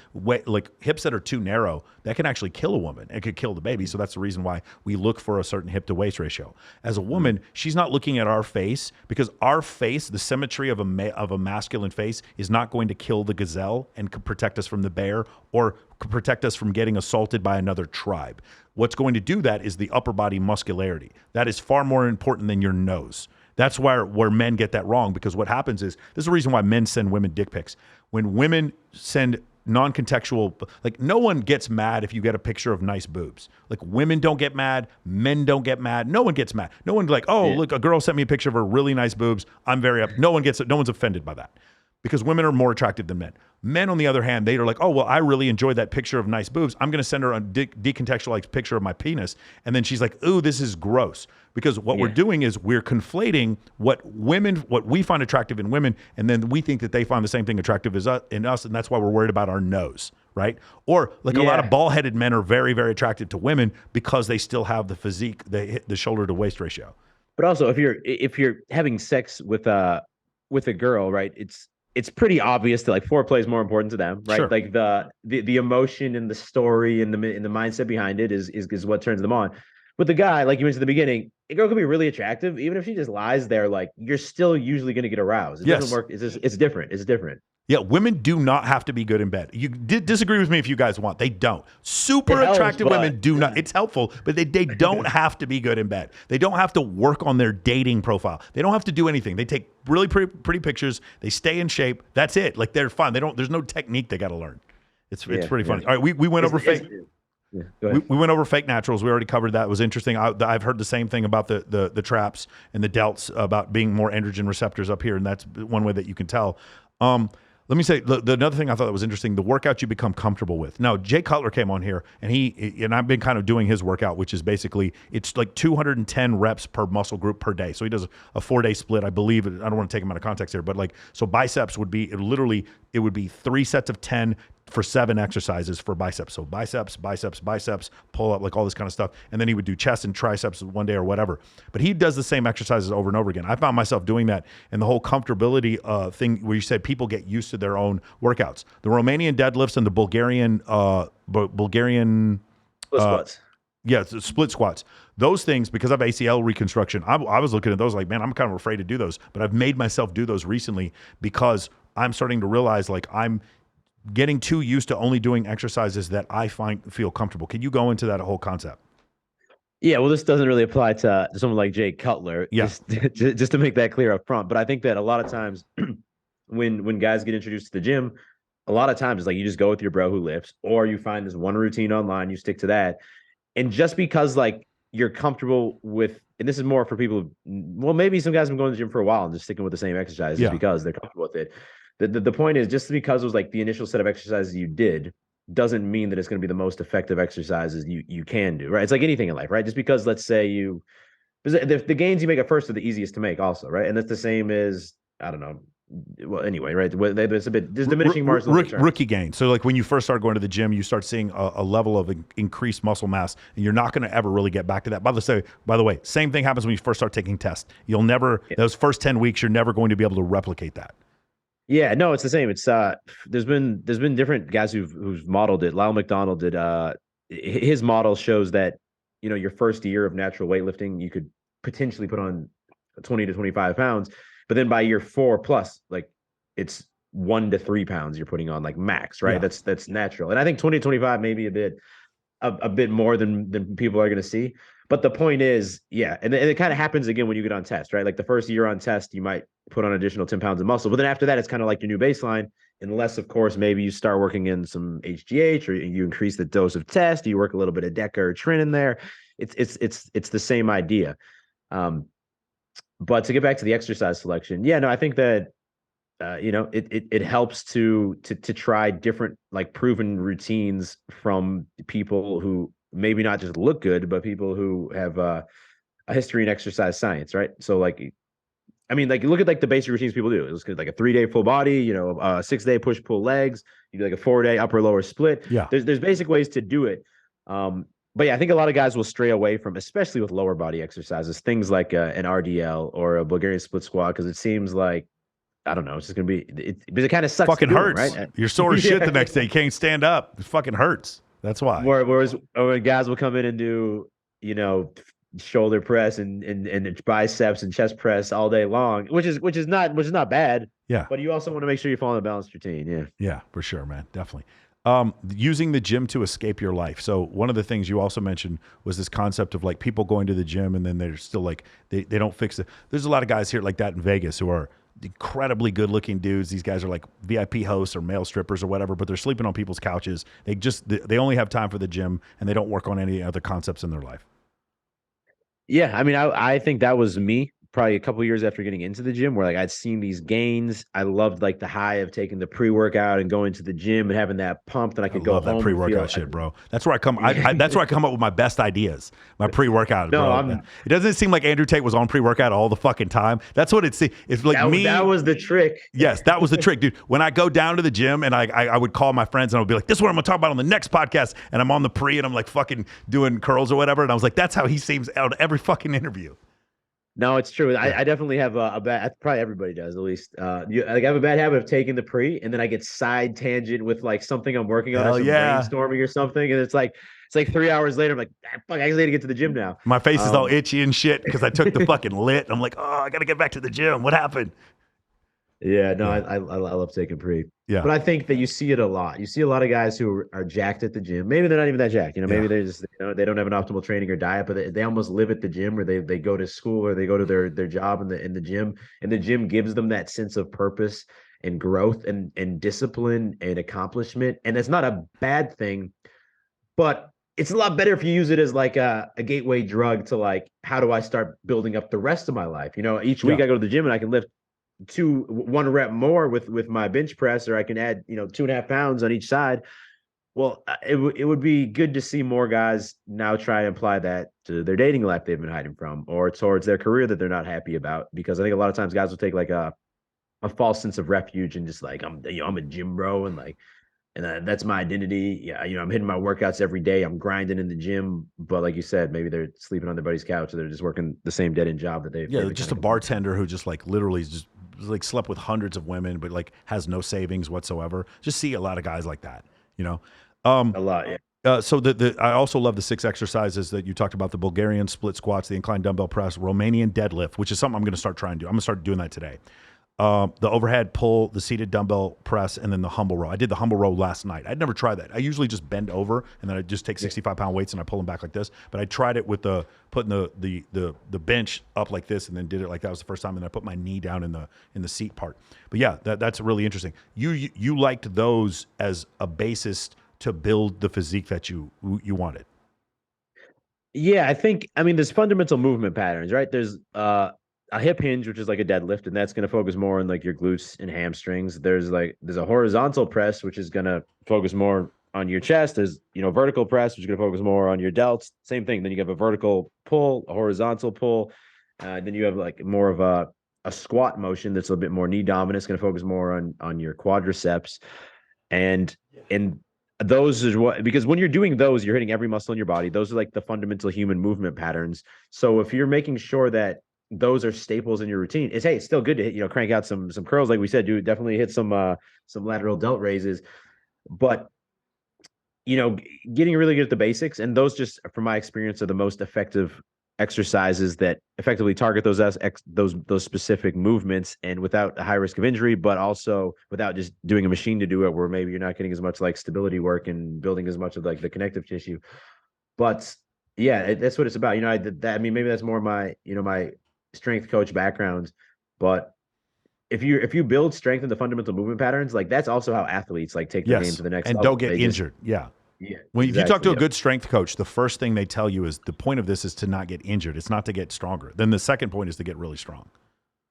hips that are too narrow, that can actually kill a woman. It could kill the baby. So that's the reason why we look for a certain hip to waist ratio. As a woman, she's not looking at our face, because our face, the symmetry of a masculine face, is not going to kill the gazelle and protect us from the bear, or protect us from getting assaulted by another tribe. What's going to do that is the upper body muscularity. That is far more important than your nose. That's where men get that wrong, because what happens is, this is the reason why men send women dick pics. When women send non-contextual, like, no one gets mad if you get a picture of nice boobs. Like, women don't get mad, men don't get mad, no one gets mad. No one's like, look, a girl sent me a picture of her really nice boobs, I'm very up. No one's offended by that, because women are more attractive than men. Men, on the other hand, they are like, I really enjoyed that picture of nice boobs. I'm going to send her a decontextualized picture of my penis. And then she's like, ooh, this is gross. Because what we're doing is we're conflating what we find attractive in women, and then we think that they find the same thing attractive as in us, and that's why we're worried about our nose, right? Or like a lot of bald-headed men are very, very attractive to women because they still have the physique, the shoulder to waist ratio. But also, if you're having sex with a girl, right, it's pretty obvious that like foreplay is more important to them, right? Sure. Like the emotion and the story and the mindset behind it is what turns them on. With the guy, like you mentioned at the beginning, a girl can be really attractive, even if she just lies there. Like, you're still usually going to get aroused. It doesn't work. It's different. It's different. Yeah, women do not have to be good in bed. You disagree with me if you guys want. They don't. Super attractive women do not. It's helpful, but they don't have to be good in bed. They don't have to work on their dating profile. They don't have to do anything. They take really pretty pictures. They stay in shape. That's it. Like, they're fun. There's no technique they got to learn. It's pretty funny. All right, we went over fake. Yeah, go We, ahead. we went over fake naturals. We already covered that. It was interesting. I've heard the same thing about the traps and the delts about being more androgen receptors up here, and that's one way that you can tell. Let me say the another thing I thought that was interesting: the workout you become comfortable with. Now, Jay Cutler came on here, and I've been kind of doing his workout, which is basically it's like 210 reps per muscle group per day. So he does a 4-day split, I believe. I don't want to take him out of context here, but like so biceps would be it would be 3 sets of 10 for 7 exercises for biceps. So biceps, pull up, like all this kind of stuff. And then he would do chest and triceps one day or whatever. But he does the same exercises over and over again. I found myself doing that. And the whole comfortability thing where you said people get used to their own workouts. The Romanian deadlifts and the Bulgarian Split squats. yeah, it's split squats. Those things, because of ACL reconstruction, I was looking at those like, man, I'm kind of afraid to do those. But I've made myself do those recently because I'm starting to realize like I'm getting too used to only doing exercises that I feel comfortable. Can you go into that whole concept? Yeah, well, this doesn't really apply to someone like Jay Cutler, Yeah. just to make that clear up front. But I think that a lot of times when guys get introduced to the gym, a lot of times it's like you just go with your bro who lifts, or you find this one routine online, you stick to that. And just because like you're comfortable with, and this is more for people, well, maybe some guys have been going to the gym for a while and just sticking with the same exercise just Yeah. because they're comfortable with it. The point is just because it was like the initial set of exercises you did doesn't mean that it's going to be the most effective exercises you can do, right? It's like anything in life, right? Just because let's say you, the gains you make at first are the easiest to make also, right? And that's the same as, I don't know, well, anyway, right? There's a bit, there's diminishing marginal returns. Rookie gain. So like when you first start going to the gym, you start seeing a level of increased muscle mass, and you're not going to ever really get back to that. By the way, same thing happens when you first start taking tests. You'll never, those first 10 weeks, you're never going to be able to replicate that. Yeah, no, it's the same. It's there's been different guys who've modeled it. Lyle McDonald did his model shows that, you know, your first year of natural weightlifting, you could potentially put on 20 to 25 pounds, but then by year 4 plus, like it's 1 to 3 pounds you're putting on like max, right? Yeah. That's natural. And I think 20 to 25 maybe a bit more than people are going to see. But the point is, yeah, and it kind of happens again when you get on test, right? Like the first year on test, you might put on additional 10 pounds of muscle, but then after that, it's kind of like your new baseline. Unless, of course, maybe you start working in some HGH or you increase the dose of test, you work a little bit of DECA or trin in there. It's the same idea. But to get back to the exercise selection, yeah, no, I think that you know, it helps to try different like proven routines from people who maybe not just look good, but people who have a history in exercise science, right? So like, I mean, like look at like the basic routines people do. It's like a 3-day full body, you know, 6-day push pull legs. You do like a 4-day upper lower split. Yeah. There's basic ways to do it. But yeah, I think a lot of guys will stray away from, especially with lower body exercises, things like an RDL or a Bulgarian split squat, because it seems like, I don't know, it's just gonna be because it kind of sucks. Fucking hurts. Right? You're sore as shit Yeah. the next day. You can't stand up. It fucking hurts. That's why. Whereas when guys will come in and do, you know, shoulder press and biceps and chest press all day long, which is not bad. Yeah. But you also want to make sure you're following a balanced routine. Yeah. Yeah, for sure, man. Definitely. Using the gym to escape your life. So one of the things you also mentioned was this concept of like people going to the gym and then they're still like, they don't fix it. There's a lot of guys here like that in Vegas who are incredibly good looking dudes. These guys are like VIP hosts or male strippers or whatever, but they're sleeping on people's couches. They only have time for the gym and they don't work on any other concepts in their life. Yeah, I mean, I think that was me probably a couple years after getting into the gym, where like I'd seen these gains. I loved like the high of taking the pre-workout and going to the gym and having that pump. Then I could go love home that and pre-workout feel shit, bro. That's where I come. That's where I come up with my best ideas. My pre-workout, No, bro. It doesn't seem like Andrew Tate was on pre-workout all the fucking time. That's what it's like. That was the trick. Yes, that was the trick, dude. When I go down to the gym and I would call my friends and I would be like, "This is what I'm gonna talk about on the next podcast," and I'm on the pre and I'm like fucking doing curls or whatever, and I was like, "That's how he seems out of every fucking interview." No, it's true. I definitely have a bad. Probably everybody does at least. Like I have a bad habit of taking the pre, and then I get side tangent with like something I'm working on, or some brainstorming or something, and it's like 3 hours later. I'm like, fuck, I actually need to get to the gym now. My face is all itchy and shit because I took the fucking lit. I'm like, oh, I gotta get back to the gym. What happened? Yeah, no, I love taking pre. Yeah, but I think that you see it a lot. You see a lot of guys who are jacked at the gym. Maybe they're not even that jacked. You know, maybe they're just, you know, they don't have an optimal training or diet, but they almost live at the gym, or they go to school or they go to their job in the gym, and the gym gives them that sense of purpose and growth and discipline and accomplishment. And it's not a bad thing, but it's a lot better if you use it as like a gateway drug to like, how do I start building up the rest of my life? You know, each week Yeah. I go to the gym and I can lift one rep more with my bench press, or I can add, 2.5 pounds on each side. Well, it would be good to see more guys now try and apply that to their dating life they've been hiding from, or towards their career that they're not happy about. Because I think a lot of times guys will take like a false sense of refuge and just like, I'm a gym bro, and like, and that's my identity. Yeah, I'm hitting my workouts every day. I'm grinding in the gym, but like you said, maybe they're sleeping on their buddy's couch, or they're just working the same dead end job that Yeah, they've just kind a of completed. bartender who just like literally just like slept with hundreds of women, but like has no savings whatsoever. Just see a lot of guys like that, you know. Um, A lot, yeah. so I also love the 6 exercises that you talked about: the Bulgarian split squats, the incline dumbbell press, Romanian deadlift, which is something I'm going to start trying to do. I'm going to start doing that today. The overhead pull, the seated dumbbell press, and then the humble row. I did the humble row last night. I'd never tried that. I usually just bend over and then I just take 65-pound weights and I pull them back like this. But I tried it with putting the bench up like this and then did it like that was the first time. And I put my knee down in the seat part. But yeah, that's really interesting. You liked those as a basis to build the physique that you wanted. Yeah, I mean, there's fundamental movement patterns, right? There's a hip hinge, which is like a deadlift, and that's going to focus more on like your glutes and hamstrings. There's a horizontal press, which is going to focus more on your chest. There's, vertical press, which is going to focus more on your delts. Same thing. Then you have a vertical pull, a horizontal pull. Then you have like more of a squat motion that's a bit more knee dominant. It's going to focus more on your quadriceps. And and those is what, because when you're doing those, you're hitting every muscle in your body. Those are like the fundamental human movement patterns. So if you're making sure that those are staples in your routine, it's still good to hit, crank out some curls, like we said, do definitely hit some lateral delt raises. But getting really good at the basics, and those, just from my experience, are the most effective exercises that effectively target those specific movements, and without a high risk of injury, but also without just doing a machine to do it, where maybe you're not getting as much like stability work and building as much of like the connective tissue. But yeah, that's what it's about. I mean, maybe that's more my my strength coach background, but if you build strength in the fundamental movement patterns, like that's also how athletes like take their game Yes, to the next and level. don't get They just injured. Yeah. Yeah, When if you talk to exactly. a Yep. good strength coach, the first thing they tell you is the point of this is to not get injured. It's not to get stronger. Then the second point is to get really strong.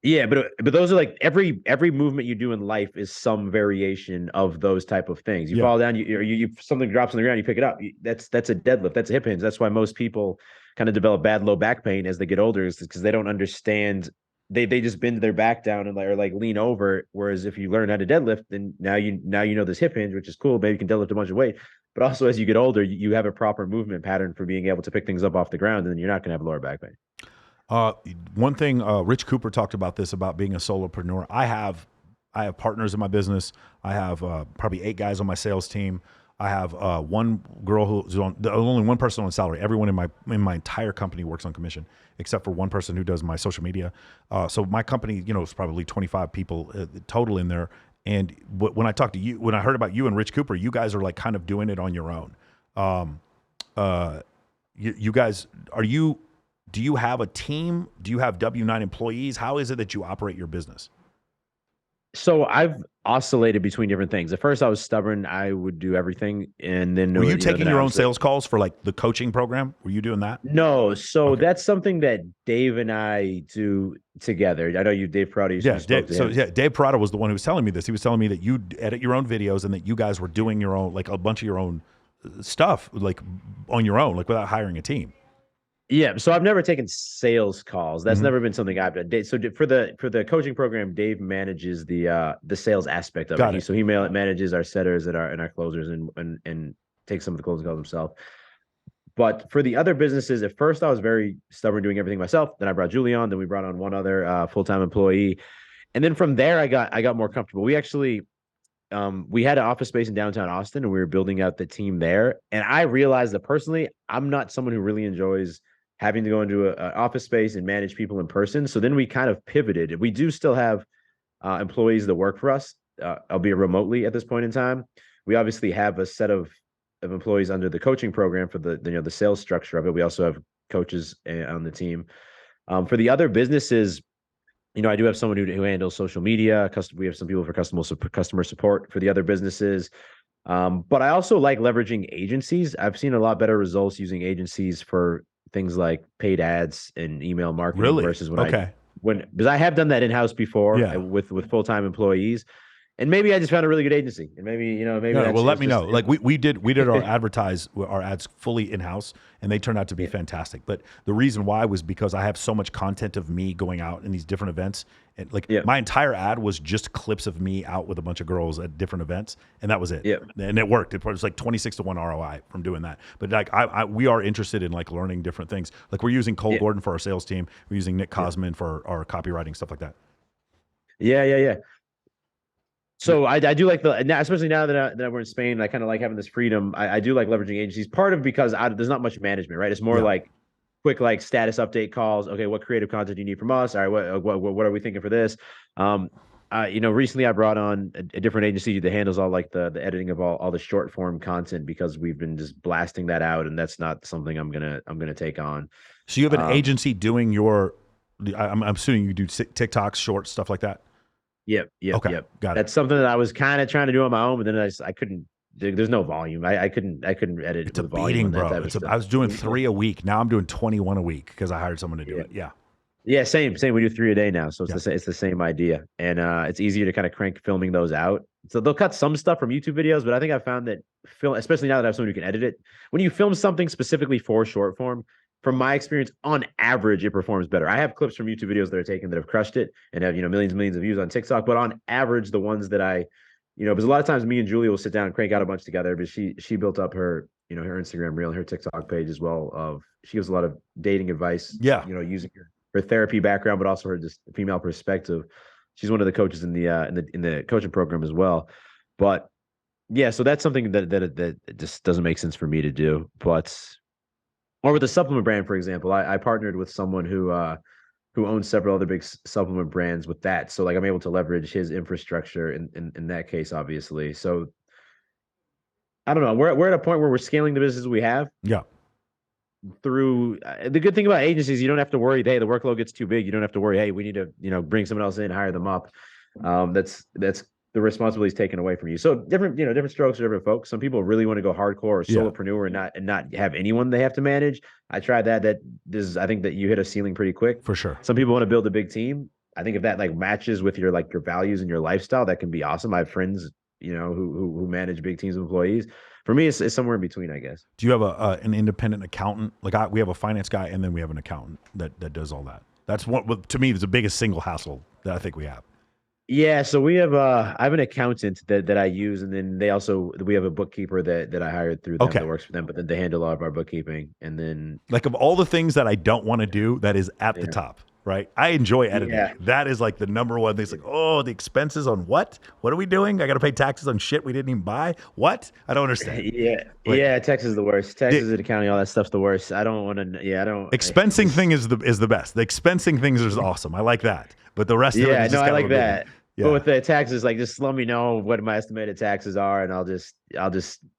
Yeah, but those are like every movement you do in life is some variation of those type of things. You Yeah. fall down, you something drops on the ground, you pick it up. That's a deadlift. That's a hip hinge. That's why most people kind of develop bad low back pain as they get older, is because they don't understand. They just bend their back down and like, or like lean over. Whereas if you learn how to deadlift, then now you know this hip hinge, which is cool. Maybe you can deadlift a bunch of weight. But also, as you get older, you have a proper movement pattern for being able to pick things up off the ground, and then you're not going to have lower back pain. Uh, One thing, Rich Cooper talked about this about being a solopreneur. I have partners in my business. I have probably 8 guys on my sales team. I have one girl who's only one person on salary. Everyone in my entire company works on commission, except for one person who does my social media. So my company, is probably 25 people total in there. And when I talked to you, when I heard about you and Rich Cooper, you guys are like kind of doing it on your own. Um, you guys, do you have a team? Do you have W-9 employees? How is it that you operate your business? So I've oscillated between different things. At first, I was stubborn. I would do everything, and then Were you then taking I your own was sales calls for like the coaching program? Were you doing that? no. So Okay. that's something that Dave and I do together. I know Dave Prouty. You Yeah, spoke Dave. to So him. yeah, Dave Parada was the one who was telling me this. He was telling me that you edit your own videos and that you guys were doing your own, like a bunch of your own stuff, like on your own, like without hiring a team. Yeah, so I've never taken sales calls. That's Mhm. never been something I've done. So for the coaching program, Dave manages the sales aspect of it. Got He it. so he manages our setters and our closers, and takes some of the closing calls himself. But for the other businesses, at first I was very stubborn doing everything myself. Then I brought Julie on. Then we brought on one other full-time employee, and then from there I got more comfortable. We had an office space in downtown Austin, and we were building out the team there. And I realized that personally, I'm not someone who really enjoys having to go into an office space and manage people in person. So then we kind of pivoted. We do still have employees that work for us, albeit remotely at this point in time. We obviously have a set of employees under the coaching program for the sales structure of it. We also have coaches on the team. For the other businesses, I do have someone who handles social media. We have some people for customer support for the other businesses. But I also like leveraging agencies. I've seen a lot better results using agencies for things like paid ads and email marketing Really? versus Okay. because I have done that in-house before Yeah. with full-time employees. And maybe I just found a really good agency. And maybe, maybe No, well, let it's me just know. Like we did our ads fully in house, and they turned out to be fantastic. But the reason why was because I have so much content of me going out in these different events, and like yeah. my entire ad was just clips of me out with a bunch of girls at different events, and that was it. Yeah. And it worked. It was like 26-1 ROI from doing that. But like we are interested in like learning different things. Like we're using Cole Gordon for our sales team. We're using Nick Cosman for our copywriting, stuff like that. Yeah. So I do like especially now that we're in Spain, I kind of like having this freedom. I do like leveraging agencies. Part of because there's not much management, right? It's more Yeah. like quick like status update calls. Okay, what creative content do you need from us? All right, what are we thinking for this? Recently I brought on a different agency that handles all like the editing of all the short form content because we've been just blasting that out, and that's not something I'm gonna take on. So you have an agency doing your. I'm assuming you do TikToks, shorts, stuff like that. Yep. Okay, got it. That's something that I was kind of trying to do on my own, but then I couldn't. There's no volume. I couldn't edit It's a with volume beating, on that bro. type of stuff. I was doing 3 a week. Now I'm doing 21 a week because I hired someone to do it. Yeah. Yeah, same. We do 3 a day now, so Yeah. it's the same idea, and it's easier to kind of crank filming those out. So they'll cut some stuff from YouTube videos, but I think I found that film, especially now that I have someone who can edit it, when you film something specifically for short form, from my experience, on average, it performs better. I have clips from YouTube videos that are taken that have crushed it and have millions and millions of views on TikTok, but on average, the ones that because a lot of times me and Julia will sit down and crank out a bunch together, but she built up her her Instagram reel and her TikTok page as well. She gives a lot of dating advice. Yeah. Using her therapy background, but also her just female perspective. She's one of the coaches in the coaching program as well. But yeah, so that's something that just doesn't make sense for me to do. But or with the supplement brand, for example, I partnered with someone who owns several other big supplement brands with that. So like I'm able to leverage his infrastructure in that case, obviously. So I don't know. We're at a point where we're scaling the business we have. Yeah. Through the good thing about agencies, you don't have to worry. Hey, the workload gets too big. You don't have to worry. Hey, we need to bring someone else in, hire them up. That's the responsibility is taken away from you. So different strokes for different folks. Some people really want to go hardcore or solopreneur and not have anyone they have to manage. I tried that. I think that you hit a ceiling pretty quick. For sure. Some people want to build a big team. I think if that like matches with your values and your lifestyle, that can be awesome. I have friends who manage big teams of employees. For me, it's somewhere in between, I guess. Do you have an independent accountant? Like we have a finance guy, and then we have an accountant that does all that. That's what to me is the biggest single hassle that I think we have. Yeah, so we have I have an accountant that I use, and then we have a bookkeeper that I hired through them that works for them, but then they handle all of our bookkeeping. And then like of all the things that I don't want to do, that is at the top. Right. I enjoy editing. Yeah. That is like the number one thing. It's like, oh, the expenses on what? What are we doing? I got to pay taxes on shit we didn't even buy. What? I don't understand. Yeah. Tax is the worst. Taxes and accounting, all that stuff's the worst. I don't want to. Yeah, I don't. Expensing thing is the best. The expensing things is awesome. I like that. But the rest of it is just I like that. Yeah. But with the taxes, like just let me know what my estimated taxes are, and I'll just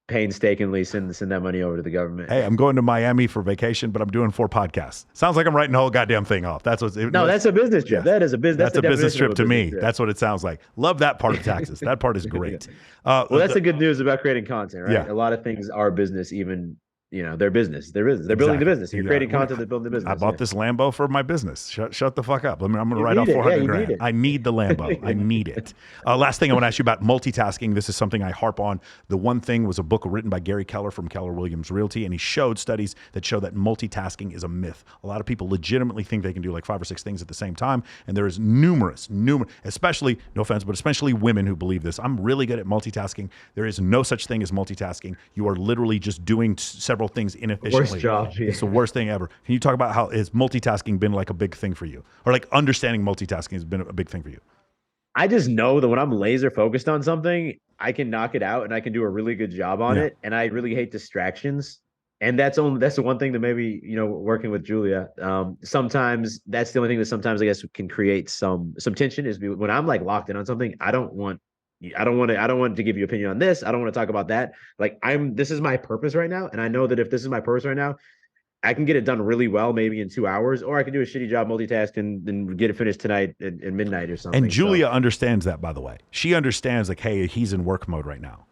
painstakingly send that money over to the government. Hey, I'm going to Miami for vacation, but I'm doing 4 podcasts. Sounds like I'm writing the whole goddamn thing off. That's what's that's a business trip. Yeah. That is a business. That's a business trip to me. Trip. That's what it sounds like. Love that part of taxes. That part is great. Well, that's the good news about creating content, right? Yeah. A lot of things are business, even. Their business. They're building the business. You're creating content that's building the business. I bought this Lambo for my business. Shut the fuck up. I'm going to write off 400 grand. I need the Lambo. I need it. Last thing I want to ask you about multitasking. This is something I harp on. The one thing was a book written by Gary Keller from Keller Williams Realty, and he showed studies that show that multitasking is a myth. A lot of people legitimately think they can do like 5 or 6 things at the same time, and there is numerous, especially, no offense, but especially women who believe this. I'm really good at multitasking. There is no such thing as multitasking. You are literally just doing several things inefficiently. Worst job. Yeah. It's the worst thing ever. Can you talk about how has multitasking been like a big thing for you, or like understanding multitasking has been a big thing for you? I just know that when I'm laser focused on something, I can knock it out and I can do a really good job on it. And I really hate distractions. And that's the one thing that maybe, working with Julia, sometimes that's the only thing that sometimes I guess can create some tension is when I'm like locked in on something. I don't want to give you opinion on this. I don't want to talk about that. Like this is my purpose right now. And I know that if this is my purpose right now, I can get it done really well, maybe in 2 hours, or I can do a shitty job multitasking and get it finished tonight at midnight or something. And Julia understands that, by the way. She understands like, hey, he's in work mode right now.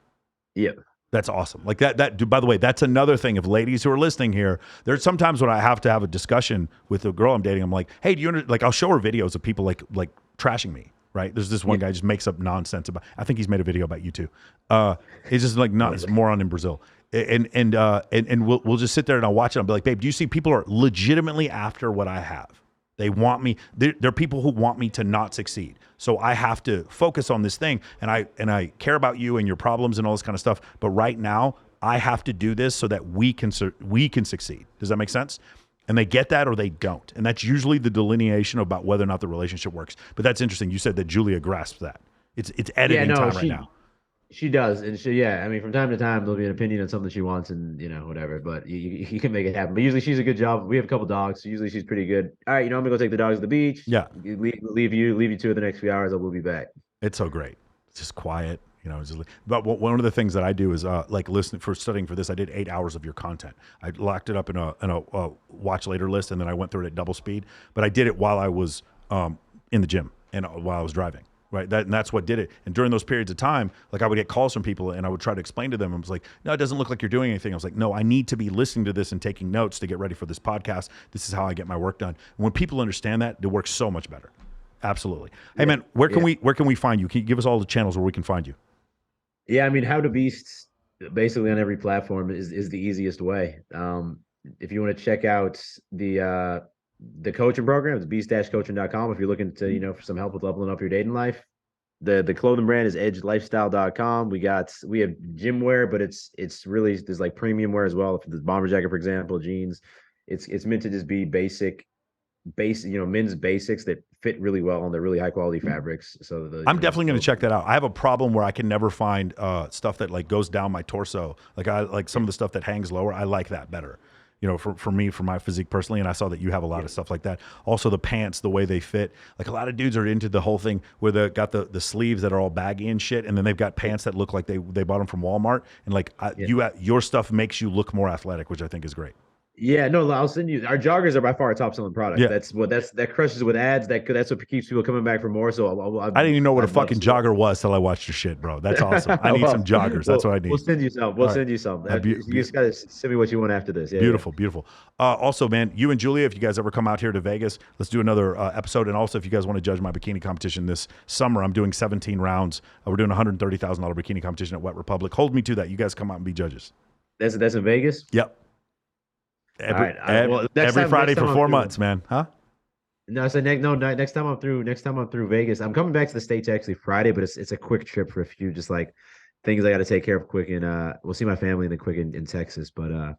Yeah. That's awesome. Like that, by the way, that's another thing. If ladies who are listening here, there's sometimes when I have to have a discussion with a girl I'm dating, I'm like, hey, do you like, I'll show her videos of people like trashing me, right? There's this one guy just makes up nonsense about, I think he's made a video about you too. It's just like, not, it's a moron in Brazil. And we'll just sit there and I'll watch it. I'll be like, babe, do you see people are legitimately after what I have? They want me. There are people who want me to not succeed. So I have to focus on this thing, and I care about you and your problems and all this kind of stuff. But right now, I have to do this so that we can succeed. Does that make sense? And they get that or they don't, and that's usually the delineation about whether or not the relationship works. But that's interesting. You said that Julia grasps that. It's editing time right now. She does, and I mean, from time to time there'll be an opinion on something she wants, and whatever. But you can make it happen. But usually she's a good job. We have a couple dogs, so usually she's pretty good. All right, I'm gonna go take the dogs to the beach. Yeah, leave you two in the next few hours. I will be back. It's so great. It's just quiet, but one of the things that I do is like listening for studying for this. I did 8 hours of your content. I locked it up in a watch later list, and then I went through it at double speed. But I did it while I was in the gym and while I was driving. Right. And that's what did it. And during those periods of time, like I would get calls from people and I would try to explain to them. I was like, no, it doesn't look like you're doing anything. I was like, no, I need to be listening to this and taking notes to get ready for this podcast. This is how I get my work done. And when people understand that, it works so much better. Absolutely. Hey man, where can we find you? Can you give us all the channels where we can find you? Yeah, I mean, How to Beast basically on every platform is the easiest way. If you want to check out the coaching program, it's beast-coaching.com. If you're looking to, for some help with leveling up your dating life, the clothing brand is edgelifestyle.com. We have gym wear, but it's really, there's like premium wear as well. If the bomber jacket, for example, jeans, it's meant to just be basic, men's basics that fit really well on the really high quality fabrics. So I'm definitely going to check that out. I have a problem where I can never find stuff that like goes down my torso. Like I like some of the stuff that hangs lower. I like that better. For me, for my physique personally, and I saw that you have a lot of stuff like that. Also, the pants, the way they fit. Like a lot of dudes are into the whole thing where they got the sleeves that are all baggy and shit, and then they've got pants that look like they bought them from Walmart. And like your stuff makes you look more athletic, which I think is great. Yeah, no, I'll send you. Our joggers are by far our top selling product. Yeah. That crushes with ads. That's what keeps people coming back for more. So I didn't even know what a fucking jogger was till I watched your shit, bro. That's awesome. I need some joggers. That's what I need. We'll send you some. We'll send you some. You just gotta send me what you want after this. Yeah, beautiful. Also, man, you and Julia, if you guys ever come out here to Vegas, let's do another episode. And also, if you guys want to judge my bikini competition this summer, I'm doing 17 rounds. We're doing a $130,000 bikini competition at Wet Republic. Hold me to that. You guys come out and be judges. That's in Vegas. Yep. Every Friday for 4 months, man. Huh? No, so next time I'm through Vegas. I'm coming back to the States actually Friday, but it's a quick trip for a few just like things I got to take care of quick, and we'll see my family and then quick in Texas. But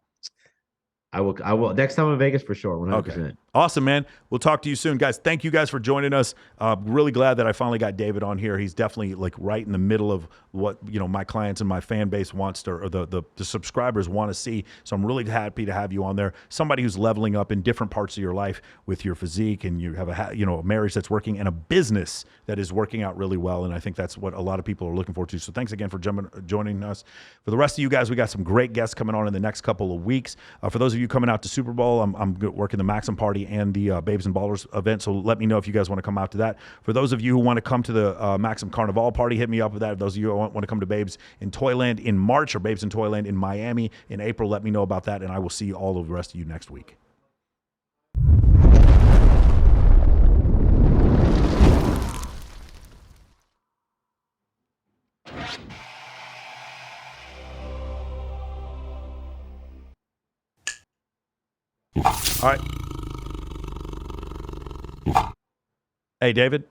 I will next time in Vegas for sure. 100%. Okay. Awesome, man. We'll talk to you soon, guys. Thank you guys for joining us. Really glad that I finally got David on here. He's definitely like right in the middle of what my clients and my fan base wants to, or the subscribers want to see. So I'm really happy to have you on there. Somebody who's leveling up in different parts of your life with your physique, and you have a marriage that's working and a business that is working out really well. And I think that's what a lot of people are looking forward to. So thanks again for joining us. For the rest of you guys, we got some great guests coming on in the next couple of weeks. For those of you coming out to Super Bowl, I'm working the Maxim Party and the Babes and Ballers event, so let me know if you guys want to come out to that. For those of you who want to come to the Maxim Carnival Party, hit me up with that. If those of you who want to come to Babes in Toyland in March or Babes in Toyland in Miami in April, let me know about that, and I will see all of the rest of you next week. All right. Hey, David.